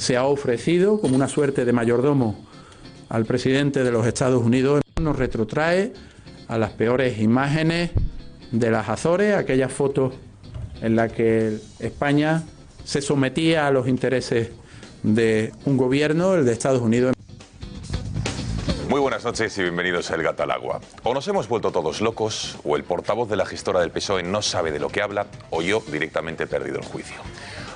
se ha ofrecido como una suerte de mayordomo al presidente de los Estados Unidos, nos retrotrae a las peores imágenes de las Azores, aquellas fotos en las que España se sometía a los intereses de un gobierno, el de Estados Unidos. Muy buenas noches y bienvenidos a El Gato al Agua. O nos hemos vuelto todos locos, o el portavoz de la gestora del PSOE no sabe de lo que habla, o yo directamente he perdido el juicio.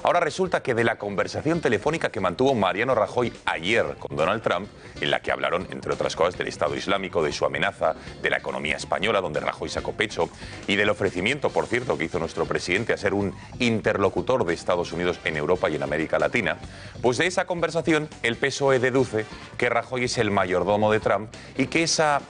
Ahora resulta que de la conversación telefónica que mantuvo Mariano Rajoy ayer con Donald Trump, en la que hablaron, entre otras cosas, del Estado Islámico, de su amenaza, de la economía española, donde Rajoy sacó pecho, y del ofrecimiento, por cierto, que hizo nuestro presidente a ser un interlocutor de Estados Unidos en Europa y en América Latina, pues de esa conversación el PSOE deduce que Rajoy es el mayordomo de Trump y que esa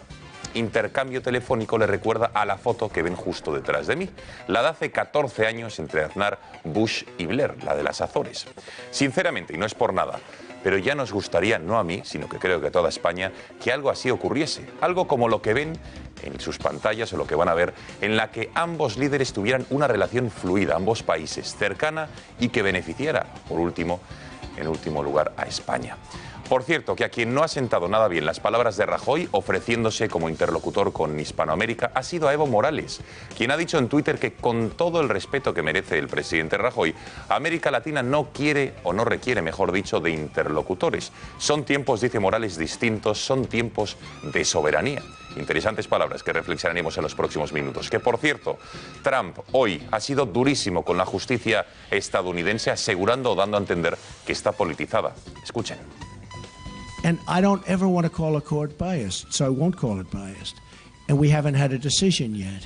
intercambio telefónico le recuerda a la foto que ven justo detrás de mí, la de hace 14 años entre Aznar, Bush y Blair, la de las Azores. Sinceramente, y no es por nada, pero ya nos gustaría, no a mí, sino que creo que a toda España, que algo así ocurriese, algo como lo que ven en sus pantallas o lo que van a ver, en la que ambos líderes tuvieran una relación fluida, ambos países, cercana y que beneficiara, por último, en último lugar, a España. Por cierto, que a quien no ha sentado nada bien las palabras de Rajoy, ofreciéndose como interlocutor con Hispanoamérica, ha sido a Evo Morales, quien ha dicho en Twitter que, con todo el respeto que merece el presidente Rajoy, América Latina no quiere, o no requiere, mejor dicho, de interlocutores. Son tiempos, dice Morales, distintos, son tiempos de soberanía. Interesantes palabras que reflexionaremos en los próximos minutos. Que, por cierto, Trump hoy ha sido durísimo con la justicia estadounidense, asegurando o dando a entender que está politizada. Escuchen. And I don't ever want to call a court biased, so I won't call it biased. And we haven't had a decision yet.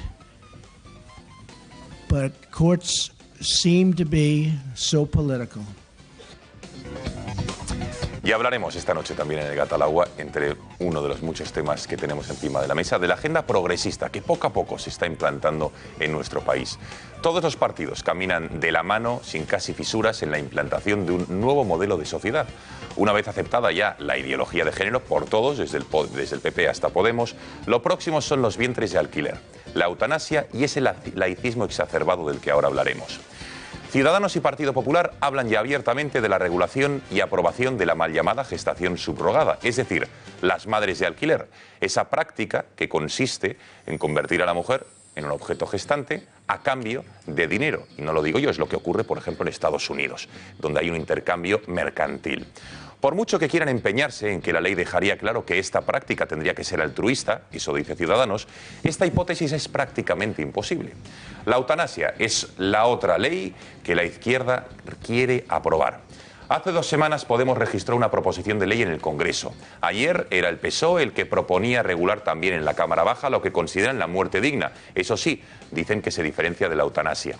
But courts seem to be so political. Y hablaremos esta noche también en El Gato al Agua, entre uno de los muchos temas que tenemos encima de la mesa, de la agenda progresista que poco a poco se está implantando en nuestro país. Todos los partidos caminan de la mano, sin casi fisuras, en la implantación de un nuevo modelo de sociedad. Una vez aceptada ya la ideología de género por todos, desde el PP hasta Podemos, lo próximo son los vientres de alquiler, la eutanasia y ese laicismo exacerbado del que ahora hablaremos. Ciudadanos y Partido Popular hablan ya abiertamente de la regulación y aprobación de la mal llamada gestación subrogada, es decir, las madres de alquiler, esa práctica que consiste en convertir a la mujer en un objeto gestante a cambio de dinero. Y no lo digo yo, es lo que ocurre, por ejemplo, en Estados Unidos, donde hay un intercambio mercantil. Por mucho que quieran empeñarse en que la ley dejaría claro que esta práctica tendría que ser altruista, eso dice Ciudadanos, esta hipótesis es prácticamente imposible. La eutanasia es la otra ley que la izquierda quiere aprobar. Hace 2 semanas Podemos registró una proposición de ley en el Congreso. Ayer era el PSOE el que proponía regular también en la Cámara Baja lo que consideran la muerte digna. Eso sí, dicen que se diferencia de la eutanasia.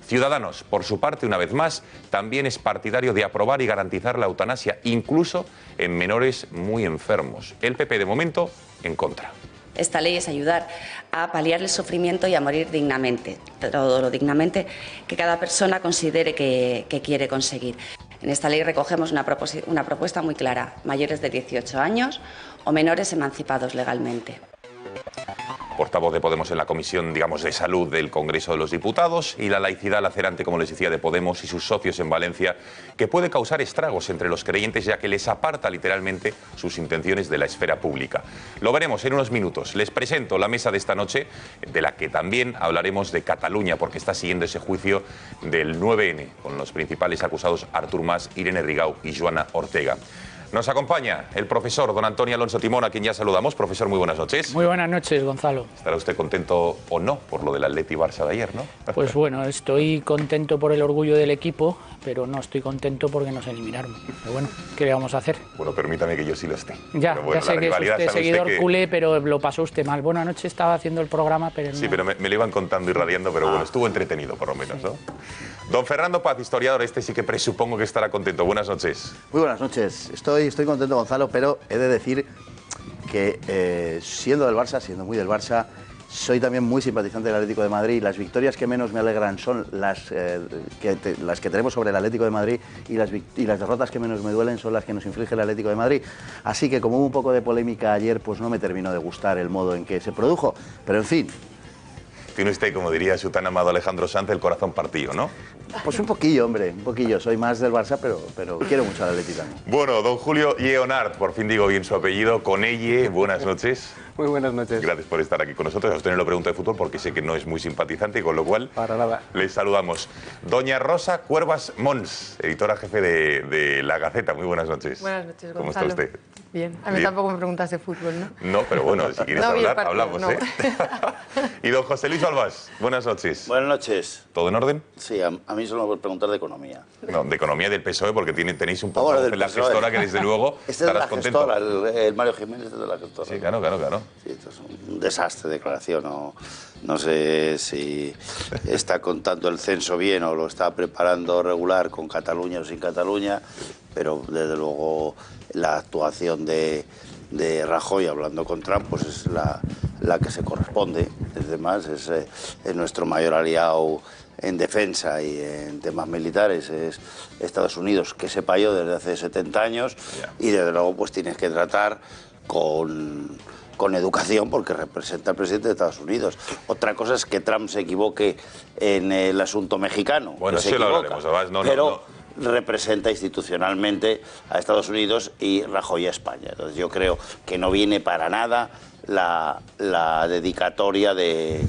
Ciudadanos, por su parte, una vez más, también es partidario de aprobar y garantizar la eutanasia, incluso en menores muy enfermos. El PP, de momento, en contra. Esta ley es ayudar a paliar el sufrimiento y a morir dignamente, todo lo dignamente que cada persona considere que quiere conseguir. En esta ley recogemos una propuesta muy clara: mayores de 18 años o menores emancipados legalmente. Portavoz de Podemos en la Comisión, de Salud del Congreso de los Diputados, y la laicidad lacerante, como les decía, de Podemos y sus socios en Valencia, que puede causar estragos entre los creyentes, ya que les aparta literalmente sus intenciones de la esfera pública. Lo veremos en unos minutos. Les presento la mesa de esta noche, de la que también hablaremos de Cataluña, porque está siguiendo ese juicio del 9N, con los principales acusados Artur Mas, Irene Rigau y Joana Ortega. Nos acompaña el profesor don Antonio Alonso Timón, a quien ya saludamos. Profesor, muy buenas noches. Muy buenas noches, Gonzalo. ¿Estará usted contento o no por lo del Atleti Barça de ayer, no? Pues bueno, estoy contento por el orgullo del equipo, pero no estoy contento porque nos eliminaron. Pero bueno, ¿qué le vamos a hacer? Bueno, permítame que yo sí lo esté. Ya, bueno, ya sé que es usted seguidor culé, pero lo pasó usted mal. Bueno, anoche estaba haciendo el programa, pero no... Sí, pero me lo iban contando y radiando, pero bueno, estuvo entretenido por lo menos, ¿no? Don Fernando Paz, historiador, este sí que presupongo que estará contento. Buenas noches. Muy buenas noches. Estoy contento, Gonzalo, pero he de decir que siendo del Barça, siendo muy del Barça, soy también muy simpatizante del Atlético de Madrid. Las victorias que menos me alegran son las que tenemos sobre el Atlético de Madrid, y las derrotas que menos me duelen son las que nos inflige el Atlético de Madrid. Así que, como hubo un poco de polémica ayer, pues no me terminó de gustar el modo en que se produjo. Pero en fin, tiene usted, como diría su tan amado Alejandro Sanz, el corazón partido, ¿no? Pues un poquillo, hombre, un poquillo. Soy más del Barça, pero quiero mucho al Atleti también. Bueno, don Julio Lleonart, por fin digo bien su apellido, con ella, buenas noches. Muy buenas noches. Gracias por estar aquí con nosotros. A usted no le pregunto de fútbol porque sé que no es muy simpatizante, y con lo cual Para nada. le saludamos. Doña Rosa Cuervas Mons, editora jefe de La Gaceta. Muy buenas noches. Buenas noches, ¿Cómo Gonzalo. está usted? Bien. A mí Bien. tampoco me preguntas de fútbol, ¿no? No, pero bueno, si quieres No vi el hablar, partido, hablamos, no. ¿eh? Y don José Luis Albás, buenas noches. Buenas noches. ¿Todo en orden? Sí, a mí solo me puedes preguntar de economía. No, de economía del PSOE, porque tenéis un Ahora portavoz del en la PSOE. gestora que desde luego Este es de estarás la contento. gestora, el Mario Jiménez es de la gestora. Sí, claro. Sí, esto es un desastre de declaración. No sé si está contando el censo bien o lo está preparando regular con Cataluña o sin Cataluña, pero desde luego la actuación de Rajoy hablando con Trump pues es la que se corresponde. Además es nuestro mayor aliado en defensa y en temas militares es Estados Unidos, que sepa yo, desde hace 70 años, y desde luego pues tienes que tratar con educación porque representa al presidente de Estados Unidos. Otra cosa es que Trump se equivoque en el asunto mexicano. Bueno, se eso lo equivoca, hablaremos, además, pero representa institucionalmente a Estados Unidos y Rajoy a España. Entonces yo creo que no viene para nada la dedicatoria de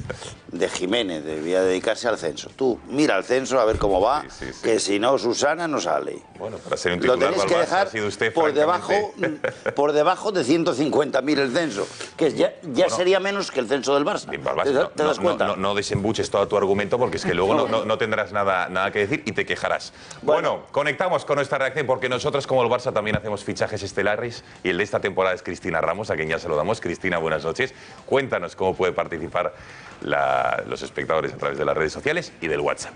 Jiménez, debía dedicarse al censo. Tú mira el censo a ver cómo va, que si no Susana no sale. Bueno, para ser un Lo titular tenéis que Balbás, dejar ha sido usted por debajo de 150.000 el censo, que ya sería menos que el censo del Barça. Bien, Balbás, ¿Te das cuenta? No desembuches todo tu argumento porque es que luego no tendrás nada que decir y te quejarás. Bueno, conectamos con nuestra reacción porque nosotros como el Barça también hacemos fichajes estelares y el de esta temporada es Cristina Ramos, a quien ya saludamos. Cristina, buenas noches. Cuéntanos cómo puede participar los espectadores a través de las redes sociales y del WhatsApp.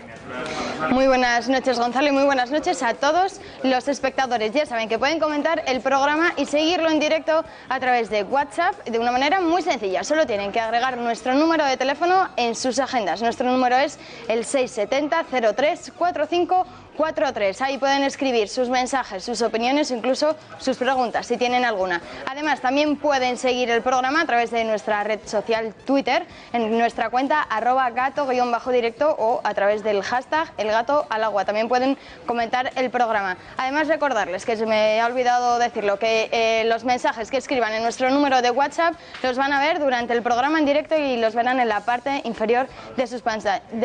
Muy buenas noches, Gonzalo, y muy buenas noches a todos los espectadores. Ya saben que pueden comentar el programa y seguirlo en directo a través de WhatsApp de una manera muy sencilla. Solo tienen que agregar nuestro número de teléfono en sus agendas. Nuestro número es el 670 03 45 43. Ahí pueden escribir sus mensajes, sus opiniones o incluso sus preguntas, si tienen alguna. Además, también pueden seguir el programa a través de nuestra red social Twitter, en nuestra cuenta @gato_directo o a través del hashtag #elgatoalagua. También pueden comentar el programa. Además, recordarles, que se me ha olvidado decirlo, que los mensajes que escriban en nuestro número de WhatsApp los van a ver durante el programa en directo y los verán en la parte inferior de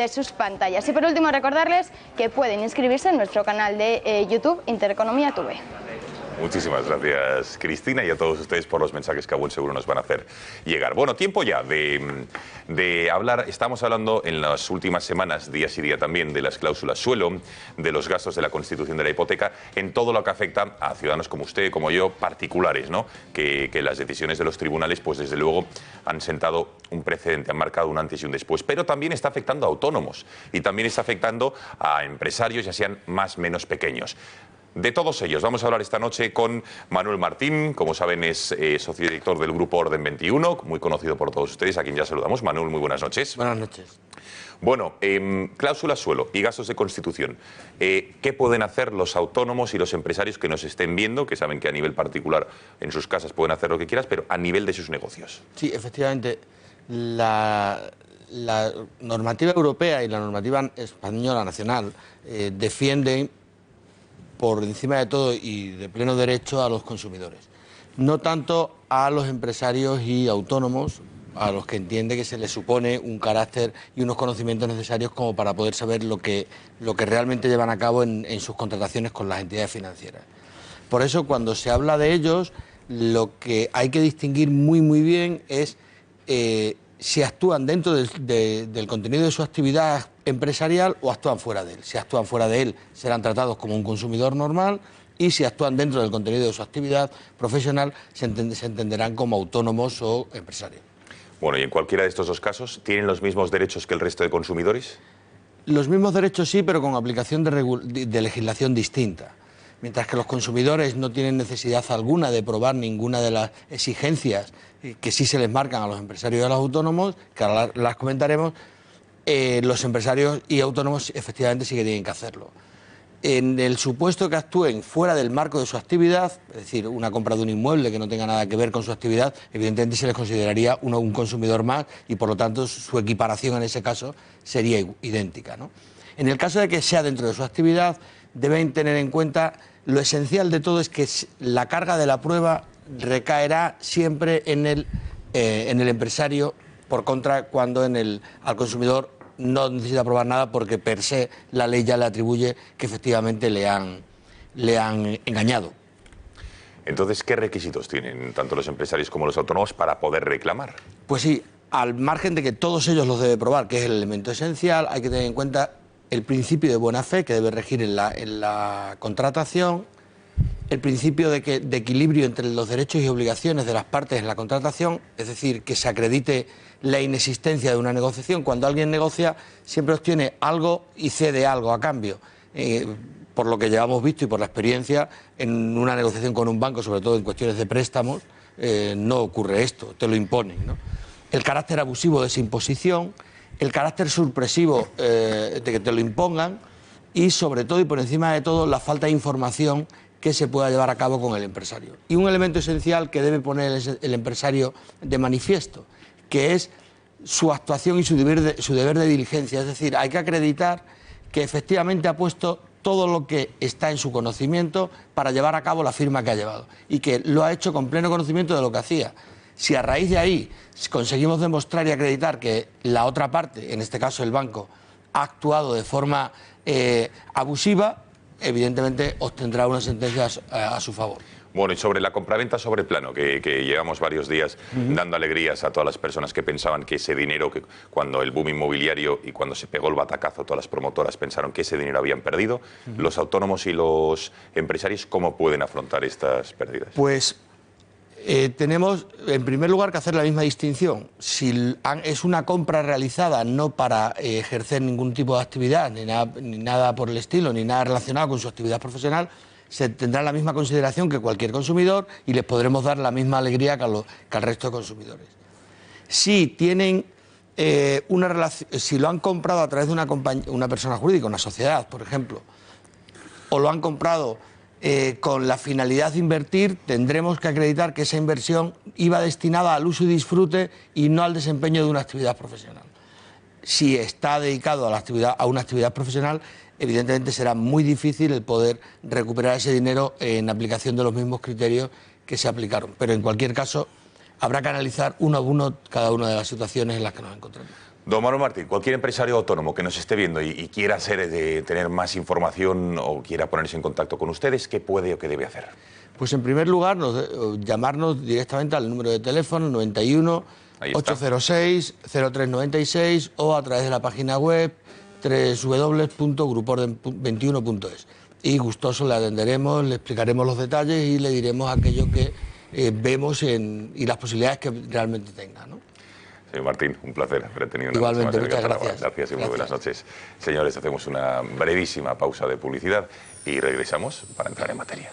sus pantallas. Y por último, recordarles que pueden inscribirse en nuestro canal de YouTube Intereconomía TV. Muchísimas gracias, Cristina, y a todos ustedes por los mensajes que a buen seguro nos van a hacer llegar. Bueno, tiempo ya de hablar. Estamos hablando en las últimas semanas, día sí día también, de las cláusulas suelo, de los gastos de la constitución de la hipoteca, en todo lo que afecta a ciudadanos como usted, como yo, particulares, ¿no? Que las decisiones de los tribunales, pues desde luego, han sentado un precedente, han marcado un antes y un después. Pero también está afectando a autónomos y también está afectando a empresarios, ya sean más o menos pequeños. De todos ellos vamos a hablar esta noche con Manuel Martín, como saben es socio director del Grupo Orden 21, muy conocido por todos ustedes, a quien ya saludamos. Manuel, muy buenas noches. Buenas noches. Bueno, cláusula suelo y gastos de constitución. ¿Qué pueden hacer los autónomos y los empresarios que nos estén viendo, que saben que a nivel particular en sus casas pueden hacer lo que quieras, pero a nivel de sus negocios? Sí, efectivamente, la normativa europea y la normativa española nacional defienden por encima de todo y de pleno derecho a los consumidores, no tanto a los empresarios y autónomos, a los que entiende que se les supone un carácter y unos conocimientos necesarios como para poder saber lo que realmente llevan a cabo en sus contrataciones con las entidades financieras. Por eso, cuando se habla de ellos, lo que hay que distinguir muy bien es si actúan dentro del contenido de su actividad empresarial o actúan fuera de él. Si actúan fuera de él, serán tratados como un consumidor normal, y si actúan dentro del contenido de su actividad profesional, se entenderán como autónomos o empresarios. Bueno, y en cualquiera de estos dos casos, ¿tienen los mismos derechos que el resto de consumidores? Los mismos derechos sí, pero con aplicación de legislación distinta. Mientras que los consumidores no tienen necesidad alguna de probar ninguna de las exigencias que sí se les marcan a los empresarios y a los autónomos, que ahora las comentaremos, los empresarios y autónomos efectivamente sí que tienen que hacerlo. En el supuesto que actúen fuera del marco de su actividad, es decir, una compra de un inmueble que no tenga nada que ver con su actividad, evidentemente se les consideraría un consumidor más y por lo tanto su equiparación en ese caso sería idéntica, ¿no? En el caso de que sea dentro de su actividad, deben tener en cuenta lo esencial de todo es que la carga de la prueba recaerá siempre en el empresario, por contra cuando al consumidor no necesita probar nada porque per se la ley ya le atribuye que efectivamente le han engañado. Entonces, ¿qué requisitos tienen tanto los empresarios como los autónomos para poder reclamar? Pues sí, al margen de que todos ellos los deben probar, que es el elemento esencial, hay que tener en cuenta el principio de buena fe que debe regir en la contratación, el principio de equilibrio entre los derechos y obligaciones de las partes en la contratación, es decir, que se acredite la inexistencia de una negociación. Cuando alguien negocia, siempre obtiene algo y cede algo a cambio. Por lo que llevamos visto y por la experiencia, en una negociación con un banco, sobre todo en cuestiones de préstamos, no ocurre esto, te lo imponen, ¿no? El carácter abusivo de esa imposición, el carácter sorpresivo de que te lo impongan y, sobre todo y por encima de todo, la falta de información que se pueda llevar a cabo con el empresario. Y un elemento esencial que debe poner el empresario de manifiesto, que es su actuación y su deber de diligencia. Es decir, hay que acreditar que efectivamente ha puesto todo lo que está en su conocimiento para llevar a cabo la firma que ha llevado y que lo ha hecho con pleno conocimiento de lo que hacía. Si a raíz de ahí conseguimos demostrar y acreditar que la otra parte, en este caso el banco, ha actuado de forma abusiva, evidentemente obtendrá una sentencia a su favor. Bueno, y sobre la compraventa sobre plano, que llevamos varios días dando alegrías a todas las personas que pensaban que ese dinero, que cuando el boom inmobiliario y cuando se pegó el batacazo, todas las promotoras pensaron que ese dinero habían perdido, los autónomos y los empresarios, ¿cómo pueden afrontar estas pérdidas? Pues tenemos, en primer lugar, que hacer la misma distinción. Si es una compra realizada no para ejercer ningún tipo de actividad, ni nada por el estilo, ni nada relacionado con su actividad profesional, se tendrá la misma consideración que cualquier consumidor y les podremos dar la misma alegría que al resto de consumidores. Si tienen si lo han comprado a través de una persona jurídica, una sociedad, por ejemplo, o lo han comprado con la finalidad de invertir, tendremos que acreditar que esa inversión iba destinada al uso y disfrute y no al desempeño de una actividad profesional. Si está dedicado a una actividad profesional, evidentemente será muy difícil el poder recuperar ese dinero en aplicación de los mismos criterios que se aplicaron. Pero en cualquier caso, habrá que analizar uno a uno cada una de las situaciones en las que nos encontramos. Don Manuel Martín, cualquier empresario autónomo que nos esté viendo y quiera tener más información o quiera ponerse en contacto con ustedes, ¿qué puede o qué debe hacer? Pues en primer lugar, llamarnos directamente al número de teléfono 91 806 0396 o a través de la página web www.grupoorden21.es. Y gustoso le atenderemos, le explicaremos los detalles y le diremos aquello que vemos y las posibilidades que realmente tenga, ¿no? Señor Martín, un placer haber tenido una Igualmente, noche más muchas gracias. Gracias y muy buenas noches. Señores, hacemos una brevísima pausa de publicidad y regresamos para entrar en materia.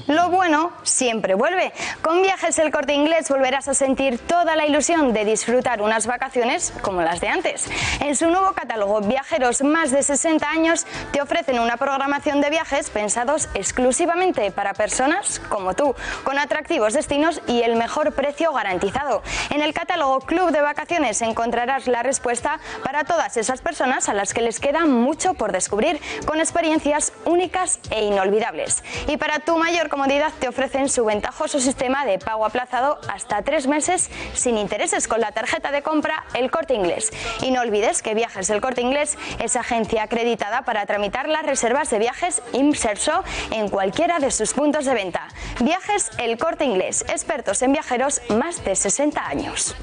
Lo bueno siempre vuelve. Con Viajes El Corte Inglés volverás a sentir toda la ilusión de disfrutar unas vacaciones como las de antes. En su nuevo catálogo, viajeros más de 60 años te ofrecen una programación de viajes pensados exclusivamente para personas como tú, con atractivos destinos y el mejor precio garantizado. En el catálogo Club de Vacaciones encontrarás la respuesta para todas esas personas a las que les queda mucho por descubrir, con experiencias únicas e inolvidables. Y para tu mayor comodidad te ofrecen su ventajoso sistema de pago aplazado hasta 3 meses sin intereses con la tarjeta de compra El Corte Inglés. Y no olvides que Viajes El Corte Inglés es agencia acreditada para tramitar las reservas de viajes IMSERSO en cualquiera de sus puntos de venta. Viajes El Corte Inglés, expertos en viajeros más de 60 años.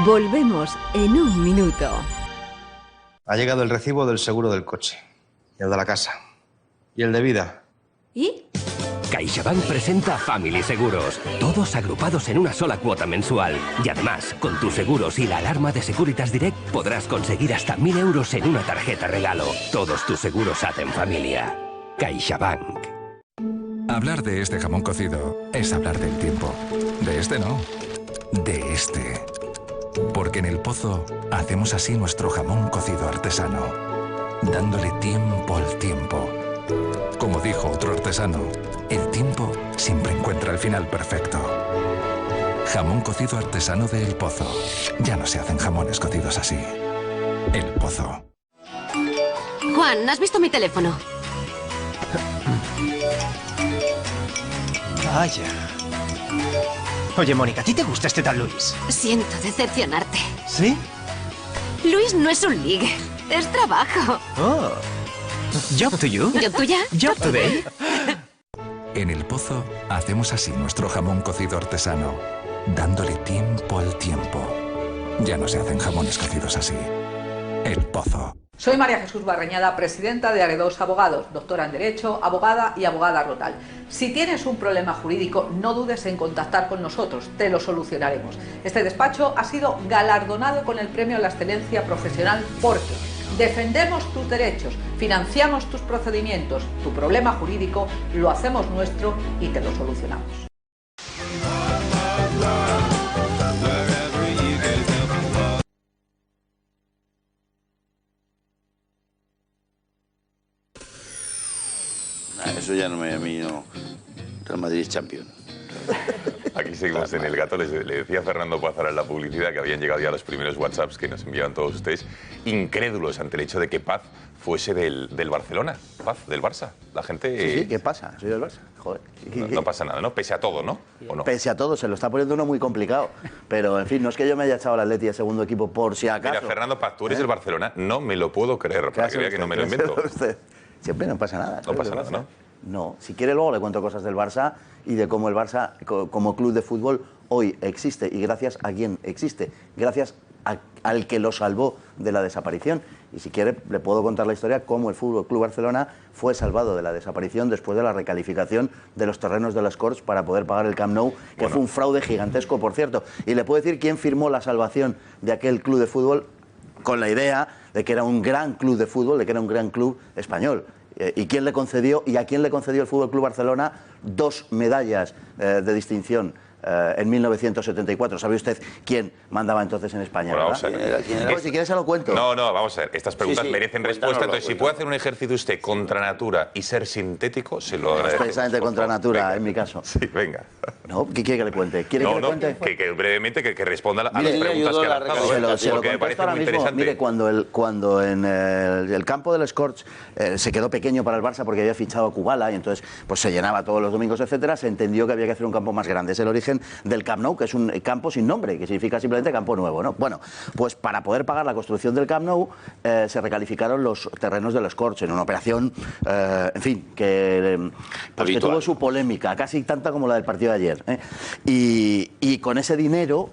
Volvemos en un minuto. Ha llegado el recibo del seguro del coche, y el de la casa, y el de vida. ¿Y? CaixaBank presenta Family Seguros, todos agrupados en una sola cuota mensual. Y además, con tus seguros y la alarma de Securitas Direct podrás conseguir hasta 1.000 euros en una tarjeta regalo. Todos tus seguros hacen familia. CaixaBank. Hablar de este jamón cocido es hablar del tiempo. De este no, de este. Porque en El Pozo hacemos así nuestro jamón cocido artesano, dándole tiempo al tiempo. Como dijo otro artesano, el tiempo siempre encuentra el final perfecto. Jamón cocido artesano de El Pozo. Ya no se hacen jamones cocidos así. El Pozo. Juan, ¿has visto mi teléfono? Vaya. Oye, Mónica, ¿a ti te gusta este tal Luis? Siento decepcionarte. ¿Sí? Luis no es un ligue, es trabajo. Oh. Job to you. ¿Job tuya? Job today. En El Pozo hacemos así nuestro jamón cocido artesano, dándole tiempo al tiempo. Ya no se hacen jamones cocidos así. El Pozo. Soy María Jesús Barreñada, presidenta de Aredos Abogados, doctora en Derecho, abogada y abogada Rotal. Si tienes un problema jurídico, no dudes en contactar con nosotros, te lo solucionaremos. Este despacho ha sido galardonado con el Premio a la Excelencia Profesional porque defendemos tus derechos, financiamos tus procedimientos, tu problema jurídico lo hacemos nuestro y te lo solucionamos. Eso ya no me... A mí no... Real Madrid es campeón. Aquí seguimos en El Gato. Le decía Fernando Pazara en la publicidad que habían llegado ya los primeros WhatsApps que nos enviaban todos ustedes, incrédulos ante el hecho de que Paz fuese del Barcelona. Paz, del Barça. La gente... Sí, ¿qué pasa? Soy del Barça. Joder. No pasa nada, ¿no? Pese a todo, ¿no? ¿O no? Pese a todo, se lo está poniendo uno muy complicado. Pero, en fin, no es que yo me haya echado al Atleti de segundo equipo por si acaso. Mira, Fernando Paz, tú eres del Barcelona. No me lo puedo creer, para que vea que no me lo invento. Siempre no pasa nada. No pasa nada, ¿no? No, si quiere luego le cuento cosas del Barça y de cómo el Barça como club de fútbol hoy existe y gracias a quién existe, gracias al que lo salvó de la desaparición. Y si quiere le puedo contar la historia cómo el Fútbol Club Barcelona fue salvado de la desaparición después de la recalificación de los terrenos de les Corts para poder pagar el Camp Nou, que fue un fraude gigantesco, por cierto. Y le puedo decir quién firmó la salvación de aquel club de fútbol con la idea de que era un gran club de fútbol, de que era un gran club español. ¿Y quién le concedió y a quién le concedió el Fútbol Club Barcelona 2 medallas de distinción en 1974? ¿Sabe usted quién mandaba entonces en España? Bueno, vamos a ver. Si quieres se lo cuento. No, vamos a ver. Estas preguntas merecen respuesta. Entonces, si puede hacer un ejercicio usted contra natura y ser sintético, se lo agradezco. Precisamente contra natura, en mi caso. Sí, venga. No, ¿qué quiere que le cuente? ¿Quiere que le cuente? Que brevemente que responda a las preguntas que ha lanzado. Se lo porque me parece muy interesante. Mire, cuando en el campo del Scorch se quedó pequeño para el Barça porque había fichado a Kubala y entonces pues se llenaba todos los domingos, etcétera, se entendió que había que hacer un campo más grande. Es el origen del Camp Nou, que es un campo sin nombre, que significa simplemente campo nuevo, ¿no? Bueno, pues para poder pagar la construcción del Camp Nou se recalificaron los terrenos del Scorch en una operación, en fin, que tuvo su polémica, casi tanta como la del partido de ayer, ¿eh? Y con ese dinero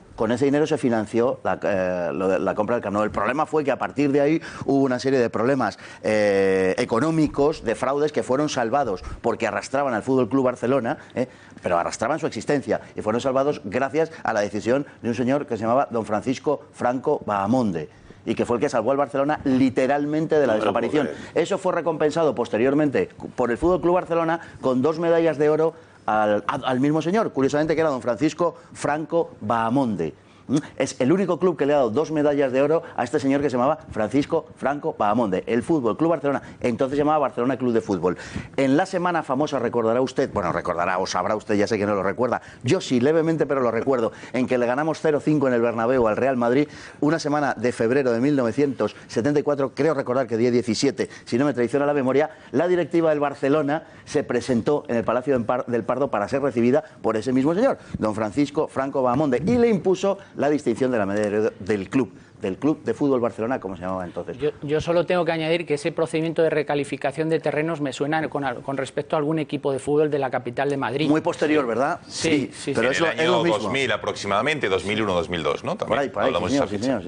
se financió la compra del Camp Nou. El problema fue que a partir de ahí hubo una serie de problemas económicos, de fraudes que fueron salvados porque arrastraban al Fútbol Club Barcelona, pero arrastraban su existencia y fueron salvados gracias a la decisión de un señor que se llamaba don Francisco Franco Bahamonde y que fue el que salvó al Barcelona literalmente de la desaparición. Eso fue recompensado posteriormente por el Fútbol Club Barcelona con 2 medallas de oro al mismo señor, curiosamente, que era don Francisco Franco Bahamonde. Es el único club que le ha dado 2 medallas de oro a este señor que se llamaba Francisco Franco Bahamonde. El Fútbol Club Barcelona, entonces se llamaba Barcelona Club de Fútbol. En la semana famosa, recordará usted, bueno, recordará o sabrá usted, ya sé que no lo recuerda, yo sí, levemente, pero lo recuerdo, en que le ganamos 0-5 en el Bernabéu al Real Madrid, una semana de febrero de 1974, creo recordar que día 17, si no me traiciona la memoria, la directiva del Barcelona se presentó en el Palacio del Pardo para ser recibida por ese mismo señor, don Francisco Franco Bahamonde, y le impuso la distinción de la medalla del Club de Fútbol Barcelona, como se llamaba entonces. Yo solo tengo que añadir que ese procedimiento de recalificación de terrenos me suena con respecto a algún equipo de fútbol de la capital de Madrid. Muy posterior, ¿verdad? Sí. Pero eso es lo mismo. 2000 aproximadamente, 2001-2002, ¿no? También. Por ahí, sí, señor.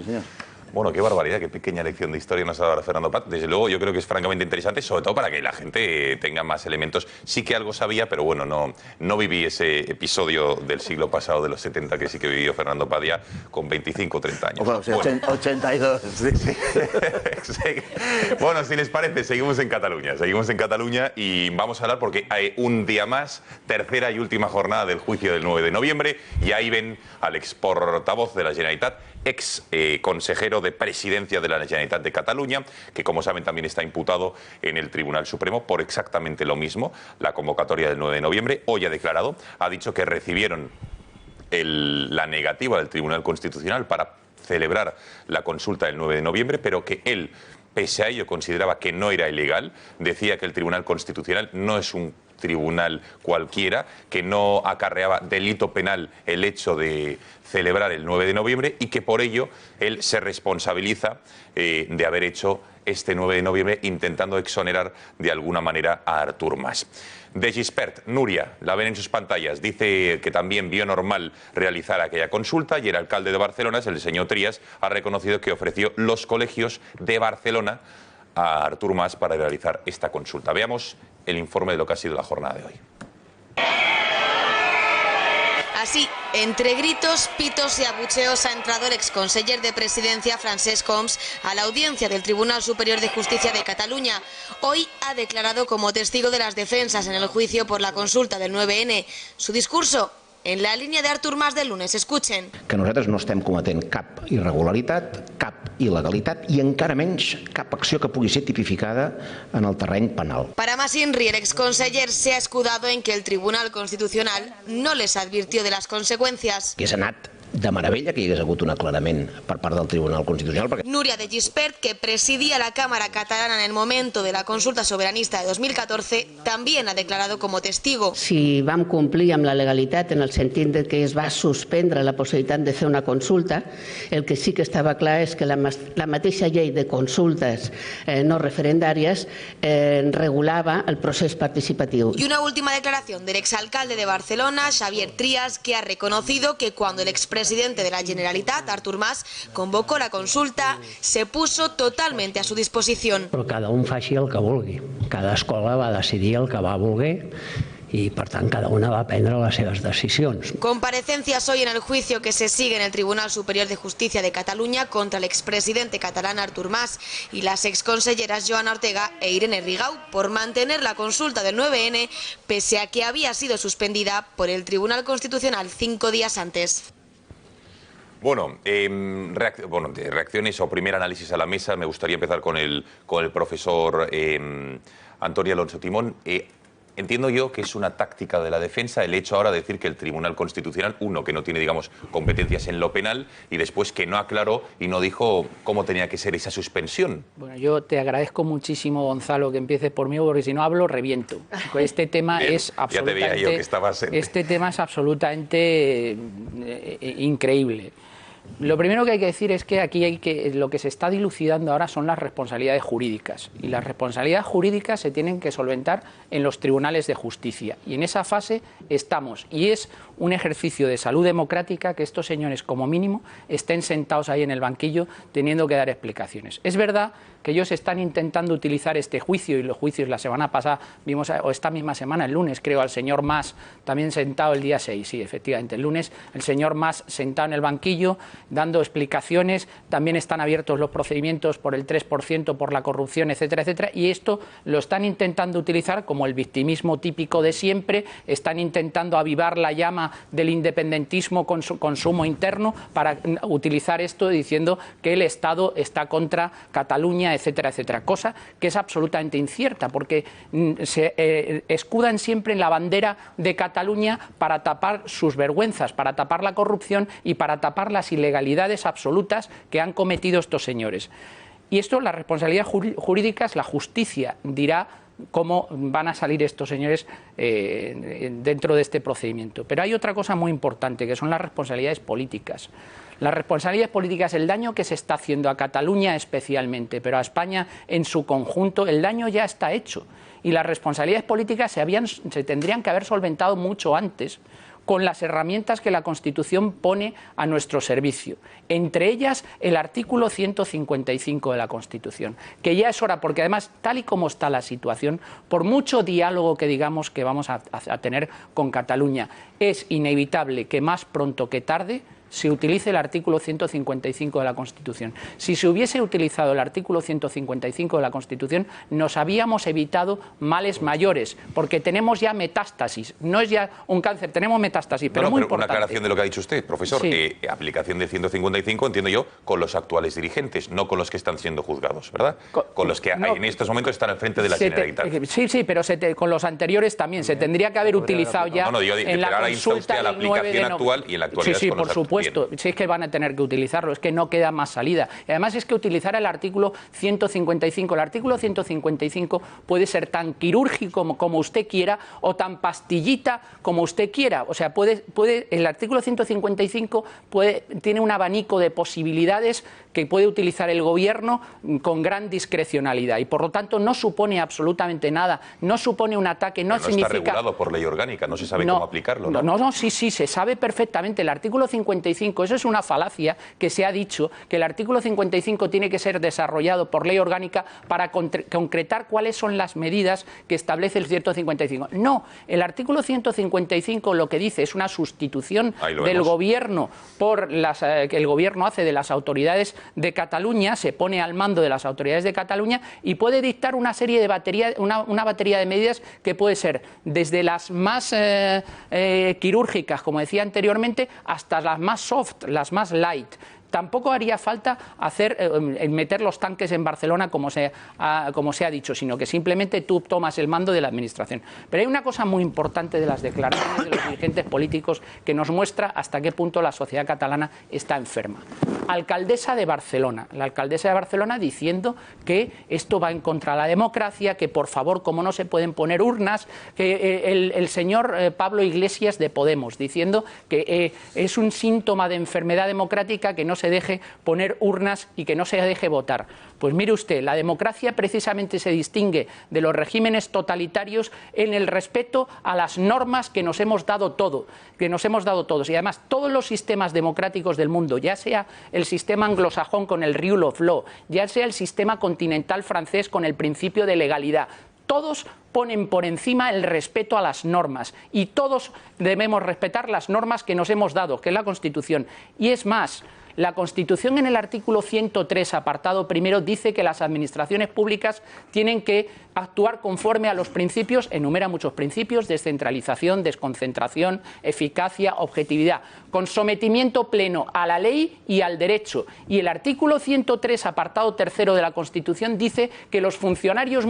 Bueno, qué barbaridad, qué pequeña lección de historia nos ha dado Fernando Paz. Desde luego, yo creo que es francamente interesante, sobre todo para que la gente tenga más elementos. Sí que algo sabía, pero bueno, no viví ese episodio del siglo pasado, de los 70, que sí que vivió Fernando Paz ya con 25 o 30 años. Bueno, 82. Sí. Bueno, si les parece, seguimos en Cataluña y vamos a hablar porque hay un día más, tercera y última jornada del juicio del 9 de noviembre, y ahí ven al ex portavoz de la Generalitat, ex consejero de presidencia de la Generalitat de Cataluña, que como saben también está imputado en el Tribunal Supremo por exactamente lo mismo, la convocatoria del 9 de noviembre. Hoy ha declarado, ha dicho que recibieron la negativa del Tribunal Constitucional para celebrar la consulta del 9 de noviembre, pero que él, pese a ello, consideraba que no era ilegal. Decía que el Tribunal Constitucional no es un tribunal cualquiera, que no acarreaba delito penal el hecho de celebrar el 9 de noviembre y que por ello él se responsabiliza de haber hecho este 9 de noviembre intentando exonerar de alguna manera a Artur Mas. De Gispert, Núria, la ven en sus pantallas, dice que también vio normal realizar aquella consulta, y el alcalde de Barcelona, el señor Trias, ha reconocido que ofreció los colegios de Barcelona a Artur Mas para realizar esta consulta. Veamos el informe de lo que ha sido la jornada de hoy. Así, entre gritos, pitos y abucheos ha entrado el exconseller de Presidencia, Francesc Homs, a la audiencia del Tribunal Superior de Justicia de Cataluña. Hoy ha declarado como testigo de las defensas en el juicio por la consulta del 9N. Su discurso, en la línia d'Artur Mas del lunes. Escuchen. Que nosaltres no estem cometent cap irregularitat, cap il·legalitat i encara menys cap acció que pugui ser tipificada en el terreny penal. Para más Inri, el exconseller se ha escudado en que el Tribunal Constitucional no les advirtió de las consecuencias. Hauria anat de meravella que hi hagués hagut un aclarament per part del Tribunal Constitucional. Perquè... Núria de Gispert, que presidía la Cámara Catalana en el momento de la consulta soberanista de 2014, también ha declarado como testigo. Si vam complir amb la legalitat en el sentit de que es va suspendre la possibilitat de fer una consulta, el que sí que estava clar és que la mateixa llei de consultes no referendàries regulava el procés participatiu. Y una última declaración del exalcalde de Barcelona, Xavier Trias, que ha reconocido que cuando el expresidente de la Generalitat, Artur Mas, convocó la consulta, se puso totalmente a su disposición. Però cada un faci el que vulgui. Cada escola va decidir el que va voler y, per tant, cada una va prendre les seves decisions. Comparecencias hoy en el juicio que se sigue en el Tribunal Superior de Justicia de Cataluña contra el expresidente catalán Artur Mas y las exconselleras Joana Ortega e Irene Rigau por mantener la consulta del 9N pese a que había sido suspendida por el Tribunal Constitucional 5 días antes. Bueno, reacciones o primer análisis a la mesa. Me gustaría empezar con el profesor Antonio Alonso Timón. Entiendo yo que es una táctica de la defensa el hecho ahora de decir que el Tribunal Constitucional, uno, que no tiene, digamos, competencias en lo penal, y después que no aclaró y no dijo cómo tenía que ser esa suspensión. Bueno, yo te agradezco muchísimo, Gonzalo, que empieces por mí, porque si no hablo, reviento. Este tema es absolutamente... Ya te veía yo que estabas... Este tema es absolutamente increíble. Lo primero que hay que decir es que aquí lo que se está dilucidando ahora son las responsabilidades jurídicas, y las responsabilidades jurídicas se tienen que solventar en los tribunales de justicia, y en esa fase estamos, y es un ejercicio de salud democrática que estos señores como mínimo estén sentados ahí en el banquillo teniendo que dar explicaciones. Es verdad que ellos están intentando utilizar este juicio, y los juicios la semana pasada vimos, o esta misma semana, el lunes creo, al señor Mas también sentado el día 6, sí, efectivamente, el lunes el señor Mas sentado en el banquillo dando explicaciones. También están abiertos los procedimientos por el 3%, por la corrupción, etcétera, etcétera, y esto lo están intentando utilizar como el victimismo típico de siempre. Están intentando avivar la llama del independentismo con su consumo interno para utilizar esto diciendo que el Estado está contra Cataluña, etcétera, etcétera, cosa que es absolutamente incierta, porque se escudan siempre en la bandera de Cataluña para tapar sus vergüenzas, para tapar la corrupción y para tapar las ilegalidades absolutas que han cometido estos señores. Y esto, las responsabilidades jurídicas, la justicia dirá cómo van a salir estos señores dentro de este procedimiento. Pero hay otra cosa muy importante, que son las responsabilidades políticas. Las responsabilidades políticas, el daño que se está haciendo a Cataluña especialmente, pero a España en su conjunto, el daño ya está hecho. Y las responsabilidades políticas se tendrían que haber solventado mucho antes, con las herramientas que la Constitución pone a nuestro servicio. Entre ellas, el artículo 155 de la Constitución, que ya es hora, porque además, tal y como está la situación, por mucho diálogo que digamos que vamos a tener con Cataluña, es inevitable que más pronto que tarde se utilice el artículo 155 de la Constitución. Si se hubiese utilizado el artículo 155 de la Constitución, nos habíamos evitado males mayores, porque tenemos ya metástasis. No es ya un cáncer, tenemos metástasis, pero muy importante. Una aclaración de lo que ha dicho usted, profesor. Sí. Aplicación del 155, entiendo yo, con los actuales dirigentes, no con los que están siendo juzgados, ¿verdad? Con los que en estos momentos están al frente de la Generalitat. Sí, pero con los anteriores también. Se tendría que haber utilizado ya en la consulta a la aplicación actual y en la actualidad. Sí, por supuesto. Si es que van a tener que utilizarlo, es que no queda más salida. Y además es que utilizar el artículo 155. El artículo 155 puede ser tan quirúrgico como usted quiera o tan pastillita como usted quiera. O sea, el artículo 155 tiene un abanico de posibilidades que puede utilizar el Gobierno con gran discrecionalidad y por lo tanto no supone absolutamente nada, no supone un ataque, no significa... está regulado por ley orgánica, no se sabe cómo aplicarlo, ¿no? No, sí, se sabe perfectamente. El artículo 55, eso es una falacia que se ha dicho, que el artículo 55 tiene que ser desarrollado por ley orgánica para concretar cuáles son las medidas que establece el 155. No, el artículo 155 lo que dice es una sustitución del Gobierno por que el Gobierno hace de las autoridades de Cataluña, se pone al mando de las autoridades de Cataluña y puede dictar una serie de una batería de medidas que puede ser desde las más quirúrgicas, como decía anteriormente, hasta las más soft, las más light. Tampoco haría falta meter los tanques en Barcelona como se ha dicho, sino que simplemente tú tomas el mando de la Administración. Pero hay una cosa muy importante de las declaraciones de los dirigentes políticos que nos muestra hasta qué punto la sociedad catalana está enferma. Alcaldesa de Barcelona, la alcaldesa de Barcelona diciendo que esto va en contra de la democracia, que por favor, como no se pueden poner urnas, que el señor Pablo Iglesias de Podemos diciendo que es un síntoma de enfermedad democrática que no se deje poner urnas y que no se deje votar. Pues mire usted, la democracia precisamente se distingue de los regímenes totalitarios en el respeto a las normas que nos hemos dado todos. Y además todos los sistemas democráticos del mundo, ya sea el sistema anglosajón con el rule of law, ya sea el sistema continental francés con el principio de legalidad, todos ponen por encima el respeto a las normas y todos debemos respetar las normas que nos hemos dado, que es la Constitución. Y es más, la Constitución en el artículo 103, apartado primero, dice que las administraciones públicas tienen que actuar conforme a los principios, enumera muchos principios: descentralización, desconcentración, eficacia, objetividad, con sometimiento pleno a la ley y al derecho. Y el artículo 103, apartado tercero de la Constitución, dice que los funcionarios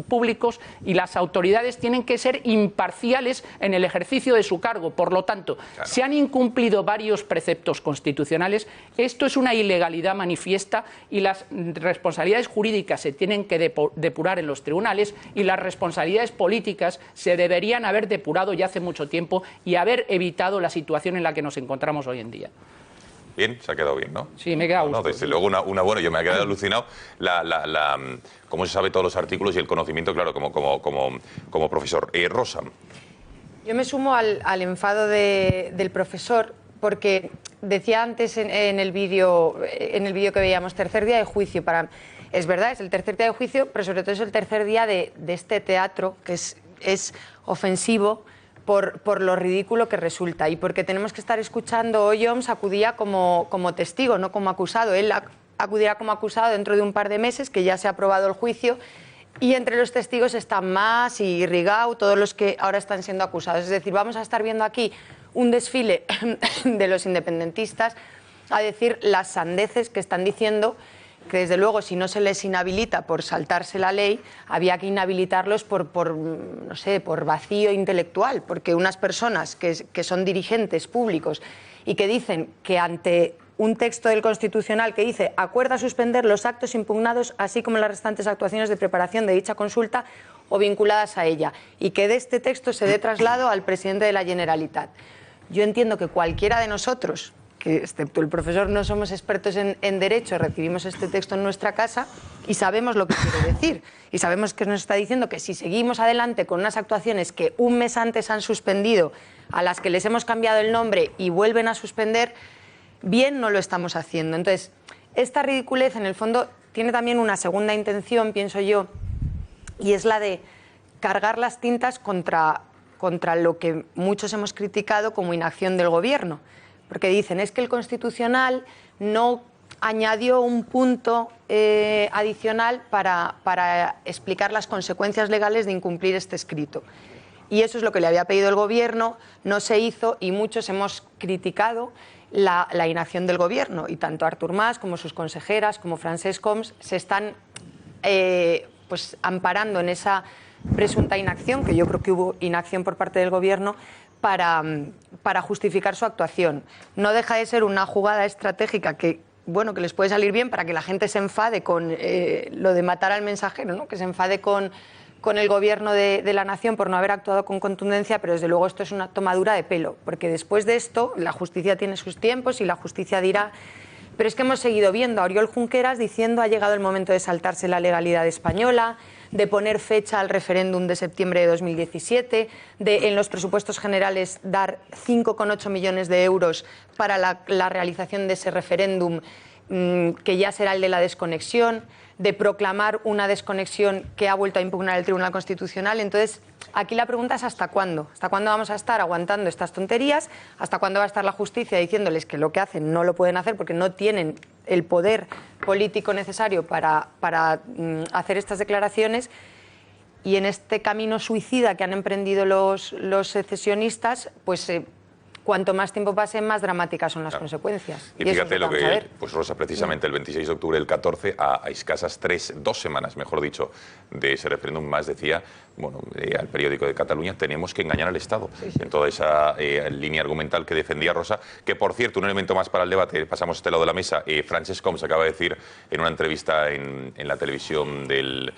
públicos y las autoridades tienen que ser imparciales en el ejercicio de su cargo. Por lo tanto, se han incumplido varios preceptos constitucionales. Esto es una ilegalidad manifiesta y las responsabilidades jurídicas se tienen que depurar en los tribunales y las responsabilidades políticas se deberían haber depurado ya hace mucho tiempo y haber evitado la situación en la que nos encontramos hoy en día. Bien, se ha quedado bien, ¿no? Sí, me he quedado. No, desde luego bueno, yo me he quedado alucinado cómo se sabe todos los artículos y el conocimiento, claro, como profesor. Rosa. Yo me sumo al enfado del profesor, porque decía antes en el vídeo que veíamos, tercer día de juicio. Es verdad, es el tercer día de juicio, pero sobre todo es el tercer día de este teatro que es ofensivo por lo ridículo que resulta y porque tenemos que estar escuchando. Hoy Homs acudía como testigo, no como acusado. Él acudirá como acusado dentro de un par de meses, que ya se ha aprobado el juicio, y entre los testigos están Mas y Rigau, todos los que ahora están siendo acusados. Es decir, vamos a estar viendo aquí un desfile de los independentistas a decir las sandeces que están diciendo, que desde luego si no se les inhabilita por saltarse la ley, había que inhabilitarlos por vacío intelectual, porque unas personas que son dirigentes públicos y que dicen que ante un texto del Constitucional que dice acuerda suspender los actos impugnados así como las restantes actuaciones de preparación de dicha consulta o vinculadas a ella, y que de este texto se dé traslado al presidente de la Generalitat. Yo entiendo que cualquiera de nosotros que excepto el profesor no somos expertos en derecho, recibimos este texto en nuestra casa y sabemos lo que quiere decir. Y sabemos que nos está diciendo que si seguimos adelante con unas actuaciones que un mes antes han suspendido, a las que les hemos cambiado el nombre y vuelven a suspender, bien no lo estamos haciendo. Entonces, esta ridiculez en el fondo tiene también una segunda intención, pienso yo, y es la de cargar las tintas contra lo que muchos hemos criticado como inacción del Gobierno. Porque dicen, es que el Constitucional no añadió un punto adicional para explicar las consecuencias legales de incumplir este escrito. Y eso es lo que le había pedido el Gobierno, no se hizo y muchos hemos criticado la inacción del Gobierno. Y tanto Artur Mas como sus consejeras, como Francesc Homs, se están pues amparando en esa presunta inacción, que yo creo que hubo inacción por parte del Gobierno, para justificar su actuación. No deja de ser una jugada estratégica que les puede salir bien para que la gente se enfade con lo de matar al mensajero, ¿no? Que se enfade con el Gobierno de la Nación por no haber actuado con contundencia, pero desde luego esto es una tomadura de pelo, porque después de esto la justicia tiene sus tiempos y la justicia dirá. Pero es que hemos seguido viendo a Oriol Junqueras diciendo ha llegado el momento de saltarse la legalidad española, de poner fecha al referéndum de septiembre de 2017, de en los presupuestos generales dar 5,8 millones de euros para la realización de ese referéndum, que ya será el de la desconexión, de proclamar una desconexión que ha vuelto a impugnar el Tribunal Constitucional. Entonces, aquí la pregunta es ¿hasta cuándo? ¿Hasta cuándo vamos a estar aguantando estas tonterías? ¿Hasta cuándo va a estar la justicia diciéndoles que lo que hacen no lo pueden hacer porque no tienen el poder político necesario para hacer estas declaraciones? Y en este camino suicida que han emprendido los secesionistas, pues cuanto más tiempo pase, más dramáticas son las consecuencias. Y fíjate lo que, pues Rosa, precisamente el 26 de octubre del 14, a escasas 2 semanas, mejor dicho, de ese referéndum, Mas decía, al periódico de Cataluña, tenemos que engañar al Estado. En toda esa línea argumental que defendía Rosa, que por cierto, un elemento más para el debate, pasamos este lado de la mesa, Francesc Homs acaba de decir en una entrevista en la televisión del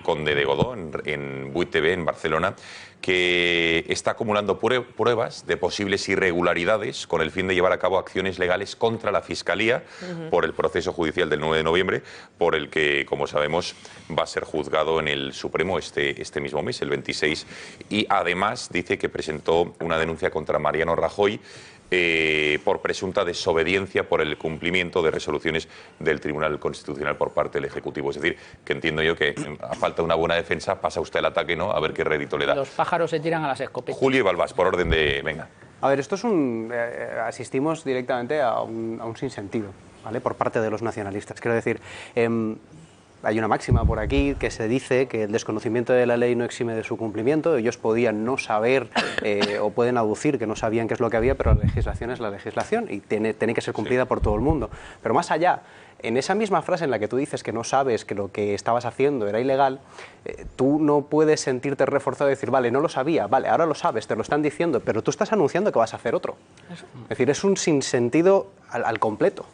Conde de Godó, en 8TV, en Barcelona, que está acumulando pruebas de posibles irregularidades con el fin de llevar a cabo acciones legales contra la Fiscalía por el proceso judicial del 9 de noviembre, por el que, como sabemos, va a ser juzgado en el Supremo este mismo mes, el 26, y además dice que presentó una denuncia contra Mariano Rajoy por presunta desobediencia por el cumplimiento de resoluciones del Tribunal Constitucional por parte del Ejecutivo. Es decir, que entiendo yo que a falta de una buena defensa pasa usted al ataque, ¿no? A ver qué rédito le da. Los pájaros se tiran a las escopetas. Julio y Balbás, por orden de... Venga. A ver, esto es asistimos directamente a un sinsentido, ¿vale? Por parte de los nacionalistas. Quiero decir, hay una máxima por aquí que se dice que el desconocimiento de la ley no exime de su cumplimiento. Ellos podían no saber o pueden aducir que no sabían qué es lo que había, pero la legislación es la legislación y tiene que ser cumplida por todo el mundo. Pero más allá, en esa misma frase en la que tú dices que no sabes que lo que estabas haciendo era ilegal, tú no puedes sentirte reforzado y decir, vale, no lo sabía, vale, ahora lo sabes, te lo están diciendo, pero tú estás anunciando que vas a hacer otro. Es decir, es un sinsentido al completo.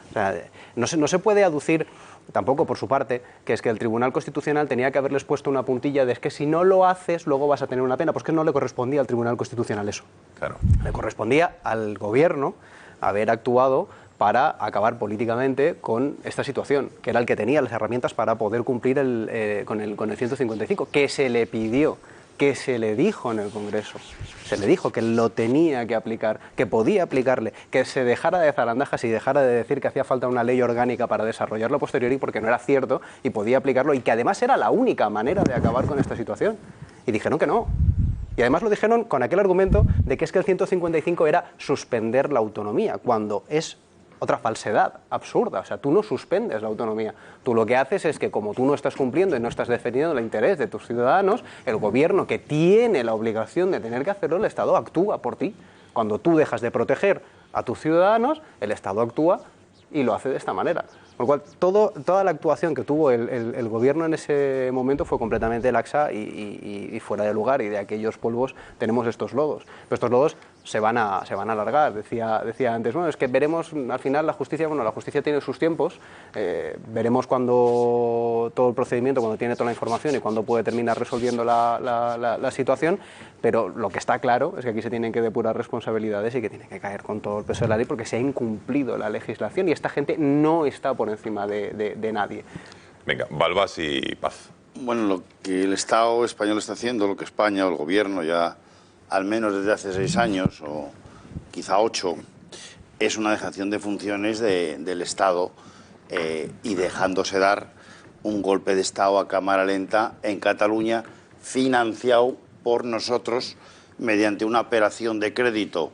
O sea, no se puede aducir tampoco por su parte, que es que el Tribunal Constitucional tenía que haberles puesto una puntilla de es que si no lo haces luego vas a tener una pena, pues que no le correspondía al Tribunal Constitucional eso. Claro. Le correspondía al Gobierno haber actuado para acabar políticamente con esta situación, que era el que tenía las herramientas para poder cumplir con el 155, que se le pidió, que se le dijo en el Congreso. Se le dijo que lo tenía que aplicar, que podía aplicarle, que se dejara de zarandajas y dejara de decir que hacía falta una ley orgánica para desarrollarlo a posteriori porque no era cierto y podía aplicarlo y que además era la única manera de acabar con esta situación. Y dijeron que no. Y además lo dijeron con aquel argumento de que es que el 155 era suspender la autonomía, cuando es otra falsedad absurda. O sea, tú no suspendes la autonomía. Tú lo que haces es que como tú no estás cumpliendo y no estás defendiendo el interés de tus ciudadanos, el Gobierno, que tiene la obligación de tener que hacerlo, el Estado actúa por ti. Cuando tú dejas de proteger a tus ciudadanos, el Estado actúa y lo hace de esta manera. Con lo cual, toda la actuación que tuvo el gobierno en ese momento fue completamente laxa y fuera de lugar, y de aquellos polvos tenemos estos lodos. Pero estos lodos se van a alargar. Decía antes, bueno, es que veremos al final la justicia tiene sus tiempos, veremos cuando todo el procedimiento, cuando tiene toda la información y cuando puede terminar resolviendo la situación, pero lo que está claro es que aquí se tienen que depurar responsabilidades y que tiene que caer con todo el peso de la ley, porque se ha incumplido la legislación y esta gente no está por encima de nadie. Venga, Balbás y Paz. Bueno, lo que el Estado español está haciendo, lo que España o el Gobierno ya al menos desde hace 6 años o quizá 8, es una dejación de funciones del Estado y dejándose dar un golpe de Estado a cámara lenta en Cataluña, financiado por nosotros mediante una operación de crédito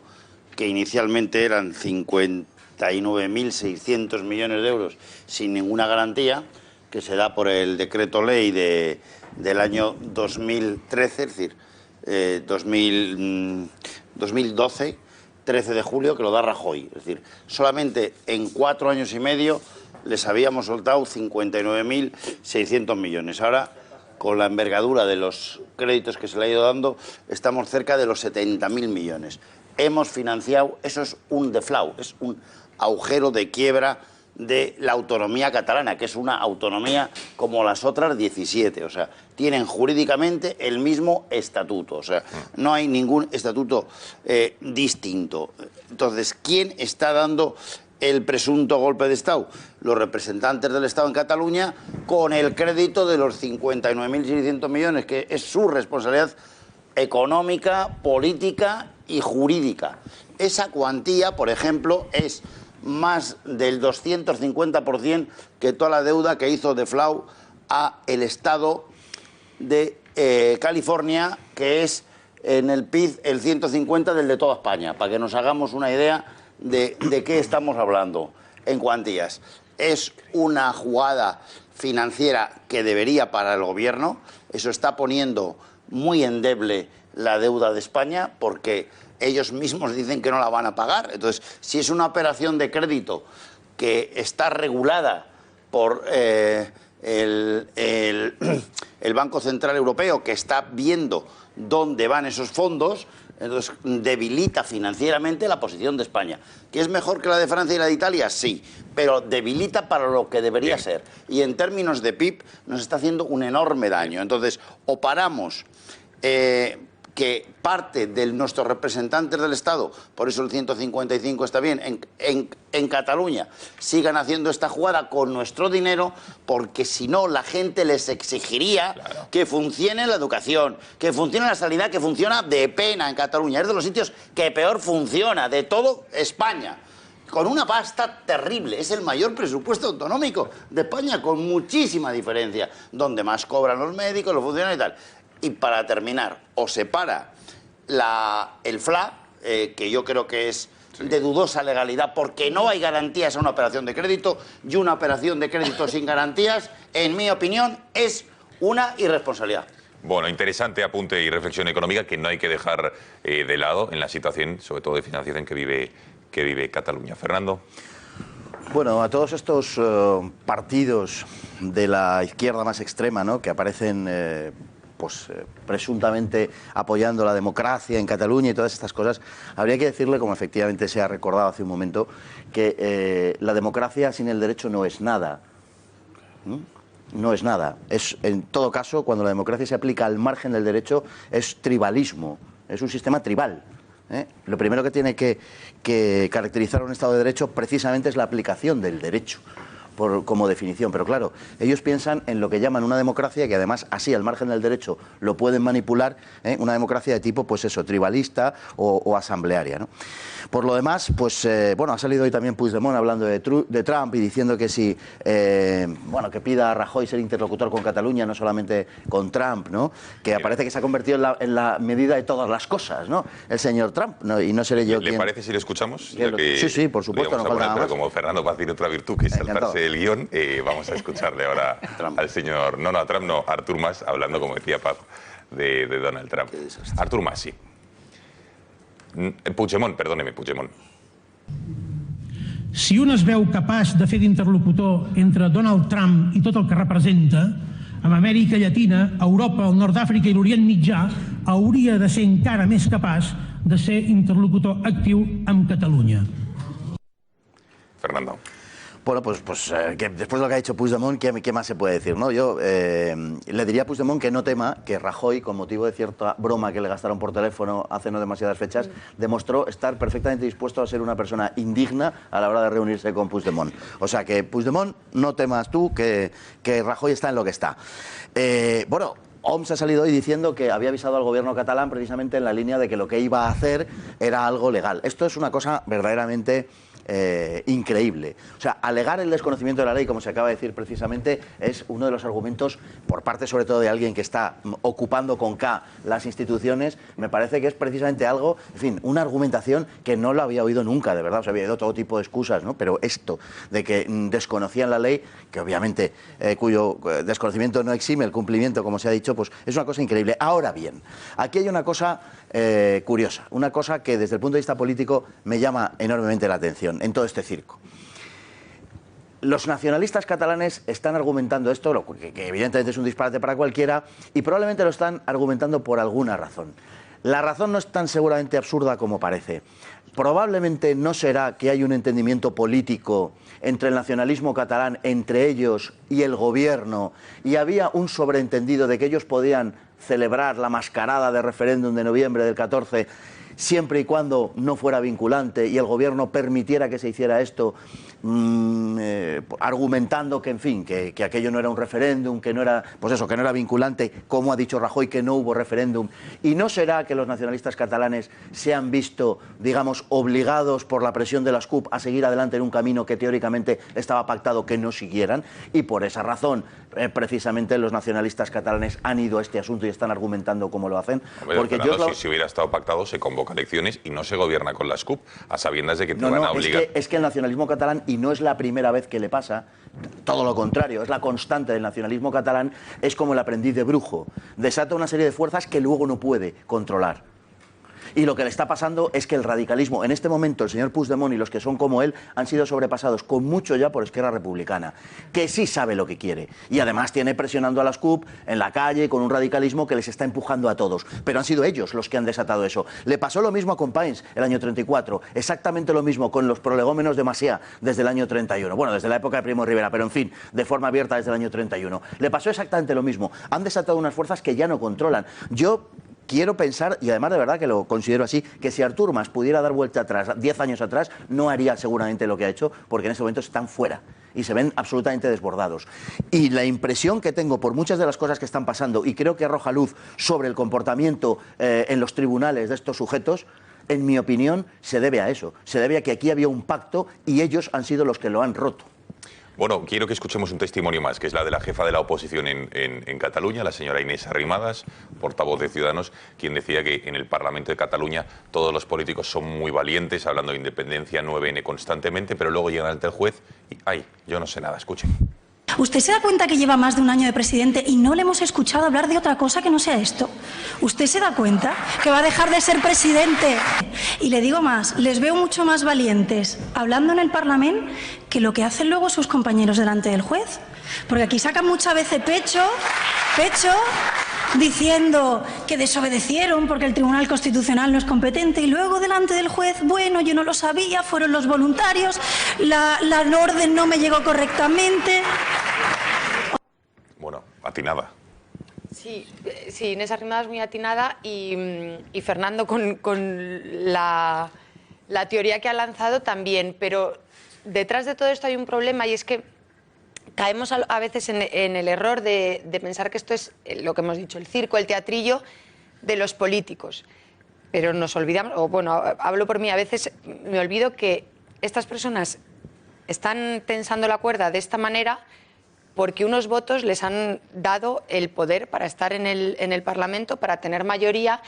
que inicialmente eran 59.600 millones de euros sin ninguna garantía, que se da por el decreto ley del año 2013, es decir, 2012, 13 de julio, que lo da Rajoy. Es decir, solamente en 4 años y medio les habíamos soltado 59.600 millones. Ahora, con la envergadura de los créditos que se le ha ido dando, estamos cerca de los 70.000 millones. Hemos financiado, eso es un deflau, es un agujero de quiebra de la autonomía catalana, que es una autonomía como las otras 17, o sea, tienen jurídicamente el mismo estatuto, o sea, no hay ningún estatuto distinto. Entonces, ¿quién está dando el presunto golpe de Estado? Los representantes del Estado en Cataluña, con el crédito de los 59.600 millones, que es su responsabilidad económica, política y jurídica. Esa cuantía, por ejemplo, es más del 250% que toda la deuda que hizo Deflau a el Estado de California, que es en el PIB el 150 del de toda España, para que nos hagamos una idea de qué estamos hablando en cuantías. Es una jugada financiera que debería parar el Gobierno. Eso está poniendo muy endeble la deuda de España, porque ellos mismos dicen que no la van a pagar. Entonces, si es una operación de crédito que está regulada por el Banco Central Europeo, que está viendo dónde van esos fondos, entonces debilita financieramente la posición de España. ¿Que es mejor que la de Francia y la de Italia? Sí, pero debilita para lo que debería ser. Y en términos de PIB nos está haciendo un enorme daño. Entonces, o paramos que parte de nuestros representantes del Estado, por eso el 155 está bien, en Cataluña, sigan haciendo esta jugada con nuestro dinero, porque si no la gente les exigiría que funcione la educación, que funcione la sanidad, que funciona de pena en Cataluña. Es de los sitios que peor funciona de todo España, con una pasta terrible. Es el mayor presupuesto autonómico de España, con muchísima diferencia, donde más cobran los médicos, los funcionarios y tal. Y para terminar, o se para el FLA, que yo creo que es de dudosa legalidad, porque no hay garantías a una operación de crédito, y una operación de crédito sin garantías, en mi opinión, es una irresponsabilidad. Bueno, interesante apunte y reflexión económica que no hay que dejar de lado en la situación, sobre todo de financiación que vive Cataluña. Fernando. Bueno, a todos estos partidos de la izquierda más extrema, ¿no?, que aparecen presuntamente apoyando la democracia en Cataluña y todas estas cosas, habría que decirle, como efectivamente se ha recordado hace un momento, que la democracia sin el derecho no es nada. No es nada. Es, en todo caso, cuando la democracia se aplica al margen del derecho, es tribalismo, es un sistema tribal. Lo primero que tiene que caracterizar a un Estado de Derecho precisamente es la aplicación del derecho, como definición. Pero claro, ellos piensan en lo que llaman una democracia, que además así al margen del derecho lo pueden manipular, una democracia de tipo, pues eso, tribalista o asamblearia, ¿no? Por lo demás, pues bueno, ha salido hoy también Puigdemont hablando de Trump y diciendo que si, bueno, que pida a Rajoy ser interlocutor con Cataluña, no solamente con Trump, ¿no? Que parece que se ha convertido en la medida de todas las cosas, ¿no?, el señor Trump, ¿no? Y no seré yo quien... ¿Le parece si lo escuchamos? Sí, sí, por supuesto, no falta nada más. Pero como Fernando va a decir otra virtud, que es saltarse el guión, vamos a escucharle ahora al señor... No, a Trump no, Artur Mas, hablando, como decía Paz, de Donald Trump. Artur Mas, sí. Puigdemont, perdóneme, Puigdemont. si un es veu capaç de fer d'interlocutor entre Donald Trump i tot el que representa, amb Amèrica Llatina, Europa, el nord d'Àfrica i l'Orient Mitjà, hauria de ser encara més capaç de ser interlocutor actiu amb Catalunya. Fernando. Bueno, pues que después de lo que ha dicho Puigdemont, ¿qué más se puede decir? ¿No? Yo le diría a Puigdemont que no tema que Rajoy, con motivo de cierta broma que le gastaron por teléfono hace no demasiadas fechas, demostró estar perfectamente dispuesto a ser una persona indigna a la hora de reunirse con Puigdemont. O sea que Puigdemont, no temas tú que Rajoy está en lo que está. Bueno, Homs ha salido hoy diciendo que había avisado al gobierno catalán precisamente en la línea de que lo que iba a hacer era algo legal. Esto es una cosa verdaderamente increíble. O sea, alegar el desconocimiento de la ley, como se acaba de decir precisamente, es uno de los argumentos, por parte sobre todo de alguien que está ocupando con K las instituciones, me parece que es precisamente algo, en fin, una argumentación que no lo había oído nunca, de verdad. O sea, había oído todo tipo de excusas, ¿no? Pero esto de que desconocían la ley, que obviamente cuyo desconocimiento no exime el cumplimiento, como se ha dicho, pues es una cosa increíble. Ahora bien, aquí hay una cosa curiosa, una cosa que desde el punto de vista político me llama enormemente la atención en todo este circo. Los nacionalistas catalanes están argumentando esto, que evidentemente es un disparate para cualquiera, y probablemente lo están argumentando por alguna razón. La razón no es tan seguramente absurda como parece. Probablemente no será que hay un entendimiento político entre el nacionalismo catalán, entre ellos y el gobierno, y había un sobreentendido de que ellos podían celebrar la mascarada de referéndum de noviembre del 14 siempre y cuando no fuera vinculante y el gobierno permitiera que se hiciera esto, argumentando que, en fin, que aquello no era un referéndum, que no era, pues eso, que no era vinculante, como ha dicho Rajoy, que no hubo referéndum. ¿Y no será que los nacionalistas catalanes se han visto, digamos, obligados por la presión de las CUP a seguir adelante en un camino que teóricamente estaba pactado que no siguieran? Y por esa razón, precisamente, los nacionalistas catalanes han ido a este asunto y están argumentando cómo lo hacen. Hombre, porque Fernando, si hubiera estado pactado, se convoca elecciones y no se gobierna con las CUP, a sabiendas de que te van a obligar. Es que el nacionalismo catalán, y no es la primera vez que le pasa, todo lo contrario, es la constante del nacionalismo catalán, es como el aprendiz de brujo, desata una serie de fuerzas que luego no puede controlar. Y lo que le está pasando es que el radicalismo, en este momento el señor Puigdemont y los que son como él, han sido sobrepasados con mucho ya por Esquerra Republicana, que sí sabe lo que quiere. Y además tiene presionando a las CUP en la calle con un radicalismo que les está empujando a todos. Pero han sido ellos los que han desatado eso. Le pasó lo mismo a Companys el año 34, exactamente lo mismo con los prolegómenos de Macià desde el año 31. Bueno, desde la época de Primo Rivera, pero en fin, de forma abierta desde el año 31. Le pasó exactamente lo mismo. Han desatado unas fuerzas que ya no controlan. Yo quiero pensar, y además de verdad que lo considero así, que si Artur Mas pudiera dar vuelta atrás, 10 años atrás, no haría seguramente lo que ha hecho, porque en este momento están fuera y se ven absolutamente desbordados. Y la impresión que tengo por muchas de las cosas que están pasando, y creo que arroja luz sobre el comportamiento en los tribunales de estos sujetos, en mi opinión, se debe a eso. Se debe a que aquí había un pacto y ellos han sido los que lo han roto. Bueno, quiero que escuchemos un testimonio más, que es la de la jefa de la oposición en Cataluña, la señora Inés Arrimadas, portavoz de Ciudadanos, quien decía que en el Parlamento de Cataluña todos los políticos son muy valientes, hablando de independencia 9N constantemente, pero luego llegan ante el juez y ¡ay! Yo no sé nada, escuchen. ¿Usted se da cuenta que lleva más de un año de presidente y no le hemos escuchado hablar de otra cosa que no sea esto? ¿Usted se da cuenta que va a dejar de ser presidente? Y le digo más, les veo mucho más valientes hablando en el Parlamento que lo que hacen luego sus compañeros delante del juez. Porque aquí sacan muchas veces pecho, diciendo que desobedecieron porque el Tribunal Constitucional no es competente y luego delante del juez, bueno, yo no lo sabía, fueron los voluntarios, la orden no me llegó correctamente. Bueno, atinada. Sí, Inés Arrimadas muy atinada y Fernando con la teoría que ha lanzado también, pero detrás de todo esto hay un problema y es que caemos a veces en el error de pensar que esto es lo que hemos dicho, el circo, el teatrillo de los políticos. Pero nos olvidamos, o bueno, hablo por mí, a veces me olvido que estas personas están tensando la cuerda de esta manera porque unos votos les han dado el poder para estar en el Parlamento, para tener mayoría,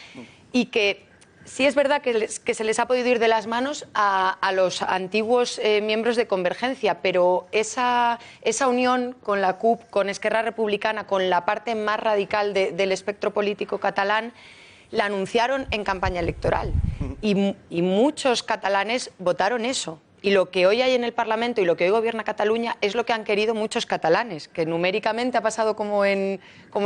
y que sí es verdad que se les ha podido ir de las manos a los antiguos miembros de Convergencia, pero esa unión con la CUP, con Esquerra Republicana, con la parte más radical del espectro político catalán, la anunciaron en campaña electoral. Y muchos catalanes votaron eso. Y lo que hoy hay en el Parlamento y lo que hoy gobierna Cataluña es lo que han querido muchos catalanes, que numéricamente ha pasado como en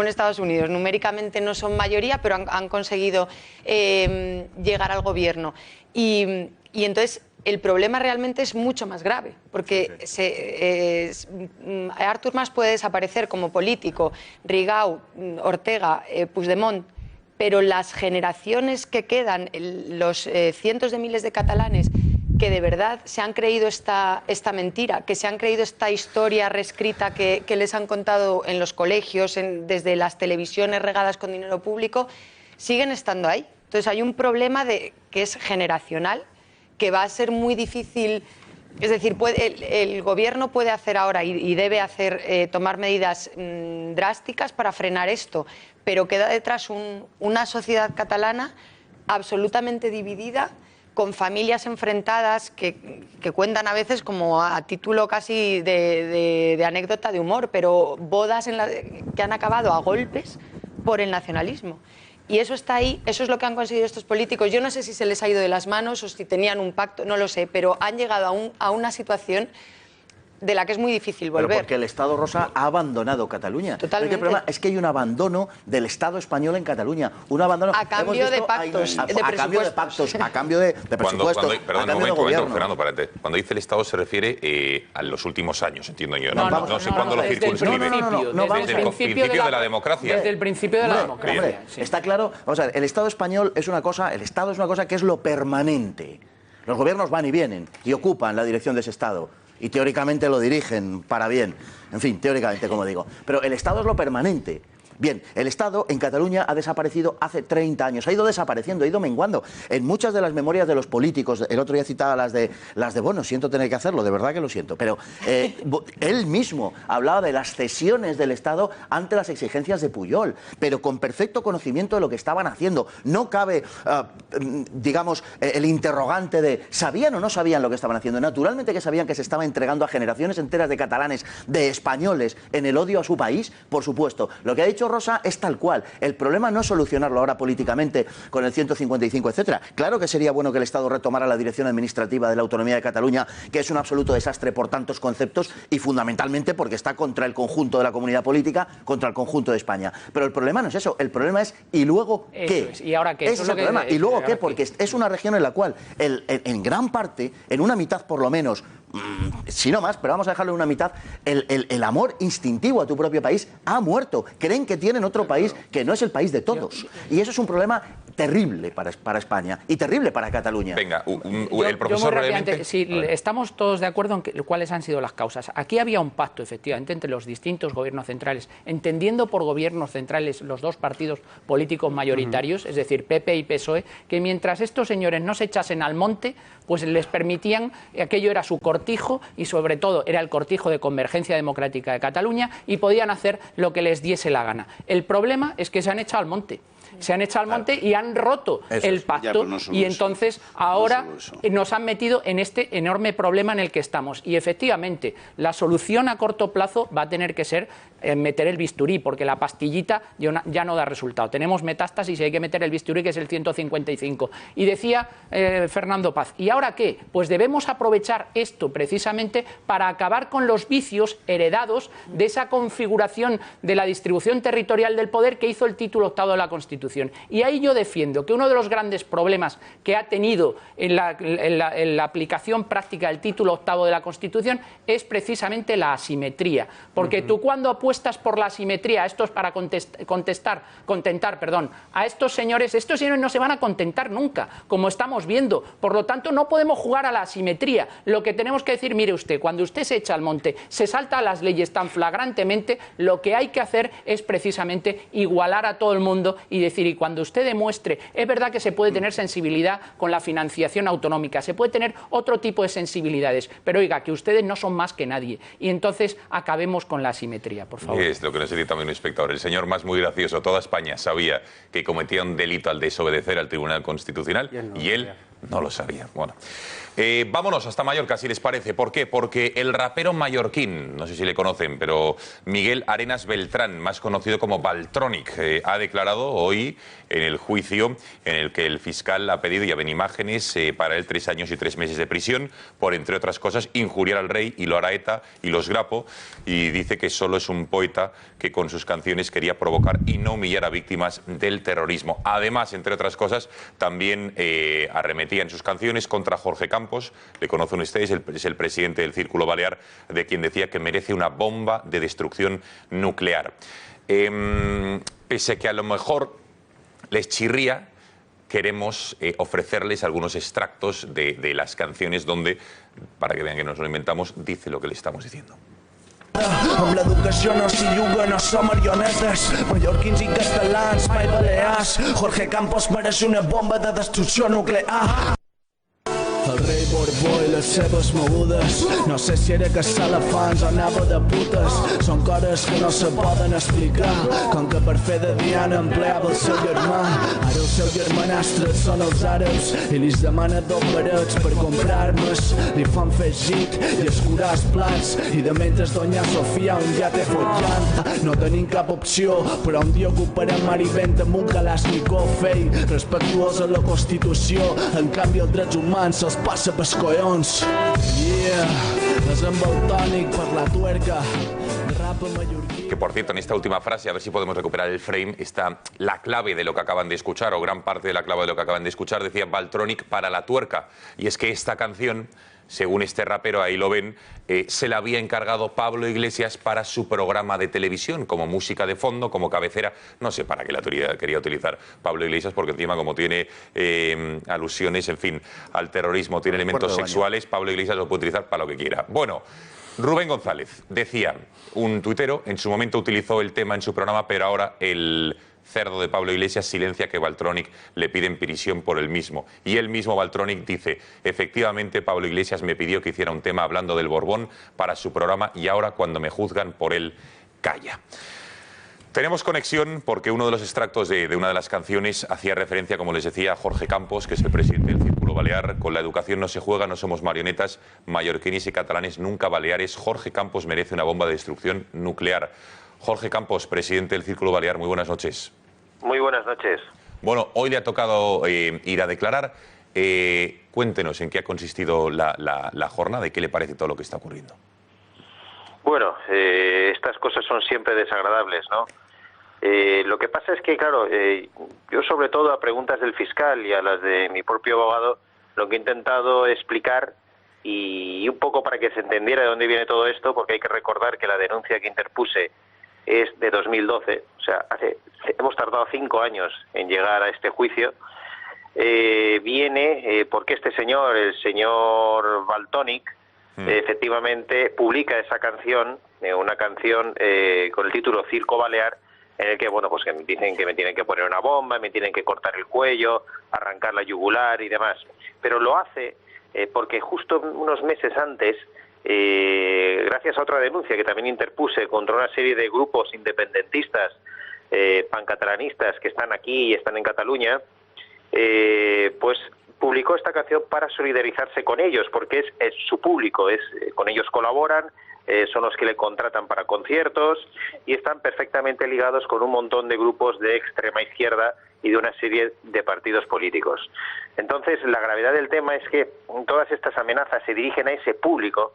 Estados Unidos. Numéricamente no son mayoría, pero han conseguido llegar al gobierno. Y entonces el problema realmente es mucho más grave, porque Artur Mas puede desaparecer como político, Rigau, Ortega, Puigdemont, pero las generaciones que quedan, los cientos de miles de catalanes que de verdad se han creído esta mentira, que se han creído esta historia reescrita que les han contado en los colegios, desde las televisiones regadas con dinero público, siguen estando ahí. Entonces hay un problema que es generacional, que va a ser muy difícil. Es decir, el gobierno puede hacer ahora y debe tomar medidas drásticas para frenar esto, pero queda detrás una sociedad catalana absolutamente dividida, con familias enfrentadas que cuentan a veces como a título casi de anécdota de humor, pero bodas que han acabado a golpes por el nacionalismo. Y eso está ahí, eso es lo que han conseguido estos políticos. Yo no sé si se les ha ido de las manos o si tenían un pacto, no lo sé, pero han llegado a una situación de la que es muy difícil volver. Pero porque el Estado, Rosa, ha abandonado Cataluña. Totalmente. El problema es que hay un abandono del Estado español en Cataluña. Un abandono... A cambio de pactos, a cambio de pactos, a cambio de presupuestos, Perdón, a cambio de gobierno. Fernando, párate. Cuando dice el Estado se refiere a los últimos años, entiendo yo. No sé cuándo lo circunscribe. Desde el principio de la democracia. Desde el principio de la democracia. Hombre, está claro. Vamos a ver, el Estado español es una cosa, el Estado es una cosa que es lo permanente. Los gobiernos van y vienen y ocupan la dirección de ese Estado. Y teóricamente lo dirigen para bien. En fin, teóricamente, como digo. Pero el Estado es lo permanente. Bien, el Estado en Cataluña ha desaparecido hace 30 años, ha ido desapareciendo, ha ido menguando. En muchas de las memorias de los políticos, el otro día citaba las de bueno, siento tener que hacerlo, de verdad que lo siento, pero él mismo hablaba de las cesiones del Estado ante las exigencias de Pujol, pero con perfecto conocimiento de lo que estaban haciendo. No cabe, digamos, el interrogante de ¿sabían o no sabían lo que estaban haciendo? Naturalmente que sabían que se estaba entregando a generaciones enteras de catalanes, de españoles, en el odio a su país, por supuesto. Lo que ha dicho Rosa es tal cual. El problema no es solucionarlo ahora políticamente con el 155, etcétera. Claro que sería bueno que el Estado retomara la dirección administrativa de la autonomía de Cataluña, que es un absoluto desastre por tantos conceptos y fundamentalmente porque está contra el conjunto de la comunidad política, contra el conjunto de España. Pero el problema no es eso. El problema es ¿y luego qué? ¿Y ahora qué? Ese es el problema. ¿Y luego qué? Porque es una región en la cual en gran parte, en una mitad por lo menos, si no más, pero vamos a dejarlo en una mitad, el amor instintivo a tu propio país ha muerto. Creen que tienen otro país que no es el país de todos. Y eso es un problema terrible para España y terrible para Cataluña. Venga, el profesor realmente... Sí, estamos todos de acuerdo en cuáles han sido las causas. Aquí había un pacto, efectivamente, entre los distintos gobiernos centrales, entendiendo por gobiernos centrales los dos partidos políticos mayoritarios, es decir, PP y PSOE, que mientras estos señores no se echasen al monte, pues les permitían, aquello era su cortijo y sobre todo era el cortijo de Convergencia Democrática de Cataluña y podían hacer lo que les diese la gana. El problema es que se han echado al monte. Se han echado al monte y han roto el pacto y entonces ahora nos han metido en este enorme problema en el que estamos. Y efectivamente, la solución a corto plazo va a tener que ser meter el bisturí, porque la pastillita ya no da resultado. Tenemos metástasis y hay que meter el bisturí, que es el 155. Y decía Fernando Paz, ¿y ahora qué? Pues debemos aprovechar esto precisamente para acabar con los vicios heredados de esa configuración de la distribución territorial del poder que hizo el título 8º de la Constitución. Y ahí yo defiendo que uno de los grandes problemas que ha tenido en la aplicación práctica del título 8º de la Constitución es precisamente la asimetría. Porque tú cuando apuestas por la asimetría, esto es para contentar a estos señores no se van a contentar nunca, como estamos viendo. Por lo tanto, no podemos jugar a la asimetría. Lo que tenemos que decir, mire usted, cuando usted se echa al monte, se salta a las leyes tan flagrantemente, lo que hay que hacer es precisamente igualar a todo el mundo y decir, y cuando usted demuestre, es verdad que se puede tener sensibilidad con la financiación autonómica, se puede tener otro tipo de sensibilidades, pero oiga, que ustedes no son más que nadie. Y entonces acabemos con la asimetría, por favor. Es lo que necesita también un espectador. El señor más muy gracioso, toda España sabía que cometía un delito al desobedecer al Tribunal Constitucional y él no lo sabía. Bueno. Vámonos hasta Mallorca, si les parece. ¿Por qué? Porque el rapero mallorquín, no sé si le conocen, pero Miguel Arenas Beltrán, más conocido como Valtronic, ha declarado hoy en el juicio en el que el fiscal ha pedido, ya ven imágenes, para él 3 años y 3 meses de prisión por, entre otras cosas, injuriar al rey y lo hará ETA y los Grapo, y dice que solo es un poeta que con sus canciones quería provocar y no humillar a víctimas del terrorismo. Además, entre otras cosas, también arremetía en sus canciones contra Jorge Campos, le conocen ustedes, es el presidente del Círculo Balear, de quien decía que merece una bomba de destrucción nuclear. Pese a que a lo mejor les chirría, queremos ofrecerles algunos extractos de las canciones donde, para que vean que no nos lo inventamos, dice lo que le estamos diciendo. Amb l'educació no s'hi juga, no som marionetes, mallorquins i catalans, mai balears. Jorge Campos mereix una bomba de destrucció nuclear. El rei Borbó i les seves mogudes, no sé si era caçar elefants o anava de putes, són coses que no se poden explicar, com que per fer de Diana empleava el seu germà. Ara el seu germanastre són els àrabs i li demana 2 barets per comprar armes, li fan fer git i escurar els plats, i de mentre doña Sofia un llate follant. No tenim cap opció, però un dia ocuparem mar i vent amb un Kalashnikov, ei, respectuós a la Constitució, en canvi els drets humans els passa pels collons. Yeah, és en Valtronic per la tuerca, rapa mallorquí. Que por cierto, en esta última frase, a ver si podemos recuperar el frame, está la clave de lo que acaban de escuchar, o gran parte de la clave de lo que acaban de escuchar, decía Valtronic para la tuerca. Y es que esta canción, según este rapero, ahí lo ven, se la había encargado Pablo Iglesias para su programa de televisión, como música de fondo, como cabecera. No sé para qué la quería utilizar Pablo Iglesias, porque encima como tiene alusiones, en fin, al terrorismo, tiene elementos sexuales, Pablo Iglesias lo puede utilizar para lo que quiera. Bueno, Rubén González decía, un tuitero, en su momento utilizó el tema en su programa, pero ahora el cerdo de Pablo Iglesias silencia que Valtronic le piden prisión por el mismo. Y él mismo, Valtronic, dice, efectivamente Pablo Iglesias me pidió que hiciera un tema hablando del Borbón para su programa y ahora cuando me juzgan por él, calla. Tenemos conexión porque uno de los extractos de una de las canciones hacía referencia, como les decía, a Jorge Campos, que es el presidente del Círculo Balear. Con la educación no se juega, no somos marionetas, mallorquines y catalanes nunca baleares. Jorge Campos merece una bomba de destrucción nuclear. Jorge Campos, presidente del Círculo Balear, muy buenas noches. Muy buenas noches. Bueno, hoy le ha tocado ir a declarar. Cuéntenos en qué ha consistido la jornada y qué le parece todo lo que está ocurriendo. Bueno, estas cosas son siempre desagradables, ¿no? Lo que pasa es que, claro, yo sobre todo a preguntas del fiscal y a las de mi propio abogado, lo que he intentado explicar, y un poco para que se entendiera de dónde viene todo esto, porque hay que recordar que la denuncia que interpuse es de 2012, o sea, hemos tardado 5 años en llegar a este juicio. Viene porque este señor, el señor Valtronic, efectivamente publica esa canción, una canción con el título Circo Balear, en el que, bueno, pues que dicen que me tienen que poner una bomba, me tienen que cortar el cuello, arrancar la yugular y demás. Pero lo hace porque justo unos meses antes, gracias a otra denuncia que también interpuse contra una serie de grupos independentistas, pancatalanistas que están aquí y están en Cataluña, pues publicó esta canción para solidarizarse con ellos, porque es su público, con ellos colaboran, son los que le contratan para conciertos y están perfectamente ligados con un montón de grupos de extrema izquierda y de una serie de partidos políticos. Entonces, la gravedad del tema es que todas estas amenazas se dirigen a ese público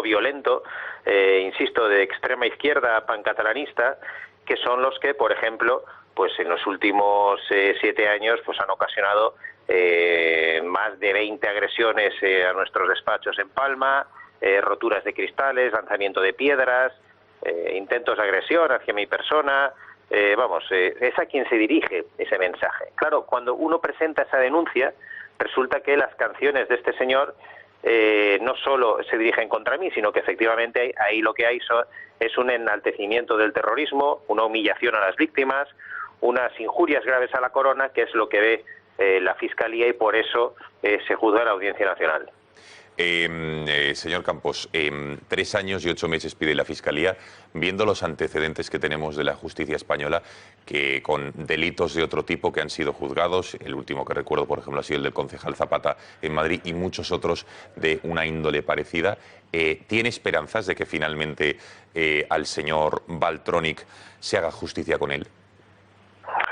violento, insisto, de extrema izquierda pancatalanista, que son los que, por ejemplo, pues en los últimos 7 años pues han ocasionado más de 20 agresiones a nuestros despachos en Palma, roturas de cristales, lanzamiento de piedras, intentos de agresión hacia mi persona. Es a quien se dirige ese mensaje. Claro, cuando uno presenta esa denuncia, resulta que las canciones de este señor no solo se dirigen contra mí, sino que efectivamente ahí lo que hay es un enaltecimiento del terrorismo, una humillación a las víctimas, unas injurias graves a la corona, que es lo que ve la Fiscalía, y por eso se juzga en la Audiencia Nacional. Señor Campos, 3 años y 8 meses pide la Fiscalía, viendo los antecedentes que tenemos de la justicia española, que con delitos de otro tipo que han sido juzgados, el último que recuerdo, por ejemplo, ha sido el del concejal Zapata en Madrid y muchos otros de una índole parecida. ¿Tiene esperanzas de que finalmente al señor Valtrónic se haga justicia con él?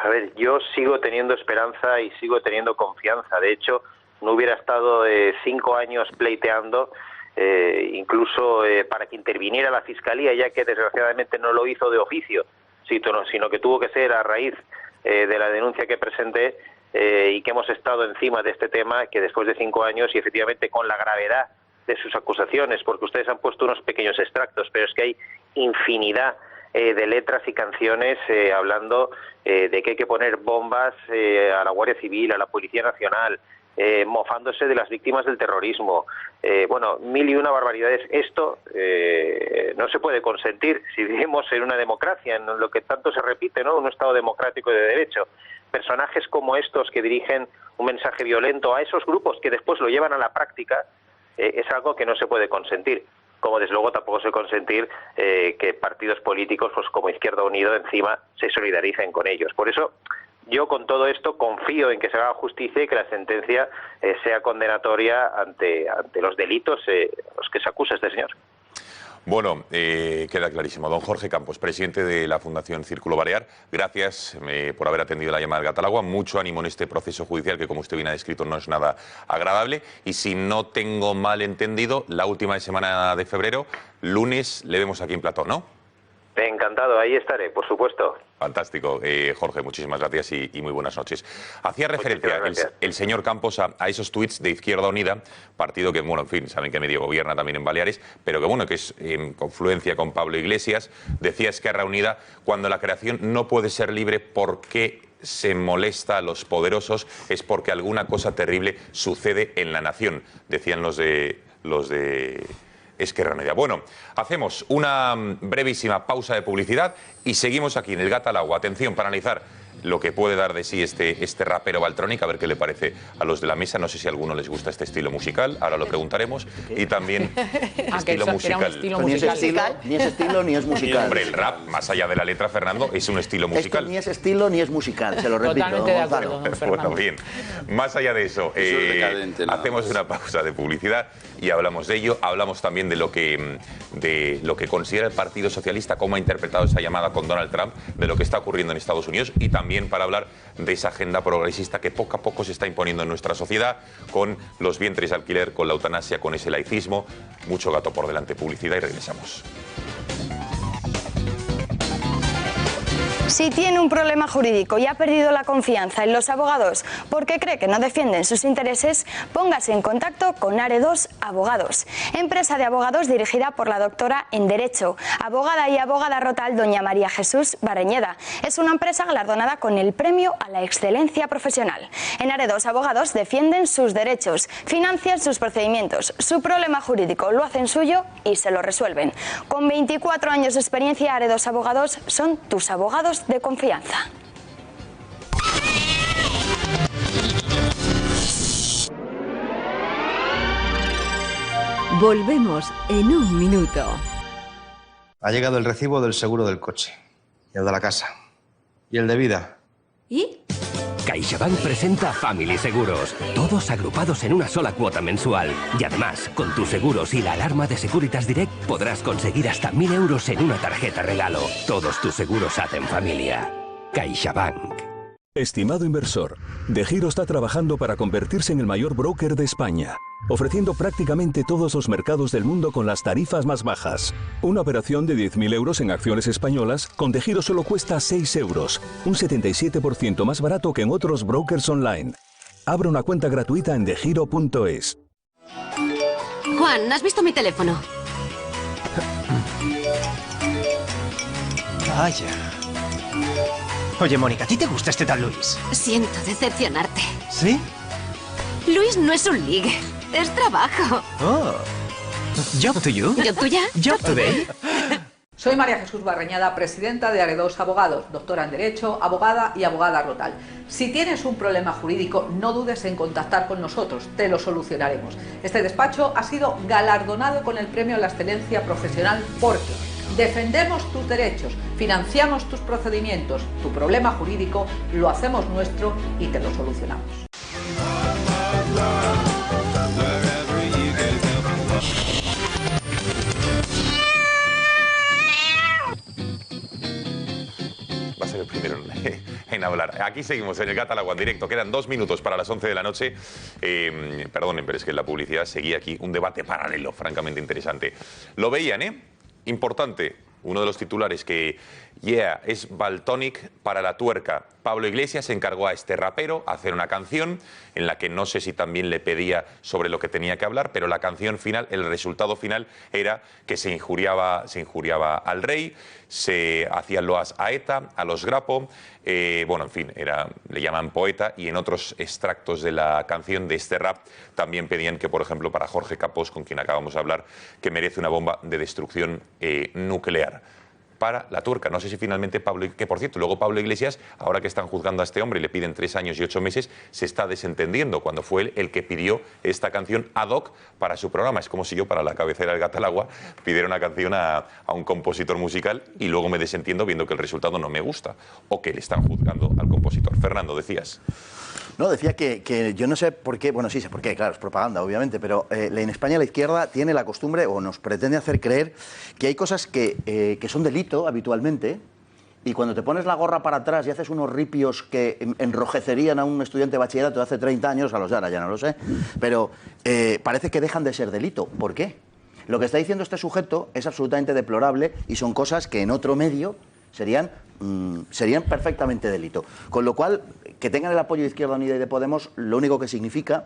A ver, yo sigo teniendo esperanza y sigo teniendo confianza. De hecho, no hubiera estado 5 años pleiteando, incluso para que interviniera la Fiscalía, ya que desgraciadamente no lo hizo de oficio, sino que tuvo que ser a raíz de la denuncia que presenté y que hemos estado encima de este tema, que después de 5 años y efectivamente con la gravedad de sus acusaciones, porque ustedes han puesto unos pequeños extractos, pero es que hay infinidad de letras y canciones hablando de que hay que poner bombas a la Guardia Civil, a la Policía Nacional, mofándose de las víctimas del terrorismo. Bueno, mil y una barbaridades. Esto no se puede consentir si vivimos en una democracia, en lo que tanto se repite, ¿no? Un Estado democrático y de derecho. Personajes como estos que dirigen un mensaje violento a esos grupos que después lo llevan a la práctica, es algo que no se puede consentir. Como desde luego tampoco se consentir que partidos políticos, pues como Izquierda Unida, encima se solidaricen con ellos. Por eso yo con todo esto confío en que se haga justicia y que la sentencia sea condenatoria ante los delitos los que se acusa este señor. Bueno, queda clarísimo. Don Jorge Campos, presidente de la Fundación Círculo Balear, gracias por haber atendido la llamada del Gatalagua. Mucho ánimo en este proceso judicial que, como usted bien ha descrito, no es nada agradable. Y si no tengo mal entendido, la última semana de febrero, lunes, le vemos aquí en plató, ¿no? Encantado, ahí estaré, por supuesto. Fantástico. Jorge, muchísimas gracias y muy buenas noches. Hacía referencia el señor Campos a esos tuits de Izquierda Unida, partido que, bueno, en fin, saben que medio gobierna también en Baleares, pero que, bueno, que es en confluencia con Pablo Iglesias. Decía Esquerra Unida, cuando la creación no puede ser libre, ¿por qué se molesta a los poderosos? Es porque alguna cosa terrible sucede en la nación, decían los de Esquerra Unida. Bueno, hacemos una brevísima pausa de publicidad y seguimos aquí en el Gatalagua. Atención para analizar lo que puede dar de sí este rapero Valtrónic, a ver qué le parece a los de la mesa. No sé si a alguno les gusta este estilo musical, ahora lo preguntaremos. Y también estilo musical. Ni es estilo ni es musical. Hombre, el rap, más allá de la letra, Fernando, es un estilo musical. Ni es estilo ni es musical, se lo repito. Totalmente de acuerdo, bueno, bien. Más allá de eso, hacemos una pausa de publicidad y hablamos de ello. Hablamos también de lo que considera el Partido Socialista, cómo ha interpretado esa llamada con Donald Trump, de lo que está ocurriendo en Estados Unidos y también para hablar de esa agenda progresista que poco a poco se está imponiendo en nuestra sociedad, con los vientres de alquiler, con la eutanasia, con ese laicismo. Mucho gato por delante. Publicidad y regresamos. Si tiene un problema jurídico y ha perdido la confianza en los abogados porque cree que no defienden sus intereses, póngase en contacto con Are2 Abogados, empresa de abogados dirigida por la doctora en Derecho, abogada y abogada Rotal doña María Jesús Barreñeda. Es una empresa galardonada con el Premio a la Excelencia Profesional. En Are2 Abogados defienden sus derechos, financian sus procedimientos, su problema jurídico lo hacen suyo y se lo resuelven. Con 24 años de experiencia, Are2 Abogados son tus abogados de confianza. Volvemos en un minuto. Ha llegado el recibo del seguro del coche, y el de la casa, y el de vida. ¿Y? CaixaBank presenta Family Seguros, todos agrupados en una sola cuota mensual. Y además, con tus seguros y la alarma de Securitas Direct podrás conseguir hasta 1.000 euros en una tarjeta regalo. Todos tus seguros hacen familia. CaixaBank. Estimado inversor, DEGIRO está trabajando para convertirse en el mayor broker de España, ofreciendo prácticamente todos los mercados del mundo con las tarifas más bajas. Una operación de 10.000 euros en acciones españolas con DEGIRO solo cuesta 6 euros, un 77% más barato que en otros brokers online. Abra una cuenta gratuita en degiro.es. Juan, ¿has visto mi teléfono? Vaya. Oye, Mónica, ¿a ti te gusta este tal Luis? Siento decepcionarte. ¿Sí? Luis no es un ligue, es trabajo. Oh. Job to you. ¿Job tuya? Job today. Soy María Jesús Barreñada, presidenta de Are2 Abogados, doctora en Derecho, abogada y abogada rural. Si tienes un problema jurídico, no dudes en contactar con nosotros, te lo solucionaremos. Este despacho ha sido galardonado con el Premio a la Excelencia Profesional porque defendemos tus derechos, financiamos tus procedimientos, tu problema jurídico lo hacemos nuestro y te lo solucionamos. Va a ser el primero en hablar. Aquí seguimos en el Gata al Agua en directo. Quedan 2 minutos para las 11 de la noche. Perdonen, pero es que en la publicidad seguía aquí un debate paralelo, francamente interesante. Lo veían, ¿eh? Importante. Uno de los titulares que es Valtonyc para la tuerca. Pablo Iglesias encargó a este rapero a hacer una canción en la que no sé si también le pedía sobre lo que tenía que hablar, pero la canción final, el resultado final era que se injuriaba al rey, se hacían loas a ETA, a los Grapo, bueno, en fin, le llaman poeta, y en otros extractos de la canción, de este rap, también pedían que, por ejemplo, para Jorge Capós, con quien acabamos de hablar, que merece una bomba de destrucción nuclear. Para la tuerca. No sé si finalmente que por cierto, luego Pablo Iglesias, ahora que están juzgando a este hombre y le piden 3 años y 8 meses, se está desentendiendo cuando fue él el que pidió esta canción ad hoc para su programa. Es como si yo, para la cabecera del Gata al Agua, pidiera una canción a un compositor musical y luego me desentiendo viendo que el resultado no me gusta o que le están juzgando al compositor. Fernando, decías. No, decía que yo no sé por qué, bueno, sí sé por qué, claro, es propaganda, obviamente, pero en España la izquierda tiene la costumbre, o nos pretende hacer creer, que hay cosas que son delito habitualmente, y cuando te pones la gorra para atrás y haces unos ripios que enrojecerían a un estudiante de bachillerato de hace 30 años, a los de ahora ya no lo sé, pero parece que dejan de ser delito. ¿Por qué? Lo que está diciendo este sujeto es absolutamente deplorable y son cosas que en otro medio serían perfectamente delito. Con lo cual, que tengan el apoyo de Izquierda Unida y de Podemos, lo único que significa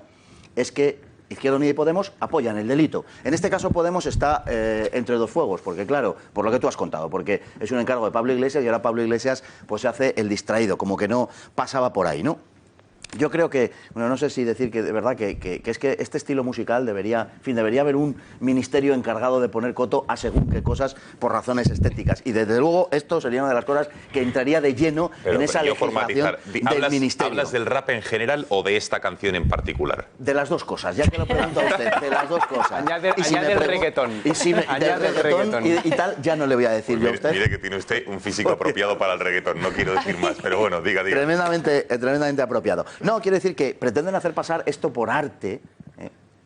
es que Izquierda Unida y Podemos apoyan el delito. En este caso Podemos está entre dos fuegos, porque claro, por lo que tú has contado, porque es un encargo de Pablo Iglesias y ahora Pablo Iglesias pues se hace el distraído, como que no pasaba por ahí, ¿no? Yo creo que, bueno, no sé si decir que de verdad que es que este estilo musical debería haber un ministerio encargado de poner coto a según qué cosas por razones estéticas. Y desde luego esto sería una de las cosas que entraría de lleno en esa legislación del ministerio. ¿Hablas del rap en general o de esta canción en particular? De las dos cosas, ya que lo pregunto a usted, de las dos cosas. Añade el reggaetón. Y si añade el reggaetón y tal, ya no le voy a decir yo a usted. Mire que tiene usted un físico apropiado para el reggaetón, no quiero decir más, pero bueno, diga. Tremendamente apropiado. No, quiero decir que pretenden hacer pasar esto por arte,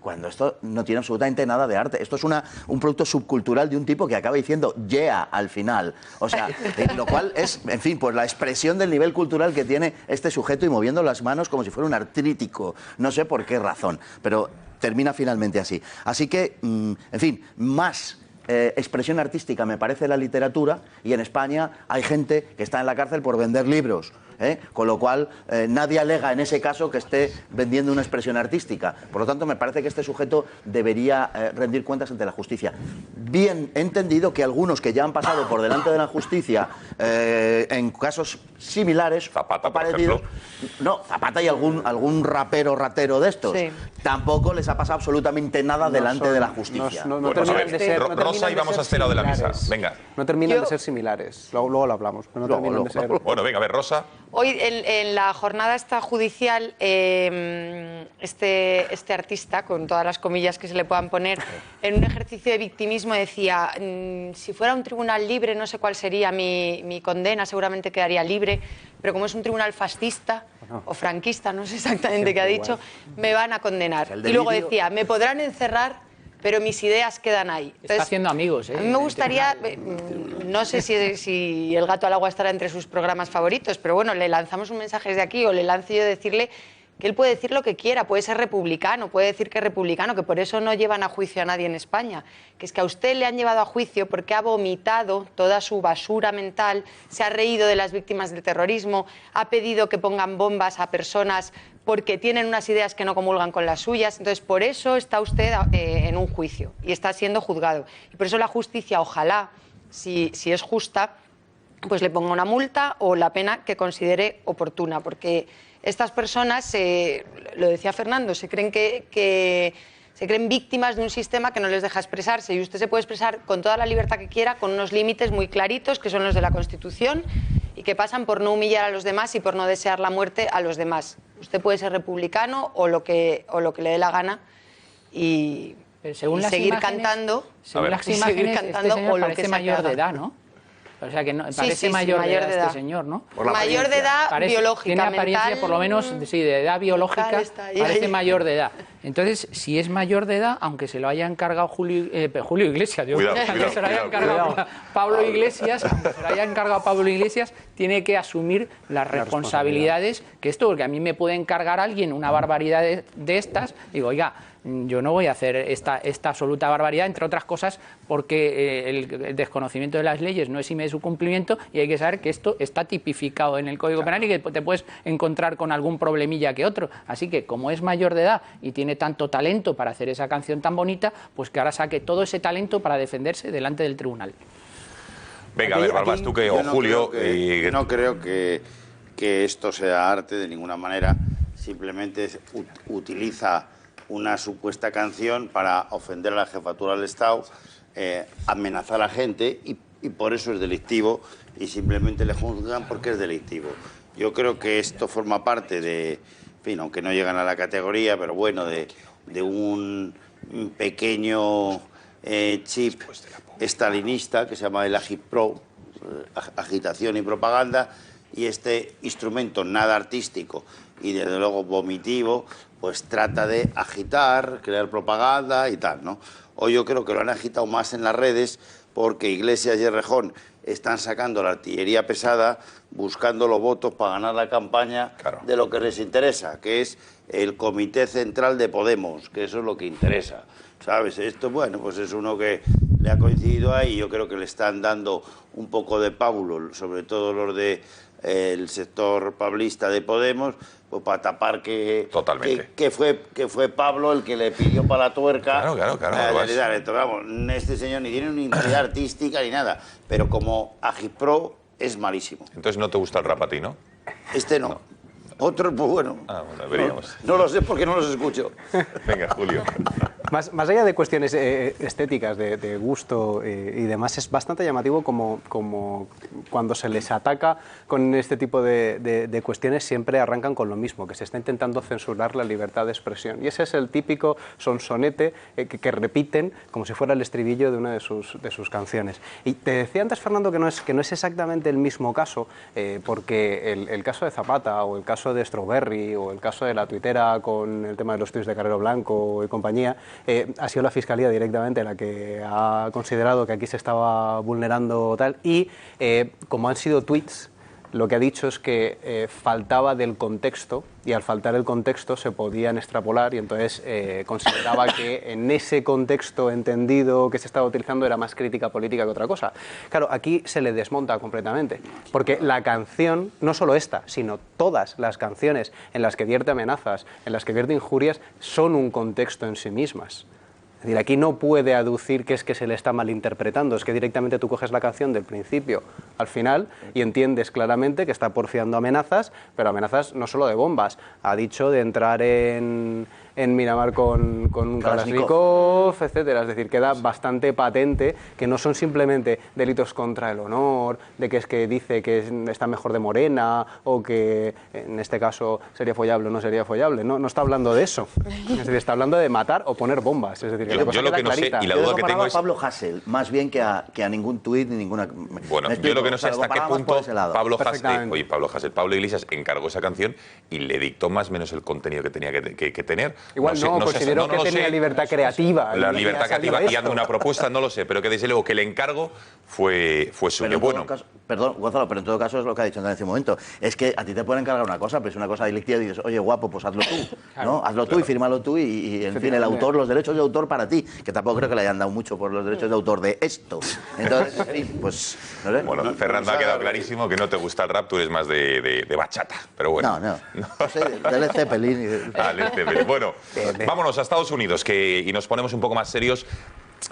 cuando esto no tiene absolutamente nada de arte. Esto es un producto subcultural de un tipo que acaba diciendo yeah al final. O sea, lo cual es, en fin, pues la expresión del nivel cultural que tiene este sujeto y moviendo las manos como si fuera un artrítico. No sé por qué razón, pero termina finalmente así. Así que, en fin, más expresión artística me parece la literatura, y en España hay gente que está en la cárcel por vender libros. Con lo cual nadie alega en ese caso que esté vendiendo una expresión artística. Por lo tanto, me parece que este sujeto debería rendir cuentas ante la justicia. Bien entendido que algunos que ya han pasado por delante de la justicia en casos similares, Zapata, parecidos, no, Zapata y algún rapero ratero de estos, sí, tampoco les ha pasado absolutamente nada delante de la justicia. No terminan de ser, Rosa, y vamos a este lado de la mesa. Venga. No terminan de ser similares. Luego lo hablamos. Pero no terminan de ser. Bueno, venga, a ver, Rosa. Hoy en la jornada esta judicial, este artista, con todas las comillas que se le puedan poner, en un ejercicio de victimismo decía, si fuera un tribunal libre no sé cuál sería mi condena, seguramente quedaría libre, pero como es un tribunal fascista o franquista, no sé exactamente qué ha dicho, me van a condenar. Y luego decía, me podrán encerrar, pero mis ideas quedan ahí. Entonces, está haciendo amigos. A mí me gustaría, no sé si El Gato al Agua estará entre sus programas favoritos, pero bueno, le lanzamos un mensaje desde aquí, o le lanzo yo decirle que él puede decir lo que quiera, puede ser republicano, puede decir que es republicano, que por eso no llevan a juicio a nadie en España, que es que a usted le han llevado a juicio porque ha vomitado toda su basura mental, se ha reído de las víctimas del terrorismo, ha pedido que pongan bombas a personas porque tienen unas ideas que no comulgan con las suyas. Entonces, por eso está usted en un juicio y está siendo juzgado. Y por eso la justicia, ojalá, si es justa, pues le ponga una multa o la pena que considere oportuna, porque estas personas, lo decía Fernando, se creen que se creen víctimas de un sistema que no les deja expresarse, y usted se puede expresar con toda la libertad que quiera, con unos límites muy claritos, que son los de la Constitución, y que pasan por no humillar a los demás y por no desear la muerte a los demás. Usted puede ser republicano o lo que le dé la gana y seguir cantando. Según las imágenes, este señor parece mayor de edad, ¿no? O sea, que no, parece mayor de edad este señor, ¿no? Mayor de edad biológica, tiene apariencia, mental, por lo menos, sí, de edad biológica, parece mayor de edad. Entonces, si es mayor de edad, aunque se lo haya encargado Julio Iglesias, se lo haya encargado Pablo Iglesias, aunque se lo haya encargado Pablo Iglesias, tiene que asumir las responsabilidades que esto, porque a mí me puede encargar alguien una barbaridad de estas, digo, oiga, yo no voy a hacer esta absoluta barbaridad, entre otras cosas porque el desconocimiento de las leyes no exime de su cumplimiento, y hay que saber que esto está tipificado en el Código Penal y que te puedes encontrar con algún problemilla que otro. Así que, como es mayor de edad y tiene tanto talento para hacer esa canción tan bonita, pues que ahora saque todo ese talento para defenderse delante del tribunal. Venga, a ver, Balbás, tú que, o Julio... No creo que esto sea arte de ninguna manera, simplemente utiliza una supuesta canción para ofender a la jefatura del Estado, amenazar a gente y por eso es delictivo, y simplemente le juzgan porque es delictivo. Yo creo que esto forma parte de, en fin, aunque no llegan a la categoría, pero bueno, de un pequeño chip estalinista que se llama el Agitprop, agitación y propaganda, y este instrumento nada artístico y desde luego vomitivo, pues trata de agitar, crear propaganda y tal, ¿no? Hoy yo creo que lo han agitado más en las redes porque Iglesias y Rejón están sacando la artillería pesada, buscando los votos para ganar la campaña de lo que les interesa, que es el Comité Central de Podemos, que eso es lo que interesa, ¿sabes? Esto, bueno, pues es uno que le ha coincidido ahí, yo creo que le están dando un poco de pábulo, sobre todo los de el sector pablista de Podemos, pues para tapar que fue Pablo el que le pidió para la tuerca. Entonces, vamos, este señor ni tiene una identidad artística ni nada, pero como Agitprop es malísimo. Entonces no te gusta el rap a ti, ¿no? Este no. Otros, pues bueno. Veríamos. No lo sé porque no los escucho. Venga, Julio. Más allá de cuestiones estéticas, de gusto y demás, es bastante llamativo como cuando se les ataca con este tipo de cuestiones siempre arrancan con lo mismo, que se está intentando censurar la libertad de expresión. Y ese es el típico sonsonete que repiten como si fuera el estribillo de una de sus canciones. Y te decía antes, Fernando, que no es exactamente el mismo caso, porque el caso de Zapata o el caso de Strawberry o el caso de la tuitera con el tema de los tuits de Carrero Blanco y compañía, ha sido la Fiscalía directamente la que ha considerado que aquí se estaba vulnerando tal, y como han sido tuits, lo que ha dicho es que faltaba del contexto, y al faltar el contexto se podían extrapolar, y entonces consideraba que en ese contexto entendido que se estaba utilizando era más crítica política que otra cosa. Claro, aquí se le desmonta completamente, porque la canción, no solo esta, sino todas las canciones en las que vierte amenazas, en las que vierte injurias, son un contexto en sí mismas. Es decir, aquí no puede aducir que es que se le está malinterpretando, es que directamente tú coges la canción del principio al final y entiendes claramente que está porfiando amenazas, pero amenazas no solo de bombas, ha dicho de entrar en Miramar con un Kalashnikov, etcétera. Es decir, queda bastante patente que no son simplemente delitos contra el honor, de que es que dice que está mejor de morena o que en este caso sería follable o no sería follable. No está hablando de eso. Es decir, está hablando de matar o poner bombas. Es decir, que yo lo que no sé y la duda que tengo es... a Pablo Hasél, más bien que a ningún tuit ni ninguna... Bueno, yo lo que no sé hasta qué punto Pablo Iglesias encargó esa canción y le dictó más o menos el contenido que tenía que tener. Igual no, considero que tenía libertad creativa. La libertad creativa y ante una propuesta, no lo sé, pero que desde luego que el encargo fue suyo. Bueno, perdón, Gonzalo, pero en todo caso es lo que ha dicho en ese momento. Es que a ti te pueden encargar una cosa, pero es una cosa delictiva y dices, oye, guapo, pues hazlo tú, ¿no? Hazlo tú y fírmalo tú y en fin, el autor, los derechos de autor para ti, que tampoco creo que le hayan dado mucho por los derechos de autor de esto. Entonces, en fin, pues... No sé. Bueno, Fernando, ha quedado clarísimo que no te gusta el rap, tú eres más de bachata, pero bueno. No sé, de Led Zeppelin. Led Zeppelin. Bueno, vámonos a Estados Unidos y nos ponemos un poco más serios.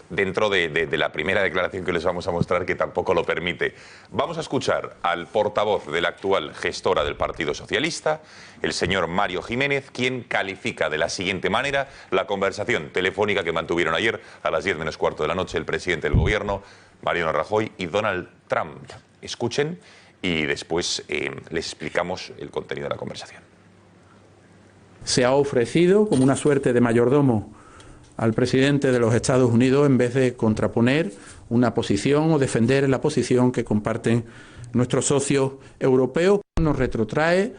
dentro de la primera declaración que les vamos a mostrar, que tampoco lo permite. Vamos a escuchar al portavoz de la actual gestora del Partido Socialista, el señor Mario Jiménez, quien califica de la siguiente manera la conversación telefónica que mantuvieron ayer a las 10 menos cuarto de la noche el presidente del Gobierno, Mariano Rajoy, y Donald Trump. Escuchen y después les explicamos el contenido de la conversación. Se ha ofrecido como una suerte de mayordomo al presidente de los Estados Unidos en vez de contraponer una posición o defender la posición que comparten nuestros socios europeos. Nos retrotrae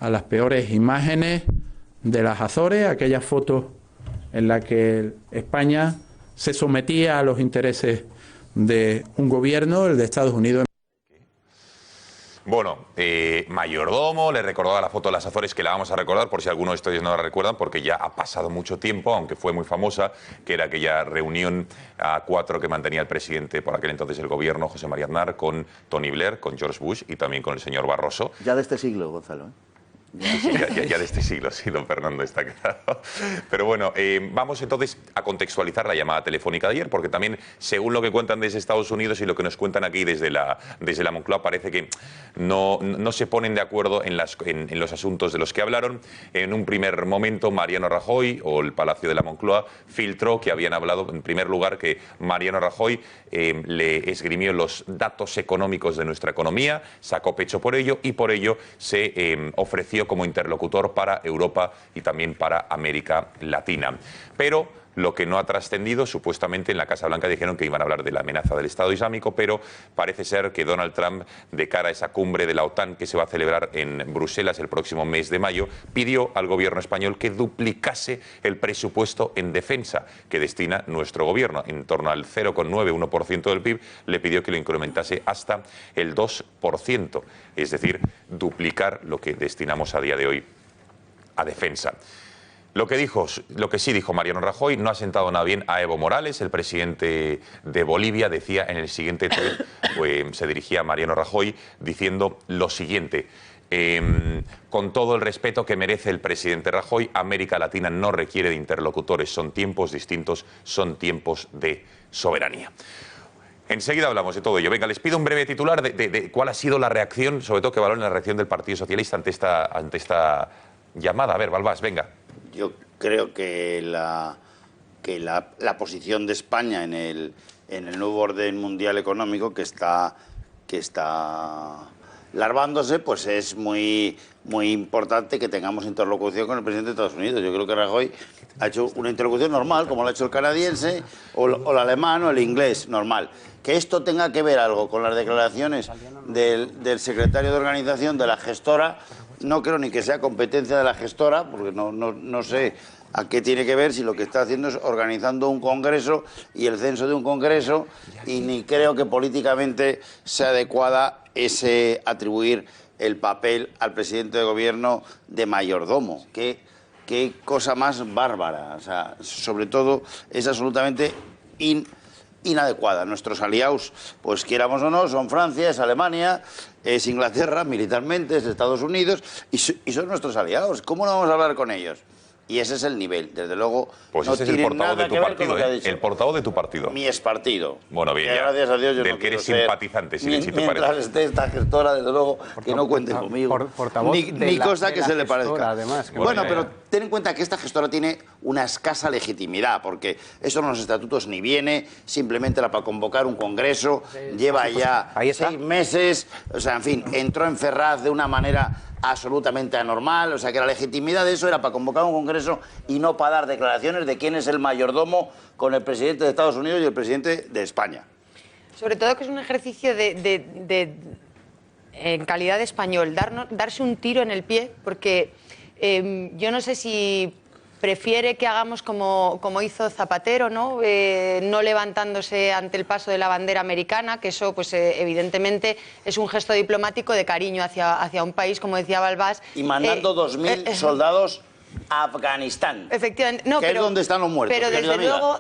a las peores imágenes de las Azores, aquellas fotos en las que España se sometía a los intereses de un gobierno, el de Estados Unidos. Bueno, mayordomo, le recordaba la foto de las Azores, que la vamos a recordar por si alguno de ustedes no la recuerdan, porque ya ha pasado mucho tiempo, aunque fue muy famosa, que era aquella reunión a 4 que mantenía el presidente por aquel entonces del Gobierno, José María Aznar, con Tony Blair, con George Bush y también con el señor Barroso. Ya de este siglo, Gonzalo, ¿eh? Sí, ya de este siglo, sí, don Fernando, está claro. Pero bueno, vamos entonces a contextualizar la llamada telefónica de ayer, porque también, según lo que cuentan desde Estados Unidos y lo que nos cuentan aquí desde la Moncloa, parece que no se ponen de acuerdo en los asuntos de los que hablaron. En un primer momento, Mariano Rajoy, o el Palacio de la Moncloa, filtró que habían hablado, en primer lugar, que Mariano Rajoy le esgrimió los datos económicos de nuestra economía, sacó pecho por ello y por ello se ofreció como interlocutor para Europa y también para América Latina. Pero lo que no ha trascendido, supuestamente en la Casa Blanca dijeron que iban a hablar de la amenaza del Estado Islámico, pero parece ser que Donald Trump, de cara a esa cumbre de la OTAN que se va a celebrar en Bruselas el próximo mes de mayo, pidió al gobierno español que duplicase el presupuesto en defensa que destina nuestro gobierno, en torno al 0,91% del PIB, le pidió que lo incrementase hasta el 2%, es decir, duplicar lo que destinamos a día de hoy a defensa. Lo que sí dijo Mariano Rajoy no ha sentado nada bien a Evo Morales, el presidente de Bolivia. Decía en el siguiente tweet, pues, se dirigía a Mariano Rajoy diciendo lo siguiente: con todo el respeto que merece el presidente Rajoy, América Latina no requiere de interlocutores, son tiempos distintos, son tiempos de soberanía. Enseguida hablamos de todo ello. Venga, les pido un breve titular de cuál ha sido la reacción, sobre todo que valoren la reacción del Partido Socialista ante esta llamada. A ver, Balbás, venga. Yo creo que la posición de España en el nuevo orden mundial económico que está larvándose, pues es muy importante que tengamos interlocución con el presidente de Estados Unidos. Yo creo que Rajoy ha hecho una interlocución normal, como lo ha hecho el canadiense, o el alemán, o el inglés, normal. Que esto tenga que ver algo con las declaraciones del secretario de organización de la gestora, no creo ni que sea competencia de la gestora, porque no sé a qué tiene que ver, si lo que está haciendo es organizando un congreso y el censo de un congreso, y ni creo que políticamente sea adecuada ese atribuir el papel al presidente de gobierno de mayordomo. Qué cosa más bárbara. O sea, sobre todo es absolutamente inadecuada. Nuestros aliados, pues quieramos o no, son Francia, es Alemania, es Inglaterra militarmente, es Estados Unidos, y son nuestros aliados. ¿Cómo no vamos a hablar con ellos? Y ese es el nivel, desde luego. Pues no ese es el portavoz de tu partido, ¿eh? El portavoz de tu partido. Mi expartido. Bueno, bien, que ya. Gracias a Dios yo del no que eres quiero simpatizante, ser, si te mientras parece. esté esta gestora, desde luego, que no cuente conmigo. Ni cosa que se le parezca. Además, bueno, pero ten en cuenta que esta gestora tiene una escasa legitimidad, porque eso en los estatutos ni viene, simplemente era para convocar un congreso, lleva ya 6 meses, o sea, en fin, entró en Ferraz de una manera absolutamente anormal, o sea que la legitimidad de eso era para convocar un congreso y no para dar declaraciones de quién es el mayordomo con el presidente de Estados Unidos y el presidente de España. Sobre todo que es un ejercicio en calidad de español, darse un tiro en el pie, porque yo no sé si prefiere que hagamos como hizo Zapatero, ¿no? No levantándose ante el paso de la bandera americana, que eso, pues evidentemente, es un gesto diplomático de cariño hacia un país, como decía Balbás. Y mandando 2.000 soldados a Afganistán. Efectivamente. No, que es donde están los muertos. Pero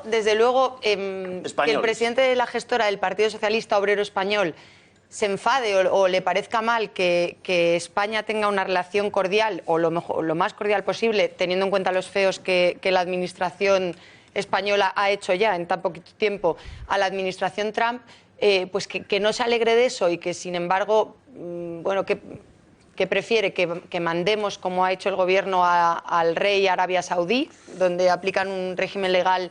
desde luego que el presidente de la gestora del Partido Socialista Obrero Español se enfade o le parezca mal que España tenga una relación cordial o lo más cordial posible, teniendo en cuenta los feos que la administración española ha hecho ya en tan poquito tiempo a la administración Trump, pues que no se alegre de eso y que, sin embargo, bueno, que prefiere que mandemos, como ha hecho el gobierno, al rey Arabia Saudí, donde aplican un régimen legal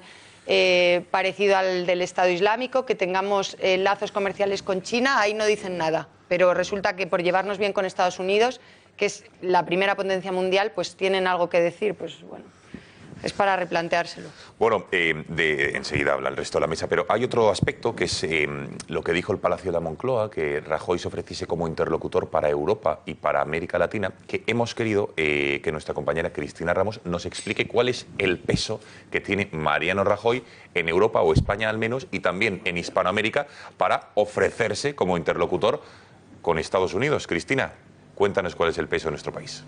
parecido al del Estado Islámico, que tengamos lazos comerciales con China, ahí no dicen nada. Pero resulta que por llevarnos bien con Estados Unidos, que es la primera potencia mundial, pues tienen algo que decir, pues bueno. Es para replanteárselo. Bueno, enseguida habla el resto de la mesa, pero hay otro aspecto que es lo que dijo el Palacio de la Moncloa, que Rajoy se ofreciese como interlocutor para Europa y para América Latina, que hemos querido que nuestra compañera Cristina Ramos nos explique cuál es el peso que tiene Mariano Rajoy en Europa, o España al menos, y también en Hispanoamérica, para ofrecerse como interlocutor con Estados Unidos. Cristina, cuéntanos cuál es el peso de nuestro país.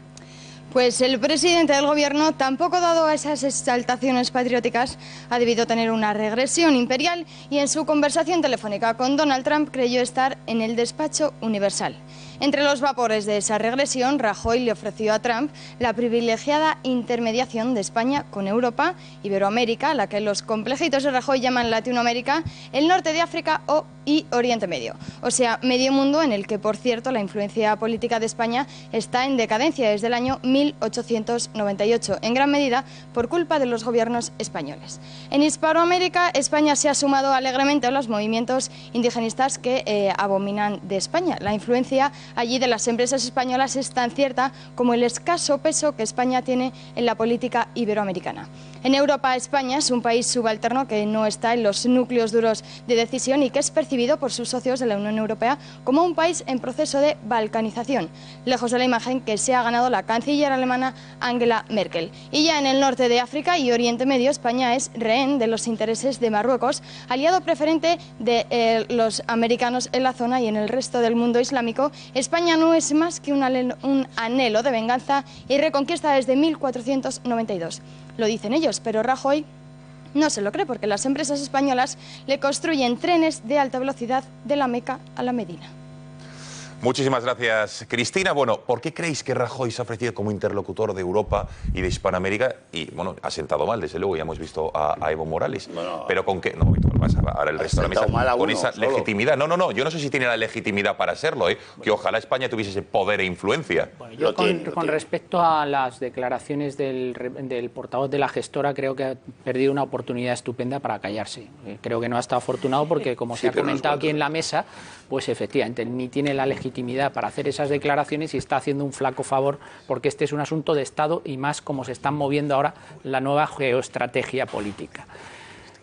Pues el presidente del gobierno, tampoco dado a esas exaltaciones patrióticas, ha debido tener una regresión imperial y en su conversación telefónica con Donald Trump creyó estar en el despacho universal. Entre los vapores de esa regresión, Rajoy le ofreció a Trump la privilegiada intermediación de España con Europa, Iberoamérica, la que los complejitos de Rajoy llaman Latinoamérica, el norte de África y Oriente Medio. O sea, medio mundo en el que, por cierto, la influencia política de España está en decadencia desde el año 1898, en gran medida por culpa de los gobiernos españoles. En Hispanoamérica, España se ha sumado alegremente a los movimientos indigenistas que abominan de España. La influencia allí de las empresas españolas es tan cierta como el escaso peso que España tiene en la política iberoamericana. En Europa, España es un país subalterno que no está en los núcleos duros de decisión y que es percibido por sus socios de la Unión Europea como un país en proceso de balcanización, lejos de la imagen que se ha ganado la canciller alemana Angela Merkel. Y ya en el norte de África y Oriente Medio, España es rehén de los intereses de Marruecos, aliado preferente de los americanos en la zona y en el resto del mundo islámico. España no es más que un anhelo de venganza y reconquista desde 1492. Lo dicen ellos, pero Rajoy no se lo cree porque las empresas españolas le construyen trenes de alta velocidad de la Meca a la Medina. Muchísimas gracias, Cristina. Bueno, ¿por qué creéis que Rajoy se ha ofrecido como interlocutor de Europa y de Hispanoamérica? Y, bueno, ha sentado mal, desde luego, ya hemos visto a Evo Morales. Bueno, pero ¿con qué? No, ahora el resto de la mesa, con esa legitimidad. No, yo no sé si tiene la legitimidad para serlo, que ojalá España tuviese ese poder e influencia. Bueno, yo con respecto a las declaraciones del portavoz de la gestora, creo que ha perdido una oportunidad estupenda para callarse. Creo que no ha estado afortunado porque, como se ha comentado aquí en la mesa, pues efectivamente ni tiene la legitimidad para hacer esas declaraciones y está haciendo un flaco favor porque este es un asunto de Estado y más como se están moviendo ahora la nueva geoestrategia política.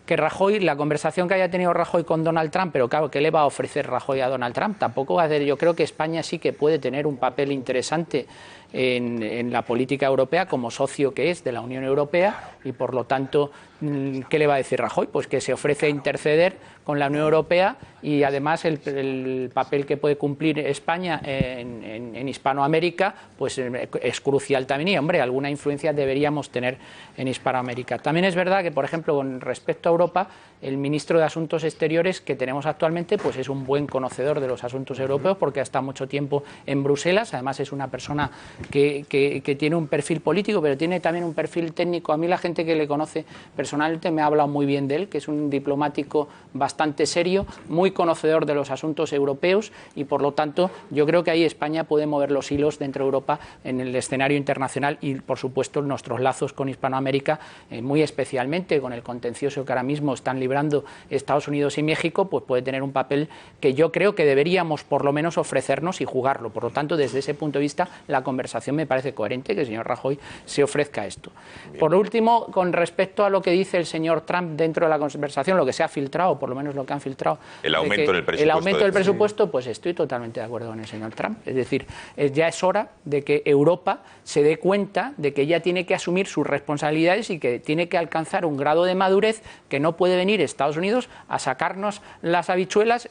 Que Rajoy, la conversación que haya tenido Rajoy con Donald Trump, pero claro, ¿qué le va a ofrecer Rajoy a Donald Trump? Tampoco va a hacer. Yo creo que España sí que puede tener un papel interesante en la política europea como socio que es de la Unión Europea y por lo tanto, ¿qué le va a decir Rajoy? Pues que se ofrece a interceder con la Unión Europea y además el papel que puede cumplir España en Hispanoamérica pues es crucial también y hombre, alguna influencia deberíamos tener en Hispanoamérica. También es verdad que, por ejemplo, con respecto a Europa, el ministro de Asuntos Exteriores que tenemos actualmente pues es un buen conocedor de los asuntos europeos porque ha estado mucho tiempo en Bruselas, además es una persona que tiene un perfil político pero tiene también un perfil técnico. A mí la gente que le conoce personalmente me ha hablado muy bien de él, que es un diplomático bastante serio, muy conocedor de los asuntos europeos y por lo tanto yo creo que ahí España puede mover los hilos dentro de Europa en el escenario internacional y por supuesto nuestros lazos con Hispanoamérica, muy especialmente con el contencioso que ahora mismo están librando Estados Unidos y México, pues puede tener un papel que yo creo que deberíamos por lo menos ofrecernos y jugarlo. Por lo tanto, desde ese punto de vista, la conversación me parece coherente que el señor Rajoy se ofrezca a esto. Por último, con respecto a lo que dice el señor Trump dentro de la conversación, lo que se ha filtrado, por lo menos lo que han filtrado, el aumento del presupuesto. El aumento del presupuesto, pues estoy totalmente de acuerdo con el señor Trump. Es decir, ya es hora de que Europa se dé cuenta de que ella tiene que asumir sus responsabilidades y que tiene que alcanzar un grado de madurez que no puede venir Estados Unidos a sacarnos las habichuelas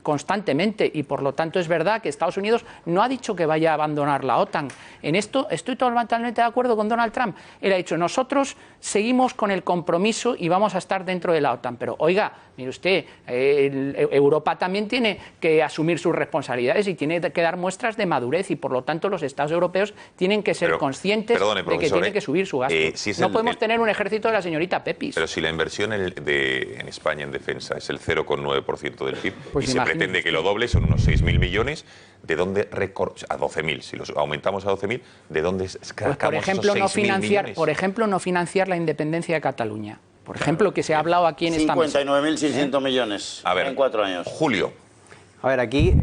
constantemente y por lo tanto es verdad que Estados Unidos no ha dicho que vaya a abandonar la OTAN, En esto estoy totalmente de acuerdo con Donald Trump. Él ha dicho, nosotros seguimos con el compromiso y vamos a estar dentro de la OTAN. Pero, oiga, mire usted, Europa también tiene que asumir sus responsabilidades y tiene que dar muestras de madurez y, por lo tanto, los Estados europeos tienen que ser conscientes de que tienen que subir su gasto. No podemos tener un ejército de la señorita Pepis. Pero si la inversión en España en defensa es el 0,9% del PIB Pues y se pretende que lo doble, son unos 6.000 millones, ¿de dónde a 12.000? Si los aumentamos a 12.000, ¿de dónde sacamos por ejemplo, esos 6.000 millones? Por ejemplo, no financiar la independencia de Cataluña. Por ejemplo, que se ha hablado aquí en esta mesa. 59.600 millones en 4 años. Julio. A ver, aquí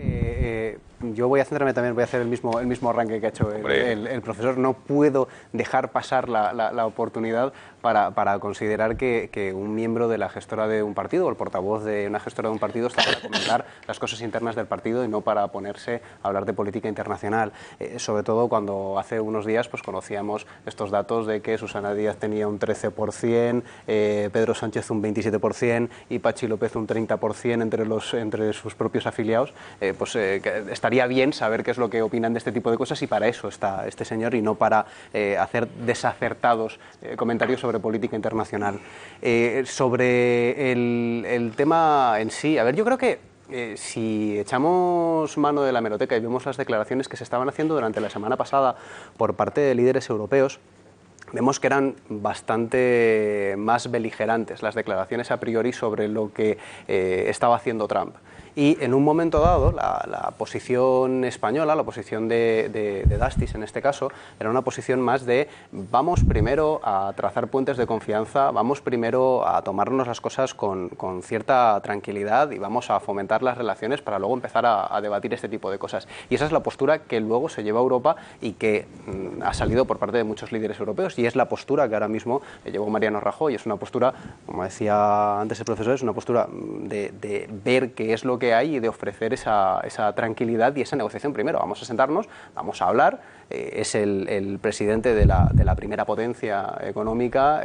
yo voy a centrarme también, voy a hacer el mismo arranque que ha hecho el profesor. No puedo dejar pasar la oportunidad para considerar que un miembro de la gestora de un partido o el portavoz de una gestora de un partido está para comentar las cosas internas del partido y no para ponerse a hablar de política internacional. Sobre todo cuando hace unos días pues conocíamos estos datos de que Susana Díaz tenía un 13%, Pedro Sánchez un 27% y Patxi López un 30% entre sus propios afiliados. Estaría bien saber qué es lo que opinan de este tipo de cosas y para eso está este señor y no para hacer desacertados comentarios sobre política internacional. Sobre el tema en sí, a ver, yo creo que si echamos mano de la hemeroteca y vemos las declaraciones que se estaban haciendo durante la semana pasada por parte de líderes europeos, vemos que eran bastante más beligerantes las declaraciones a priori sobre lo que estaba haciendo Trump. Y en un momento dado, la posición española, la posición de Dastis en este caso, era una posición más de vamos primero a trazar puentes de confianza, vamos primero a tomarnos las cosas con cierta tranquilidad y vamos a fomentar las relaciones para luego empezar a debatir este tipo de cosas. Y esa es la postura que luego se lleva a Europa y que ha salido por parte de muchos líderes europeos y es la postura que ahora mismo llevó Mariano Rajoy. Es una postura, como decía antes el profesor, es una postura de ver qué es lo que hay y de ofrecer esa tranquilidad y esa negociación primero. Vamos a sentarnos, vamos a hablar. Es el presidente de la primera potencia económica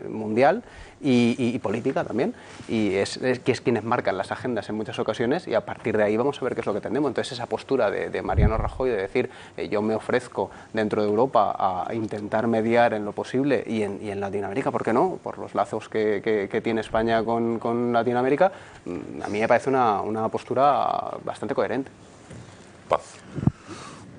mundial y política también. Y es quienes marcan las agendas en muchas ocasiones y a partir de ahí vamos a ver qué es lo que tenemos. Entonces esa postura de Mariano Rajoy de decir yo me ofrezco dentro de Europa a intentar mediar en lo posible y en Latinoamérica, ¿por qué no? Por los lazos que tiene España con Latinoamérica, a mí me parece una postura bastante coherente. Paz.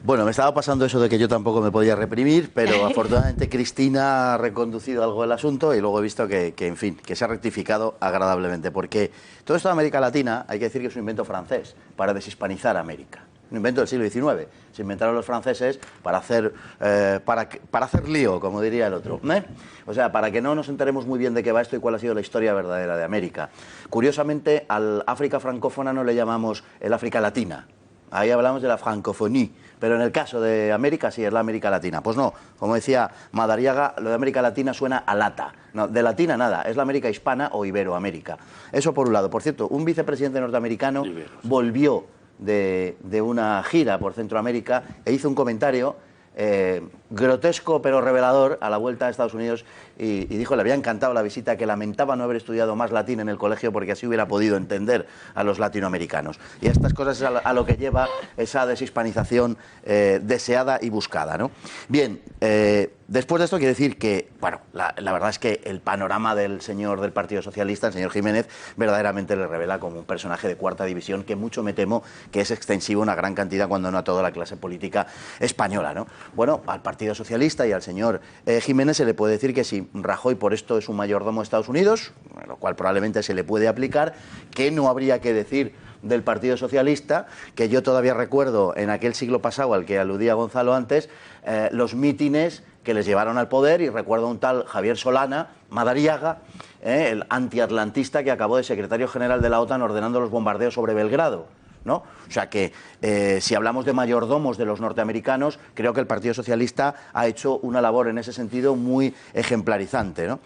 Bueno, me estaba pasando eso de que yo tampoco me podía reprimir, pero afortunadamente Cristina ha reconducido algo el asunto y luego he visto que en fin, que se ha rectificado agradablemente, porque todo esto de América Latina hay que decir que es un invento francés para deshispanizar América. Un invento del siglo XIX. Se inventaron los franceses para hacer lío, como diría el otro. O sea, para que no nos enteremos muy bien de qué va esto y cuál ha sido la historia verdadera de América. Curiosamente, al África francófona no le llamamos el África Latina. Ahí hablamos de la francofonía, pero en el caso de América sí es la América Latina. Pues no, como decía Madariaga, lo de América Latina suena a lata. No, de latina nada, es la América hispana o Iberoamérica. Eso por un lado. Por cierto, un vicepresidente norteamericano volvió de una gira por Centroamérica e hizo un comentario grotesco pero revelador a la vuelta a Estados Unidos y dijo, le había encantado la visita, que lamentaba no haber estudiado más latín en el colegio porque así hubiera podido entender a los latinoamericanos. Y estas cosas es a lo que lleva esa deshispanización deseada y buscada, ¿no? Bien, después de esto quiero decir que, bueno, la verdad es que el panorama del señor del Partido Socialista, el señor Jiménez, verdaderamente le revela como un personaje de cuarta división que mucho me temo que es extensivo a una gran cantidad, cuando no a toda la clase política española, ¿no? Bueno, al Partido Socialista y al señor Jiménez se le puede decir que si Rajoy por esto es un mayordomo de Estados Unidos, lo cual probablemente se le puede aplicar, que no habría que decir del Partido Socialista, que yo todavía recuerdo en aquel siglo pasado al que aludía Gonzalo antes, los mítines que les llevaron al poder, y recuerdo a un tal Javier Solana, Madariaga, el antiatlantista que acabó de secretario general de la OTAN ordenando los bombardeos sobre Belgrado, ¿no? O sea que si hablamos de mayordomos de los norteamericanos, creo que el Partido Socialista ha hecho una labor en ese sentido muy ejemplarizante, ¿no?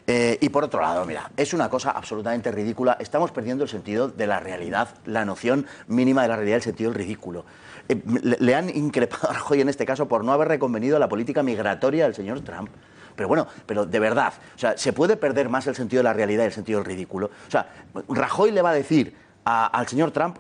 Y por otro lado, mira, es una cosa absolutamente ridícula. Estamos perdiendo el sentido de la realidad, la noción mínima de la realidad, el sentido del ridículo. Le han increpado a Rajoy en este caso por no haber reconvenido la política migratoria del señor Trump. Pero bueno, pero de verdad, o sea, ¿se puede perder más el sentido de la realidad y el sentido del ridículo? O sea, Rajoy le va a decir al señor Trump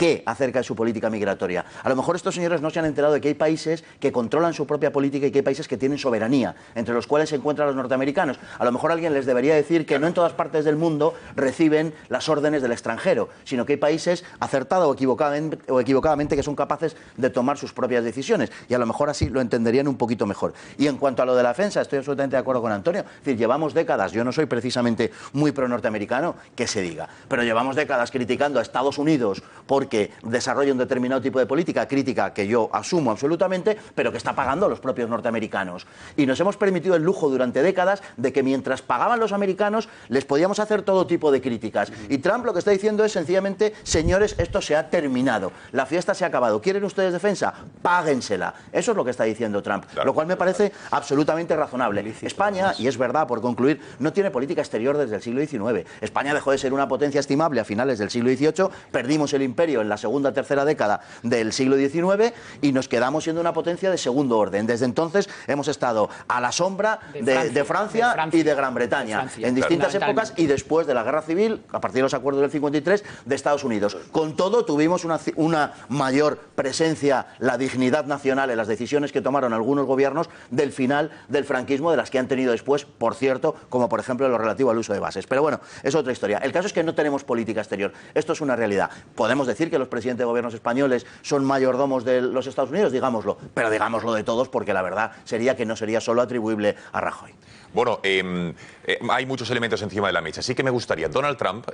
qué acerca de su política migratoria. A lo mejor estos señores no se han enterado de que hay países que controlan su propia política y que hay países que tienen soberanía, entre los cuales se encuentran los norteamericanos. A lo mejor alguien les debería decir que no en todas partes del mundo reciben las órdenes del extranjero, sino que hay países acertado o equivocadamente que son capaces de tomar sus propias decisiones, y a lo mejor así lo entenderían un poquito mejor. Y en cuanto a lo de la defensa, estoy absolutamente de acuerdo con Antonio. Es decir, llevamos décadas, yo no soy precisamente muy pro norteamericano, que se diga, pero llevamos décadas criticando a Estados Unidos porque desarrolla un determinado tipo de política, crítica que yo asumo absolutamente, pero que está pagando los propios norteamericanos. Y nos hemos permitido el lujo durante décadas de que mientras pagaban los americanos les podíamos hacer todo tipo de críticas. Y Trump lo que está diciendo es sencillamente, señores, esto se ha terminado, la fiesta se ha acabado. ¿Quieren ustedes defensa? Páguensela. Eso es lo que está diciendo Trump, lo cual me parece absolutamente razonable. España, y es verdad, por concluir, no tiene política exterior desde el siglo XIX. España dejó de ser una potencia estimable a finales del siglo XVIII, perdimos el imperio en la segunda, tercera década del siglo XIX y nos quedamos siendo una potencia de segundo orden. Desde entonces hemos estado a la sombra de Francia y de Gran Bretaña, en distintas épocas, y después de la Guerra Civil, a partir de los acuerdos del 53, de Estados Unidos. Con todo, tuvimos una mayor presencia, la dignidad nacional en las decisiones que tomaron algunos gobiernos del final del franquismo, de las que han tenido después, por cierto, como por ejemplo lo relativo al uso de bases. Pero bueno, es otra historia. El caso es que no tenemos política exterior. Esto es una realidad. Podemos decir que los presidentes de gobiernos españoles son mayordomos de los Estados Unidos, digámoslo, pero digámoslo de todos, porque la verdad sería que no sería solo atribuible a Rajoy. Bueno, hay muchos elementos encima de la mesa. Sí que me gustaría, Donald Trump,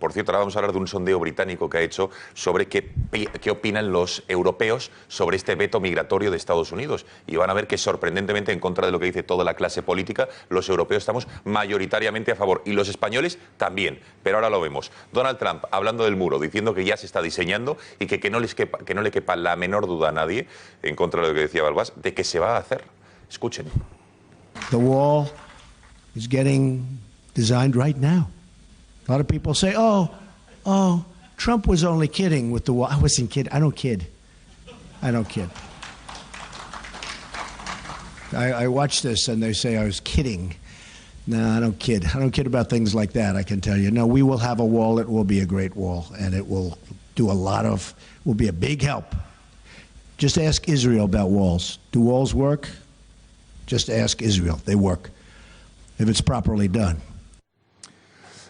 por cierto, ahora vamos a hablar de un sondeo británico que ha hecho sobre qué opinan los europeos sobre este veto migratorio de Estados Unidos. Y van a ver que, sorprendentemente, en contra de lo que dice toda la clase política, los europeos estamos mayoritariamente a favor. Y los españoles también. Pero ahora lo vemos. Donald Trump hablando del muro, diciendo que ya se está diseñando y que no le quepa la menor duda a nadie, en contra de lo que decía Balbás, de que se va a hacer. Escuchen. The wall is getting designed right now. A lot of people say, oh, Trump was only kidding with the wall. I wasn't kidding. I don't kid. I watch this and they say I was kidding. No, I don't kid. I don't kid about things like that, I can tell you. No, we will have a wall. It will be a great wall, and it will do will be a big help. Just ask Israel about walls. Do walls work? Just ask Israel. They work, if it's properly done.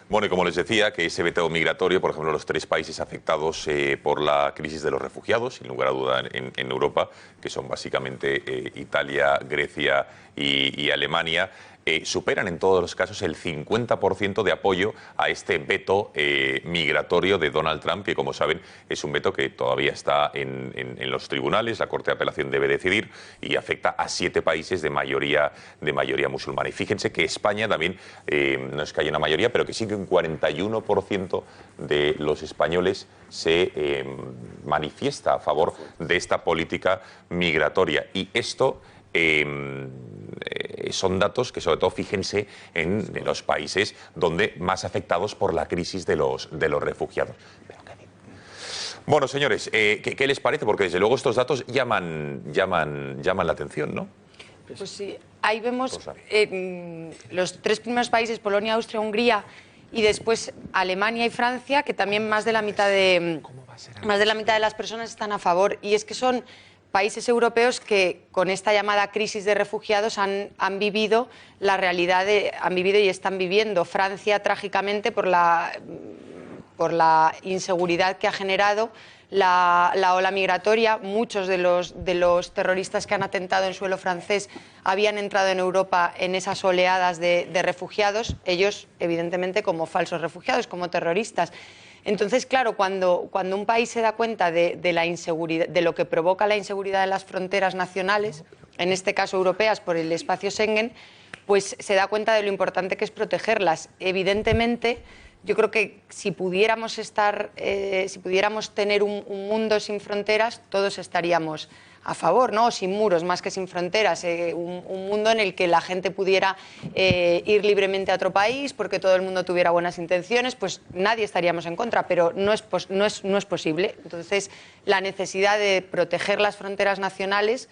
Bueno, y como les decía, que ese veto migratorio, por ejemplo, los 3 países afectados por la crisis de los refugiados, sin lugar a duda en Europa, que son básicamente Italia, Grecia y Alemania, superan en todos los casos el 50% de apoyo a este veto migratorio de Donald Trump, que, como saben, es un veto que todavía está en los tribunales, la Corte de Apelación debe decidir, y afecta a 7 países de mayoría musulmana. Y fíjense que España también, no es que haya una mayoría, pero que sí que un 41% de los españoles se manifiesta a favor de esta política migratoria. Y esto son datos que, sobre todo, fíjense en los países donde más afectados por la crisis de los refugiados. Bueno, señores, ¿qué les parece? Porque desde luego estos datos llaman la atención, ¿no? Pues sí, ahí vemos los 3 primeros países, Polonia, Austria, Hungría, y después Alemania y Francia, que también más de la mitad de las personas están a favor. Y es que son países europeos que con esta llamada crisis de refugiados han vivido la realidad, han vivido y están viviendo. Francia, trágicamente, por la inseguridad que ha generado la ola migratoria. Muchos de los terroristas que han atentado en suelo francés habían entrado en Europa en esas oleadas de refugiados, ellos evidentemente como falsos refugiados, como terroristas. Entonces, claro, cuando un país se da cuenta de la inseguridad, de lo que provoca la inseguridad de las fronteras nacionales, en este caso europeas por el espacio Schengen, pues se da cuenta de lo importante que es protegerlas. Evidentemente, yo creo que si pudiéramos tener un mundo sin fronteras, todos estaríamos a favor, ¿no? Sin muros, más que sin fronteras, un mundo en el que la gente pudiera ir libremente a otro país, porque todo el mundo tuviera buenas intenciones, pues nadie estaríamos en contra, pero no es posible. Entonces, la necesidad de proteger las fronteras nacionales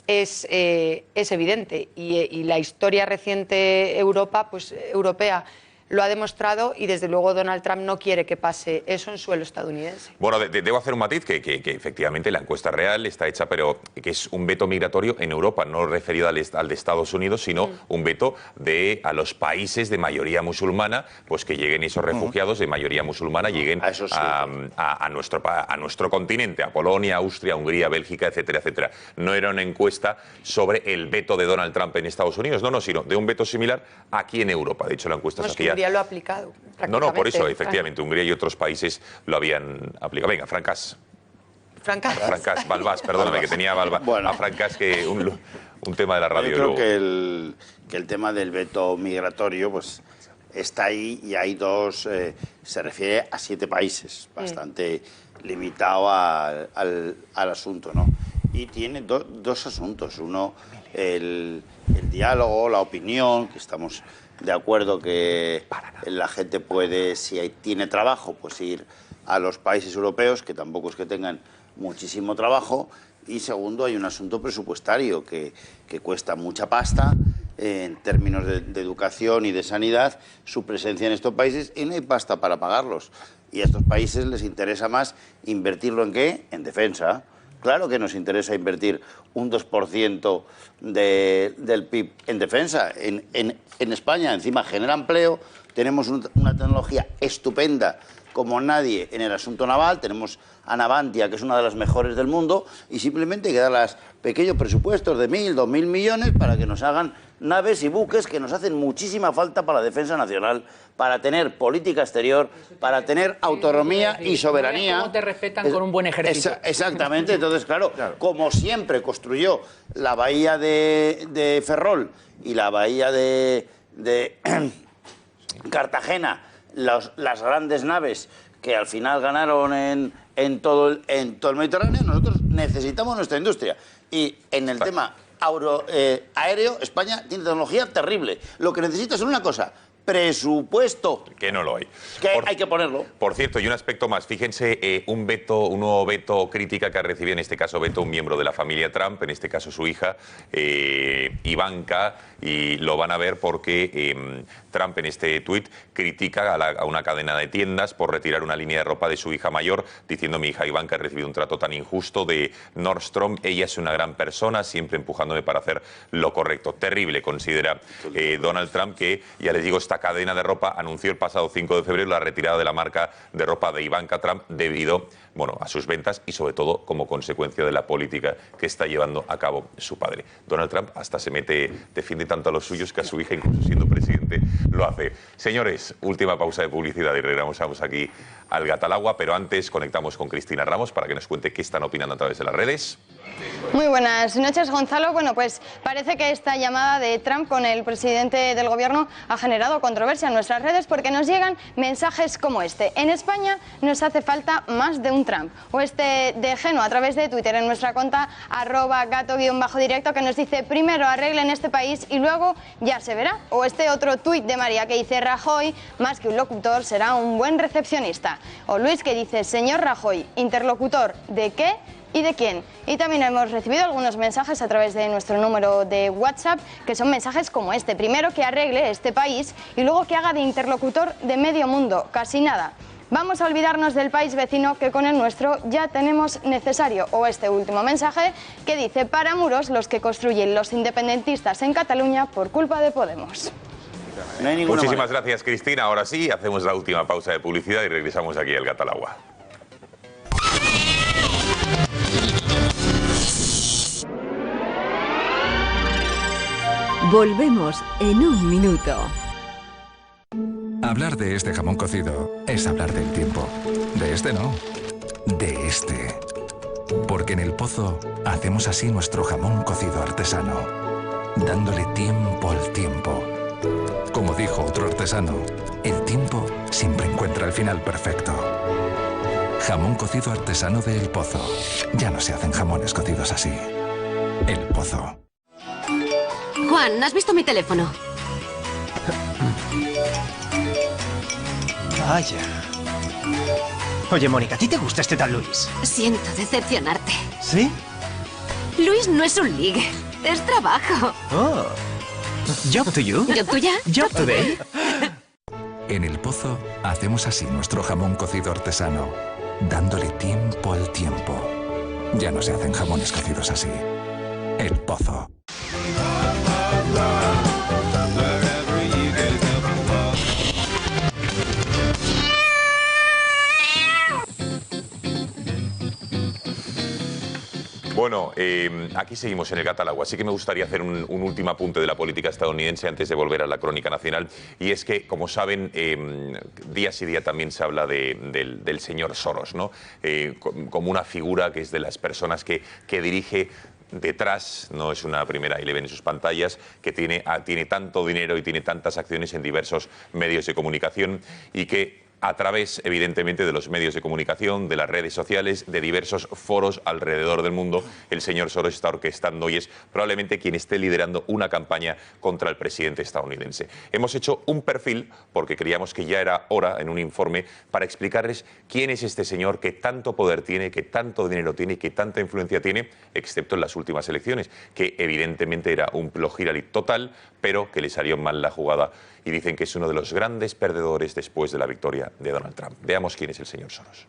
es evidente, y la historia reciente europea lo ha demostrado y desde luego Donald Trump no quiere que pase eso en suelo estadounidense. Bueno, debo hacer un matiz que efectivamente la encuesta real está hecha, pero que es un veto migratorio en Europa, no referido al de Estados Unidos, sino un veto a los países de mayoría musulmana, pues que lleguen esos refugiados de mayoría musulmana, lleguen a nuestro continente, a Polonia, Austria, Hungría, Bélgica, etcétera, etcétera. No era una encuesta sobre el veto de Donald Trump en Estados Unidos, no, sino de un veto similar aquí en Europa. De hecho, la encuesta se hacía... Hungría lo ha aplicado. No, por eso, efectivamente, Hungría y otros países lo habían aplicado. Venga, Francás, Balbás, perdóname, que tenía a Francás, que un tema de la radio. Yo creo que el tema del veto migratorio, pues está ahí y hay dos, se refiere a 7 países, bastante limitado al asunto, ¿no? Y tiene dos asuntos. Uno, el diálogo, la opinión, que estamos de acuerdo que la gente puede, si tiene trabajo, pues ir a los países europeos, que tampoco es que tengan muchísimo trabajo. Y segundo, hay un asunto presupuestario que cuesta mucha pasta en términos de educación y de sanidad, su presencia en estos países, y no hay pasta para pagarlos. Y a estos países les interesa más invertirlo ¿en qué? En defensa. Claro que nos interesa invertir un 2% del PIB en defensa. En España, encima, genera empleo, tenemos una tecnología estupenda como nadie en el asunto naval, tenemos a Navantia, que es una de las mejores del mundo, y simplemente hay que dar los pequeños presupuestos de 1.000, 2.000 millones para que nos hagan naves y buques que nos hacen muchísima falta para la defensa nacional, para tener política exterior, para tener autonomía y soberanía. ¿Cómo te respetan con un buen ejército? Exactamente. Entonces, claro, como siempre construyó la bahía de Ferrol y la bahía de Cartagena, las grandes naves que al final ganaron en todo el Mediterráneo, nosotros necesitamos nuestra industria. Y en el tema aéreo, España tiene tecnología terrible. Lo que necesita es una cosa: presupuesto. Que no lo hay. Que hay que ponerlo. Por cierto, y un aspecto más, fíjense, un nuevo veto crítica que ha recibido, en este caso veto, un miembro de la familia Trump, en este caso su hija, Ivanka, y lo van a ver porque Trump en este tuit critica a una cadena de tiendas por retirar una línea de ropa de su hija mayor, diciendo: mi hija Ivanka ha recibido un trato tan injusto de Nordstrom, ella es una gran persona, siempre empujándome para hacer lo correcto. Terrible, considera Donald Trump, que, ya les digo, esta cadena de ropa anunció el pasado 5 de febrero la retirada de la marca de ropa de Ivanka Trump debido, a sus ventas y sobre todo como consecuencia de la política que está llevando a cabo su padre. Donald Trump hasta defiende tanto a los suyos que a su hija, incluso siendo presidente, lo hace. Señores, última pausa de publicidad y regresamos aquí al Gatalagua, pero antes conectamos con Cristina Ramos para que nos cuente qué están opinando a través de las redes. Muy buenas noches, Gonzalo. Bueno, pues parece que esta llamada de Trump con el presidente del gobierno ha generado controversia en nuestras redes porque nos llegan mensajes como este: en España nos hace falta más de un Trump. O este de Geno a través de Twitter en nuestra cuenta @gato_directo, que nos dice: primero arreglen este país y luego ya se verá. O este otro tuit de María que dice: Rajoy, más que un locutor, será un buen recepcionista. O Luis, que dice: señor Rajoy, interlocutor ¿de qué y de quién? Y también hemos recibido algunos mensajes a través de nuestro número de WhatsApp, que son mensajes como este: primero que arregle este país y luego que haga de interlocutor de medio mundo, casi nada. Vamos a olvidarnos del país vecino, que con el nuestro ya tenemos necesario. O este último mensaje que dice: para muros los que construyen los independentistas en Cataluña por culpa de Podemos. No hay Muchísimas gracias, Cristina. Ahora sí, hacemos la última pausa de publicidad y regresamos aquí al Gatalagua. Volvemos en un minuto. Hablar de este jamón cocido es hablar del tiempo. De este no, de este. Porque en El Pozo hacemos así nuestro jamón cocido artesano, dándole tiempo al tiempo. Como dijo otro artesano, el tiempo siempre encuentra el final perfecto. Jamón cocido artesano de El Pozo. Ya no se hacen jamones cocidos así. El Pozo. Juan, ¿has visto mi teléfono? Vaya. Oye, Mónica, ¿a ti te gusta este tal Luis? Siento decepcionarte. ¿Sí? Luis no es un ligue, es trabajo. Oh. Job to you. ¿Job tuya? Job today. En El Pozo hacemos así nuestro jamón cocido artesano, dándole tiempo al tiempo. Ya no se hacen jamones cocidos así. El Pozo. Bueno, aquí seguimos en el Gata al Agua. Sí que me gustaría hacer un último apunte de la política estadounidense antes de volver a la crónica nacional. Y es que, como saben, día sí día también se habla del señor Soros, ¿no? Como una figura que es de las personas que dirige detrás, no es una primera, y le ven en sus pantallas, que tiene tanto dinero y tiene tantas acciones en diversos medios de comunicación y que a través, evidentemente, de los medios de comunicación, de las redes sociales, de diversos foros alrededor del mundo, el señor Soros está orquestando y es probablemente quien esté liderando una campaña contra el presidente estadounidense. Hemos hecho un perfil, porque creíamos que ya era hora, en un informe, para explicarles quién es este señor que tanto poder tiene, que tanto dinero tiene y que tanta influencia tiene, excepto en las últimas elecciones, que evidentemente era un plo Hillary total, pero que le salió mal la jugada. Y dicen que es uno de los grandes perdedores después de la victoria de Donald Trump. Veamos quién es el señor Soros.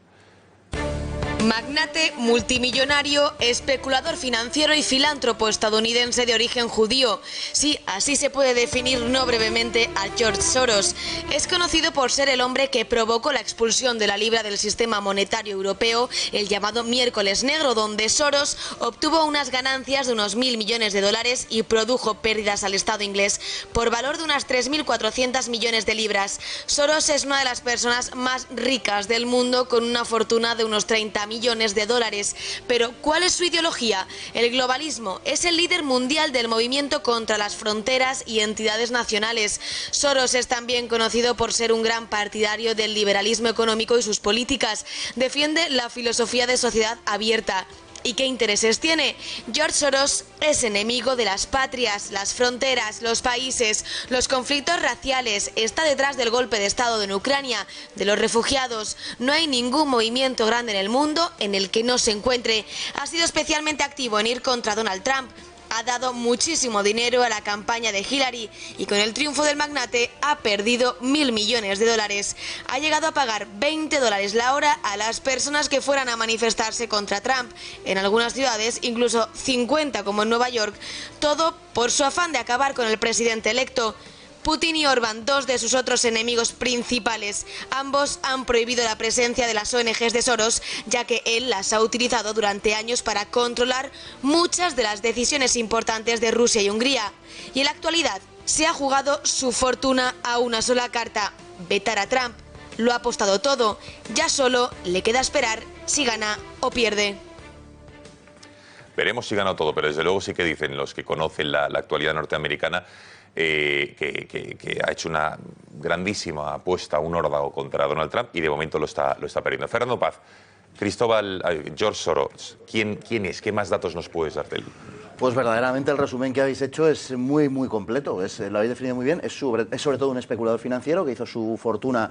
Magnate, multimillonario, especulador financiero y filántropo estadounidense de origen judío. Sí, así se puede definir no brevemente a George Soros. Es conocido por ser el hombre que provocó la expulsión de la libra del sistema monetario europeo, el llamado Miércoles Negro, donde Soros obtuvo unas ganancias de unos 1.000 millones de dólares y produjo pérdidas al Estado inglés por valor de unas 3.400 millones de libras. Soros es una de las personas más ricas del mundo, con una fortuna de unos 30 millones de dólares. Pero ¿cuál es su ideología? El globalismo. Es el líder mundial del movimiento contra las fronteras y entidades nacionales. Soros es también conocido por ser un gran partidario del liberalismo económico y sus políticas. Defiende la filosofía de sociedad abierta. ¿Y qué intereses tiene? George Soros es enemigo de las patrias, las fronteras, los países, los conflictos raciales, está detrás del golpe de Estado en Ucrania, de los refugiados. No hay ningún movimiento grande en el mundo en el que no se encuentre. Ha sido especialmente activo en ir contra Donald Trump. Ha dado muchísimo dinero a la campaña de Hillary y con el triunfo del magnate ha perdido 1.000 millones de dólares. Ha llegado a pagar $20 la hora a las personas que fueran a manifestarse contra Trump. En algunas ciudades, incluso 50 como en Nueva York, todo por su afán de acabar con el presidente electo. Putin y Orbán, dos de sus otros enemigos principales. Ambos han prohibido la presencia de las ONGs de Soros, ya que él las ha utilizado durante años para controlar muchas de las decisiones importantes de Rusia y Hungría. Y en la actualidad se ha jugado su fortuna a una sola carta: vetar a Trump. Lo ha apostado todo. Ya solo le queda esperar si gana o pierde. Veremos si gana todo, pero desde luego sí que dicen los que conocen la actualidad norteamericana que ha hecho una grandísima apuesta, un órdago contra Donald Trump y de momento lo está perdiendo. Fernando Paz, George Soros, ¿quién es? ¿Qué más datos nos puedes dar de él? Pues verdaderamente el resumen que habéis hecho es muy completo, lo habéis definido muy bien. Es sobre todo un especulador financiero que hizo su fortuna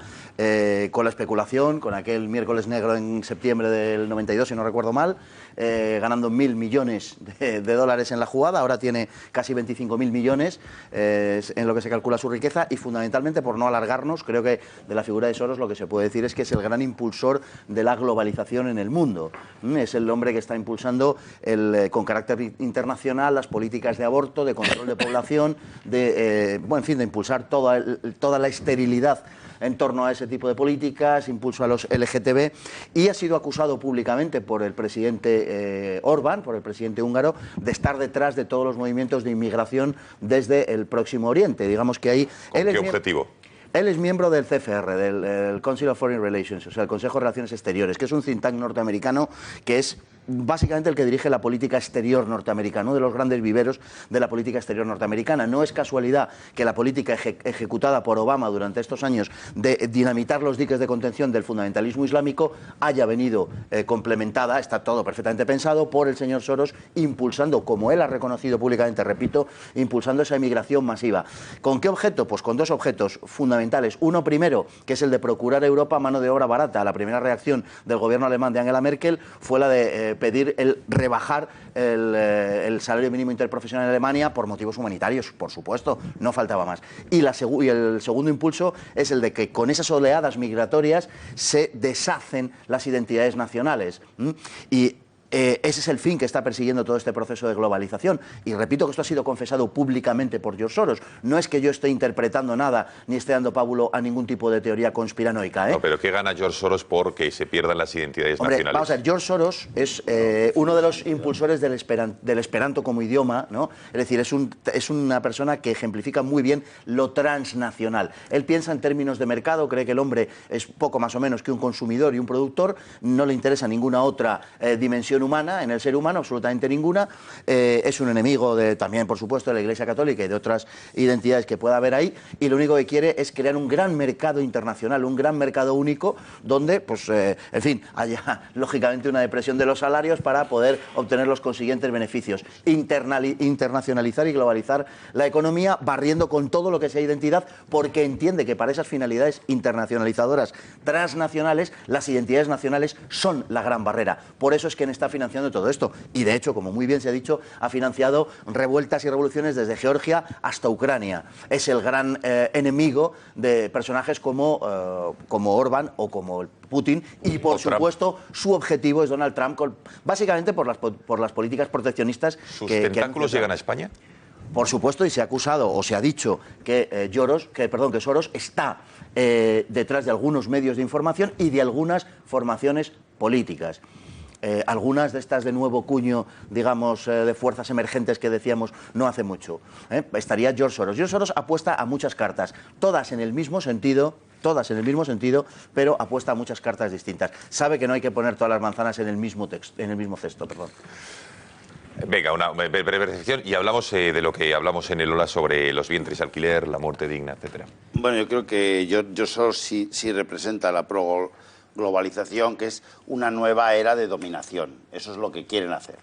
con la especulación, con aquel Miércoles Negro en septiembre del 92, si no recuerdo mal, ganando 1.000 millones de dólares en la jugada. Ahora tiene casi 25.000 millones en lo que se calcula su riqueza, y fundamentalmente, por no alargarnos, creo que de la figura de Soros lo que se puede decir es que es el gran impulsor de la globalización en el mundo. Es el hombre que está impulsando con carácter internacional las políticas de aborto, de control de población, de impulsar toda la esterilidad en torno a ese tipo de políticas, impulso a los LGTB, y ha sido acusado públicamente por el presidente Orbán, por el presidente húngaro, de estar detrás de todos los movimientos de inmigración desde el Próximo Oriente. Digamos que ahí... ¿Con qué objetivo? Él es miembro del CFR, del Council of Foreign Relations, o sea, el Consejo de Relaciones Exteriores, que es un think tank norteamericano que es básicamente el que dirige la política exterior norteamericana, uno de los grandes viveros de la política exterior norteamericana. No es casualidad que la política ejecutada por Obama durante estos años de dinamitar los diques de contención del fundamentalismo islámico haya venido complementada, está todo perfectamente pensado, por el señor Soros, impulsando, como él ha reconocido públicamente, repito, impulsando esa emigración masiva. ¿Con qué objeto? Pues con dos objetos fundamentales. Uno primero, que es el de procurar a Europa mano de obra barata. La primera reacción del gobierno alemán de Angela Merkel fue la de pedir el rebajar el salario mínimo interprofesional en Alemania por motivos humanitarios, por supuesto, no faltaba más. Y el segundo impulso es el de que con esas oleadas migratorias se deshacen las identidades nacionales. Y ese es el fin que está persiguiendo todo este proceso de globalización. Y repito que esto ha sido confesado públicamente por George Soros. No es que yo esté interpretando nada ni esté dando pábulo a ningún tipo de teoría conspiranoica. No, pero ¿qué gana George Soros porque se pierdan las identidades nacionales? Vamos a ver, George Soros es uno de los impulsores del Esperanto como idioma, ¿no? Es decir, es una persona que ejemplifica muy bien lo transnacional. Él piensa en términos de mercado, cree que el hombre es poco más o menos que un consumidor y un productor, no le interesa ninguna otra dimensión humana, en el ser humano, absolutamente ninguna. Es un enemigo también, por supuesto, de la Iglesia Católica y de otras identidades que pueda haber ahí, y lo único que quiere es crear un gran mercado internacional, un gran mercado único, donde, pues, en fin, haya lógicamente una depresión de los salarios para poder obtener los consiguientes beneficios. Internacionalizar y globalizar la economía, barriendo con todo lo que sea identidad, porque entiende que para esas finalidades internacionalizadoras transnacionales, las identidades nacionales son la gran barrera. Por eso es quien está financiando todo esto. Y de hecho, como muy bien se ha dicho, ha financiado revueltas y revoluciones desde Georgia hasta Ucrania. Es el gran enemigo de personajes como Orbán o como Putin, y por supuesto su objetivo es Donald Trump, básicamente por las políticas proteccionistas. ¿Sus tentáculos llegan a España? Por supuesto, y se ha acusado o se ha dicho que Soros está detrás de algunos medios de información y de algunas formaciones políticas. Algunas de estas de nuevo cuño, digamos, de fuerzas emergentes que decíamos no hace mucho. Estaría George Soros. George Soros apuesta a muchas cartas, todas en el mismo sentido, pero apuesta a muchas cartas distintas. Sabe que no hay que poner todas las manzanas en el mismo cesto. Venga, una breve reflexión y hablamos de lo que hablamos en el Hola sobre los vientres, alquiler, la muerte digna, etcétera. Bueno, yo creo que George Soros sí representa la globalización, que es una nueva era de dominación. Eso es lo que quieren hacer.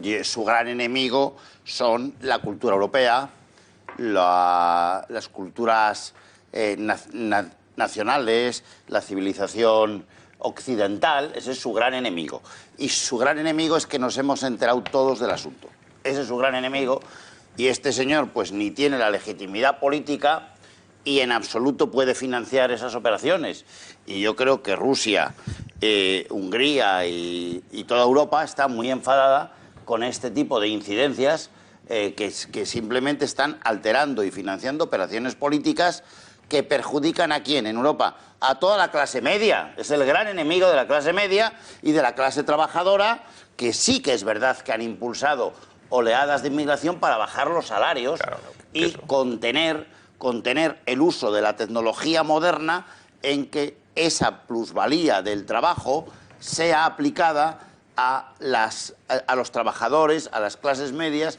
Y su gran enemigo son la cultura europea, las culturas nacionales, la civilización occidental. Ese es su gran enemigo. Y su gran enemigo es que nos hemos enterado todos del asunto. Ese es su gran enemigo. Y este señor pues ni tiene la legitimidad política y en absoluto puede financiar esas operaciones. Y yo creo que Rusia, Hungría y toda Europa está muy enfadada con este tipo de incidencias que simplemente están alterando y financiando operaciones políticas que perjudican ¿a quién en Europa? A toda la clase media. Es el gran enemigo de la clase media y de la clase trabajadora, que sí que es verdad que han impulsado oleadas de inmigración para bajar los salarios y contener el uso de la tecnología moderna, en que esa plusvalía del trabajo sea aplicada a los trabajadores, a las clases medias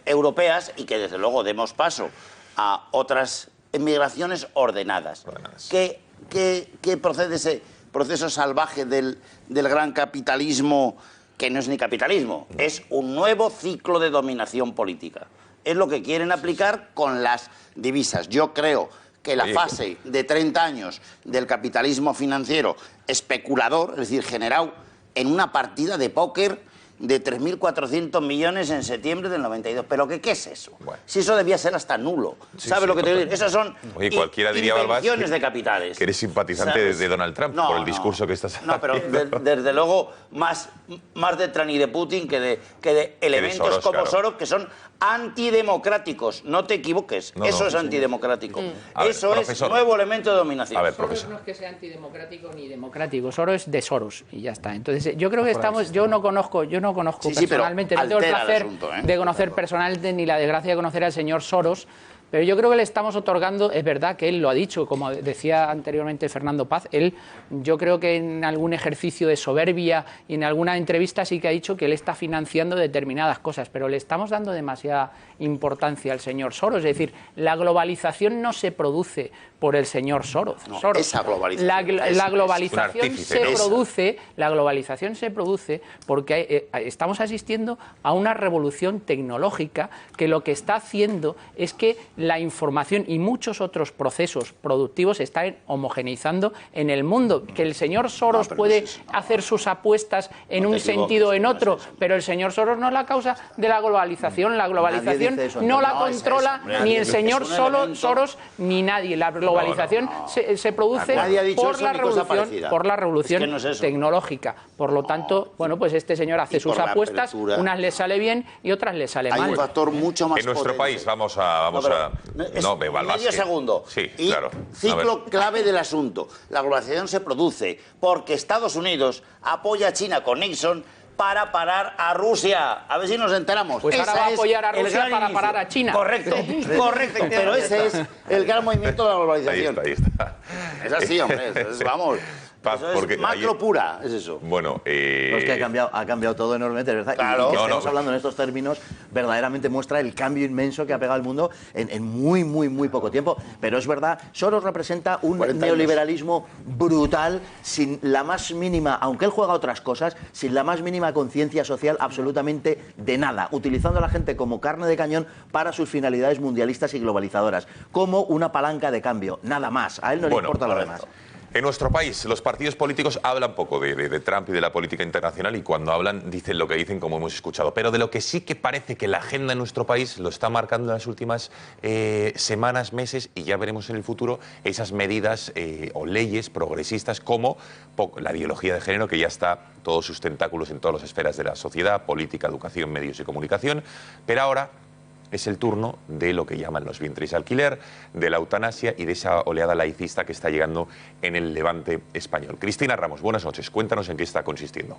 europeas, y que desde luego demos paso a otras migraciones ordenadas. ¿Qué procede ese proceso salvaje del gran capitalismo, que no es ni capitalismo? Es un nuevo ciclo de dominación política. Es lo que quieren aplicar con las divisas. Yo creo que la fase de 30 años del capitalismo financiero especulador, es decir, generado en una partida de póker de 3.400 millones en septiembre del 92. ¿Pero qué es eso? Bueno. Si eso debía ser hasta nulo. ¿Sabes lo que te digo? Esas son invenciones de capitales. Que eres simpatizante de Donald Trump por el discurso que estás haciendo. No, pero desde luego más de Trump y de Putin que de elementos Soros, como Soros, que son antidemocráticos. No te equivoques. No, eso es antidemocrático. Eso es nuevo elemento de dominación. A ver, profesor. Soros no es que sea antidemocrático ni democrático. Soros es de Soros y ya está. Entonces, yo creo que yo no conozco personalmente, no tengo el placer de conocer personalmente ni la desgracia de conocer al señor Soros, pero yo creo que le estamos otorgando, es verdad que él lo ha dicho, como decía anteriormente Fernando Paz, yo creo que en algún ejercicio de soberbia y en alguna entrevista sí que ha dicho que él está financiando determinadas cosas, pero le estamos dando demasiada importancia al señor Soros. Es decir, la globalización no se produce por el señor Soros. Esa globalización. La globalización se produce porque estamos asistiendo a una revolución tecnológica que lo que está haciendo es que la información y muchos otros procesos productivos se están homogeneizando en el mundo. Que el señor Soros puede hacer sus apuestas en un sentido o en otro, pero el señor Soros no es la causa de la globalización. La globalización no la controla ni el señor Soros ni nadie. La globalización se produce por la revolución tecnológica. Por lo tanto, bueno, pues este señor hace sus apuestas, unas le sale bien y otras le sale mal. Hay un factor mucho más en nuestro país, vamos a... medio segundo. Sí, y claro. Ciclo clave del asunto. La globalización se produce porque Estados Unidos apoya a China con Nixon para parar a Rusia. A ver si nos enteramos. Pues ahora va a apoyar a Rusia para parar a China. Correcto, correcto. Pero ese es el gran movimiento de la globalización. Ahí está. Es así, hombre. Vamos. Eso es macro pura, es eso. Bueno, es que ha cambiado todo enormemente, ¿verdad? Claro. Y que estamos hablando en estos términos verdaderamente muestra el cambio inmenso que ha pegado el mundo en muy poco tiempo. Pero es verdad, Soros representa un neoliberalismo brutal, sin la más mínima, aunque él juega otras cosas, sin la más mínima conciencia social absolutamente de nada, utilizando a la gente como carne de cañón para sus finalidades mundialistas y globalizadoras, como una palanca de cambio, nada más. A él no le importa lo demás. En nuestro país, los partidos políticos hablan poco de Trump y de la política internacional, y cuando hablan dicen lo que dicen, como hemos escuchado. Pero de lo que sí que parece que la agenda en nuestro país lo está marcando en las últimas semanas, meses, y ya veremos en el futuro esas medidas o leyes progresistas como la ideología de género, que ya está todos sus tentáculos en todas las esferas de la sociedad, política, educación, medios y comunicación. Pero ahora es el turno de lo que llaman los vientres de alquiler, de la eutanasia y de esa oleada laicista que está llegando en el levante español. Cristina Ramos, buenas noches. Cuéntanos en qué está consistiendo.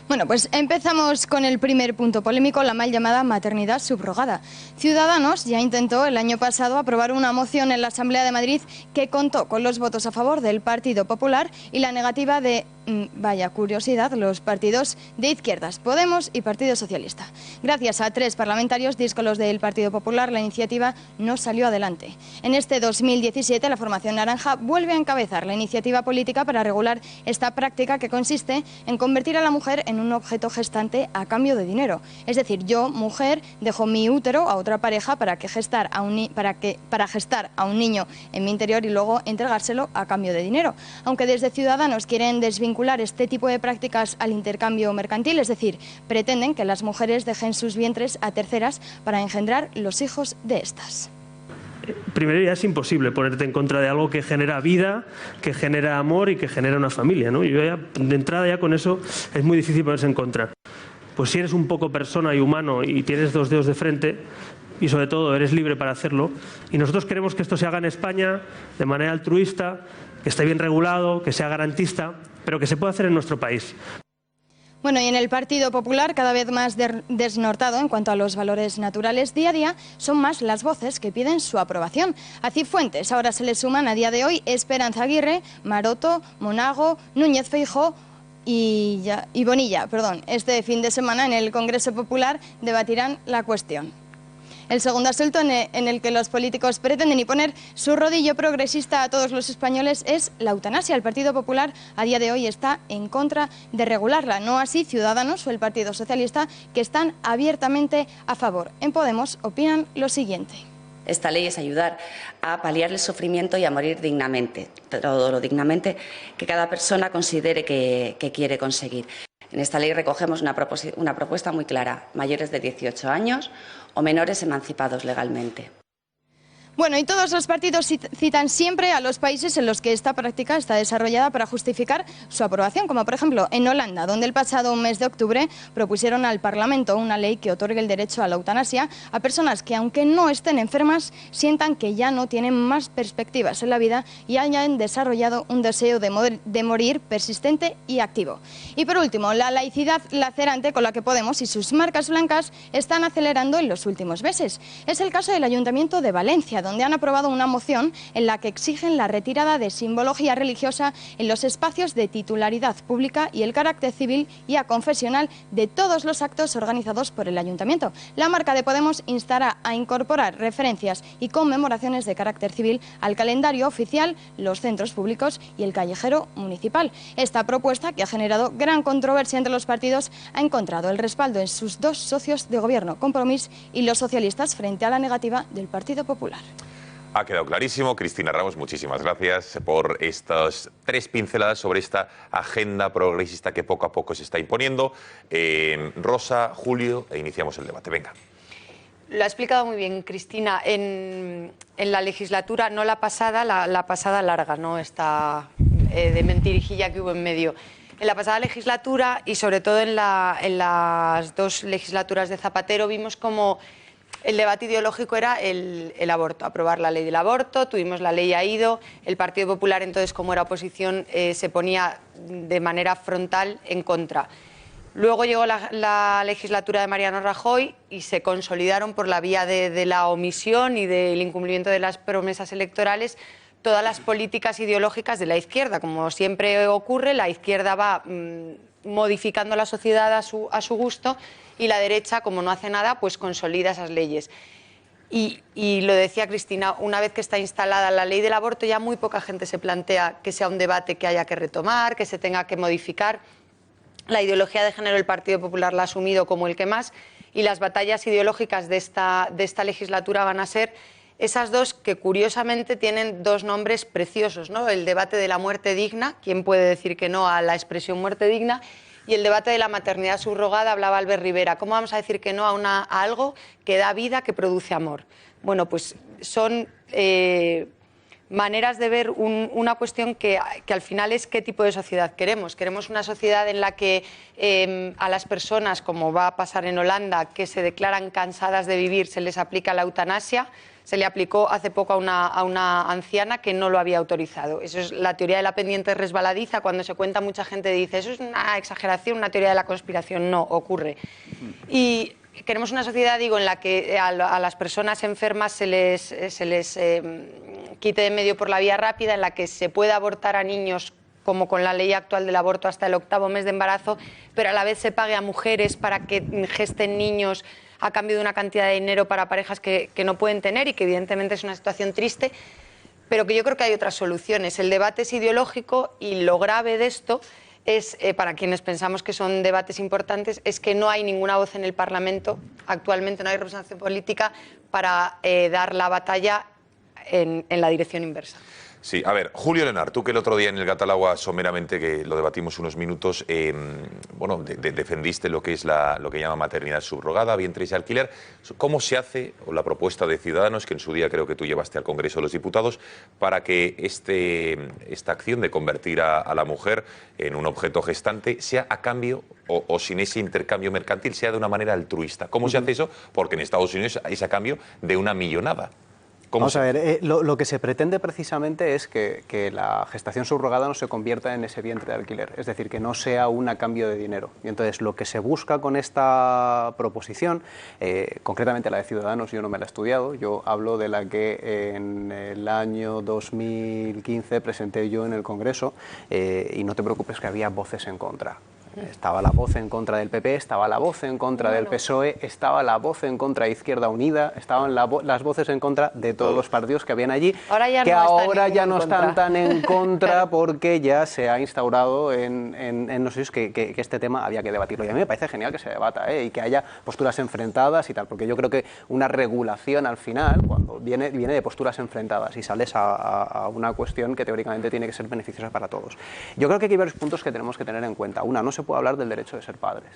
Bueno, pues empezamos con el primer punto polémico, la mal llamada maternidad subrogada. Ciudadanos ya intentó el año pasado aprobar una moción en la Asamblea de Madrid que contó con los votos a favor del Partido Popular y la negativa de, vaya curiosidad, los partidos de izquierdas, Podemos y Partido Socialista. Gracias a 3 parlamentarios díscolos del Partido Popular, la iniciativa no salió adelante. En este 2017, la formación naranja vuelve a encabezar la iniciativa política para regular esta práctica que consiste en convertir a la mujer en un objeto gestante a cambio de dinero. Es decir, yo, mujer, dejo mi útero a otra pareja para gestar a un niño en mi interior y luego entregárselo a cambio de dinero. Aunque desde Ciudadanos quieren desvincular este tipo de prácticas al intercambio mercantil, es decir, pretenden que las mujeres dejen sus vientres a terceras para engendrar los hijos de estas. Primero, ya es imposible ponerte en contra de algo que genera vida, que genera amor y que genera una familia, ¿no? Yo ya, de entrada ya con eso es muy difícil ponerse en contra. Pues si eres un poco persona y humano y tienes 2 dedos de frente y sobre todo eres libre para hacerlo, y nosotros queremos que esto se haga en España de manera altruista, que esté bien regulado, que sea garantista, pero que se pueda hacer en nuestro país. Bueno, y en el Partido Popular, cada vez más desnortado en cuanto a los valores naturales, día a día son más las voces que piden su aprobación. A Cifuentes ahora se le suman a día de hoy Esperanza Aguirre, Maroto, Monago, Núñez Feijóo y Bonilla. Este fin de semana en el Congreso Popular debatirán la cuestión. El segundo asunto en el que los políticos pretenden imponer su rodillo progresista a todos los españoles es la eutanasia. El Partido Popular a día de hoy está en contra de regularla, no así Ciudadanos o el Partido Socialista, que están abiertamente a favor. En Podemos opinan lo siguiente. Esta ley es ayudar a paliar el sufrimiento y a morir dignamente, todo lo dignamente que cada persona considere que quiere conseguir. En esta ley recogemos una propuesta muy clara: mayores de 18 años o menores emancipados legalmente. Bueno, y todos los partidos citan siempre a los países en los que esta práctica está desarrollada para justificar su aprobación, como por ejemplo en Holanda, donde el pasado mes de octubre propusieron al Parlamento una ley que otorgue el derecho a la eutanasia a personas que, aunque no estén enfermas, sientan que ya no tienen más perspectivas en la vida y hayan desarrollado un deseo de morir persistente y activo. Y por último, la laicidad lacerante con la que Podemos y sus marcas blancas están acelerando en los últimos meses. Es el caso del Ayuntamiento de Valencia, donde han aprobado una moción en la que exigen la retirada de simbología religiosa en los espacios de titularidad pública y el carácter civil y aconfesional de todos los actos organizados por el Ayuntamiento. La marca de Podemos instará a incorporar referencias y conmemoraciones de carácter civil al calendario oficial, los centros públicos y el callejero municipal. Esta propuesta, que ha generado gran controversia entre los partidos, ha encontrado el respaldo en sus 2 socios de gobierno, Compromís y los socialistas, frente a la negativa del Partido Popular. Ha quedado clarísimo. Cristina Ramos, muchísimas gracias por estas 3 pinceladas sobre esta agenda progresista que poco a poco se está imponiendo. Rosa, Julio, iniciamos el debate. Venga. Lo ha explicado muy bien Cristina. En la legislatura, no la pasada, la pasada larga, no esta de mentirijilla que hubo en medio. En la pasada legislatura y sobre todo en las 2 legislaturas de Zapatero vimos como el debate ideológico era el aborto, aprobar la ley del aborto, tuvimos la ley AIDO, el Partido Popular entonces como era oposición se ponía de manera frontal en contra. Luego llegó la legislatura de Mariano Rajoy y se consolidaron por la vía de la omisión y del incumplimiento de las promesas electorales todas las políticas ideológicas de la izquierda. Como siempre ocurre, la izquierda va modificando la sociedad a su gusto y la derecha, como no hace nada, pues consolida esas leyes. Y lo decía Cristina, una vez que está instalada la ley del aborto ya muy poca gente se plantea que sea un debate que haya que retomar, que se tenga que modificar. La ideología de género el Partido Popular la ha asumido como el que más y las batallas ideológicas de esta legislatura van a ser esas 2 que curiosamente tienen 2 nombres preciosos, ¿no? El debate de la muerte digna, ¿quién puede decir que no a la expresión muerte digna? Y el debate de la maternidad subrogada, hablaba Albert Rivera. ¿Cómo vamos a decir que no a algo que da vida, que produce amor? Bueno, pues son maneras de ver una cuestión que al final es qué tipo de sociedad queremos. Queremos una sociedad en la que a las personas, como va a pasar en Holanda, que se declaran cansadas de vivir, se les aplica la eutanasia. Se le aplicó hace poco a una anciana que no lo había autorizado. Eso es la teoría de la pendiente resbaladiza. Cuando se cuenta, mucha gente dice, eso es una exageración, una teoría de la conspiración. No, ocurre. Y queremos una sociedad, digo, en la que a las personas enfermas se les quite de medio por la vía rápida, en la que se pueda abortar a niños como con la ley actual del aborto hasta el 8º mes de embarazo, pero a la vez se pague a mujeres para que gesten niños a cambio de una cantidad de dinero para parejas que no pueden tener y que evidentemente es una situación triste, pero que yo creo que hay otras soluciones. El debate es ideológico y lo grave de esto es, para quienes pensamos que son debates importantes, es que no hay ninguna voz en el Parlamento, actualmente no hay representación política para dar la batalla en la dirección inversa. Sí, a ver, Julio Lenar, tú que el otro día en el Gatalagua someramente, que lo debatimos unos minutos, defendiste lo que es lo que llama maternidad subrogada, vientre y alquiler. ¿Cómo se hace, o la propuesta de Ciudadanos, que en su día creo que tú llevaste al Congreso de los Diputados, para que esta acción de convertir a la mujer en un objeto gestante sea a cambio o sin ese intercambio mercantil, sea de una manera altruista? ¿Cómo se hace eso? Porque en Estados Unidos es a cambio de una millonada. Vamos a ver, lo que se pretende precisamente es que la gestación subrogada no se convierta en ese vientre de alquiler, es decir, que no sea un a cambio de dinero. Y entonces lo que se busca con esta proposición, concretamente la de Ciudadanos, yo no me la he estudiado, yo hablo de la que en el año 2015 presenté yo en el Congreso, y no te preocupes que había voces en contra. Estaba la voz en contra del PP, estaba la voz en contra del PSOE, estaba la voz en contra de Izquierda Unida, estaban las voces en contra de todos los partidos que habían allí, que ahora ya no están tan en contra porque ya se ha instaurado en los sitios que este tema había que debatirlo. Y a mí me parece genial que se debata y que haya posturas enfrentadas y tal, porque yo creo que una regulación al final, cuando viene de posturas enfrentadas y sales a una cuestión que teóricamente tiene que ser beneficiosa para todos. Yo creo que hay varios puntos que tenemos que tener en cuenta. Una, no se puede hablar del derecho de ser padres.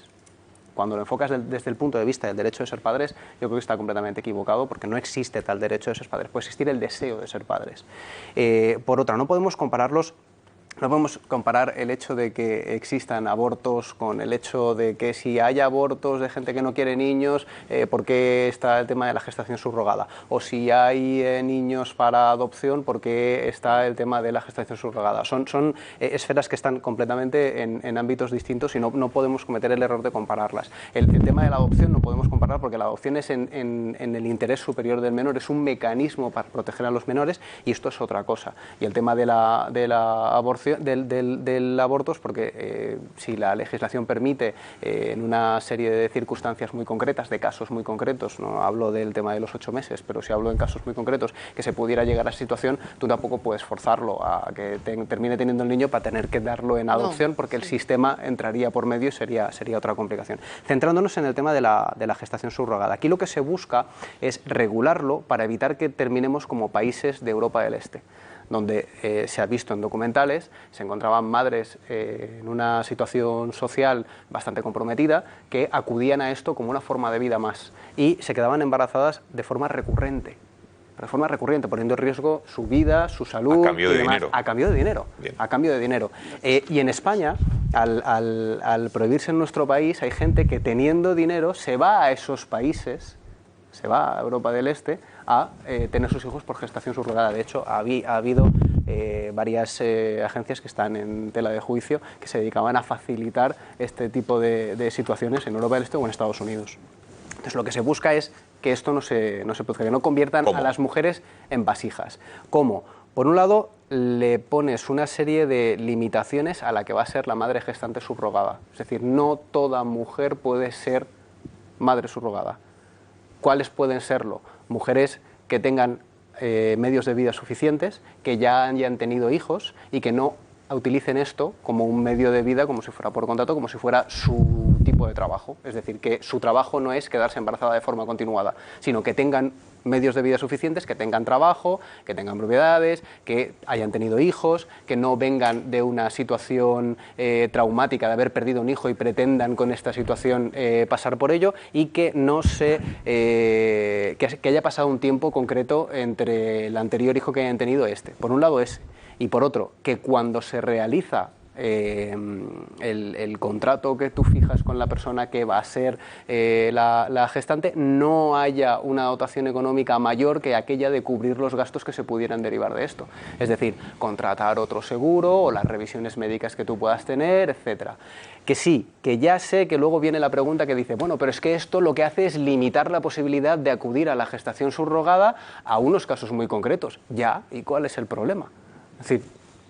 Cuando lo enfocas desde el punto de vista del derecho de ser padres, yo creo que está completamente equivocado porque no existe tal derecho de ser padres, puede existir el deseo de ser padres. Por otra, no podemos comparar el hecho de que existan abortos con el hecho de que si hay abortos de gente que no quiere niños, ¿por qué está el tema de la gestación subrogada? O si hay niños para adopción, ¿por qué está el tema de la gestación subrogada? Son esferas que están completamente en ámbitos distintos y no podemos cometer el error de compararlas. El tema de la adopción no podemos comparar porque la adopción es en el interés superior del menor, es un mecanismo para proteger a los menores y esto es otra cosa. Y el tema de la aborción gestación, del aborto es porque si la legislación permite en una serie de circunstancias muy concretas, de casos muy concretos, no hablo del tema de los 8 meses, pero si hablo en casos muy concretos, que se pudiera llegar a esa situación, tú tampoco puedes forzarlo a que termine teniendo el niño para tener que darlo en adopción, porque el sistema entraría por medio y sería otra complicación. Centrándonos en el tema de la gestación subrogada, aquí lo que se busca es regularlo para evitar que terminemos como países de Europa del Este, donde se ha visto en documentales, se encontraban madres en una situación social bastante comprometida que acudían a esto como una forma de vida más y se quedaban embarazadas de forma recurrente, poniendo en riesgo su vida, su salud. A cambio de dinero. A cambio de dinero. Bien. A cambio de dinero. Y en España, al prohibirse en nuestro país, hay gente que teniendo dinero se va a esos países, se va a Europa del Este, a tener sus hijos por gestación subrogada. De hecho, ha habido varias agencias que están en tela de juicio que se dedicaban a facilitar este tipo de situaciones en Europa del Este o en Estados Unidos. Entonces, lo que se busca es que esto no se produzca, que no conviertan a las mujeres en vasijas. ¿Cómo? Por un lado, le pones una serie de limitaciones a la que va a ser la madre gestante subrogada. Es decir, no toda mujer puede ser madre subrogada. ¿Cuáles pueden serlo? Mujeres que tengan medios de vida suficientes, que ya hayan tenido hijos y que no utilicen esto como un medio de vida, como si fuera por contrato, como si fuera su tipo de trabajo. Es decir, que su trabajo no es quedarse embarazada de forma continuada, sino que tengan medios de vida suficientes, que tengan trabajo, que tengan propiedades, que hayan tenido hijos, que no vengan de una situación traumática de haber perdido un hijo y pretendan con esta situación pasar por ello, y que no que haya pasado un tiempo concreto entre el anterior hijo que hayan tenido por un lado ese, y por otro, que cuando se realiza el contrato que tú fijas con la persona que va a ser la gestante, no haya una dotación económica mayor que aquella de cubrir los gastos que se pudieran derivar de esto. Es decir, contratar otro seguro o las revisiones médicas que tú puedas tener, etcétera. Que sí, que ya sé que luego viene la pregunta que dice, bueno, pero es que esto lo que hace es limitar la posibilidad de acudir a la gestación subrogada a unos casos muy concretos. Ya, ¿y cuál es el problema? Es decir,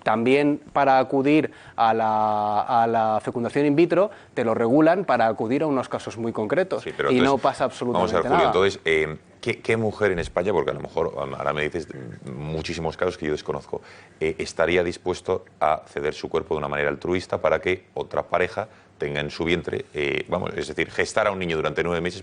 también para acudir a la fecundación in vitro te lo regulan para acudir a unos casos muy concretos, y entonces, no pasa absolutamente nada. Vamos a ver, Julio, entonces, ¿qué mujer en España, porque a lo mejor ahora me dices muchísimos casos que yo desconozco, estaría dispuesto a ceder su cuerpo de una manera altruista para que otra pareja tenga en su vientre, es decir, gestar a un niño durante 9 meses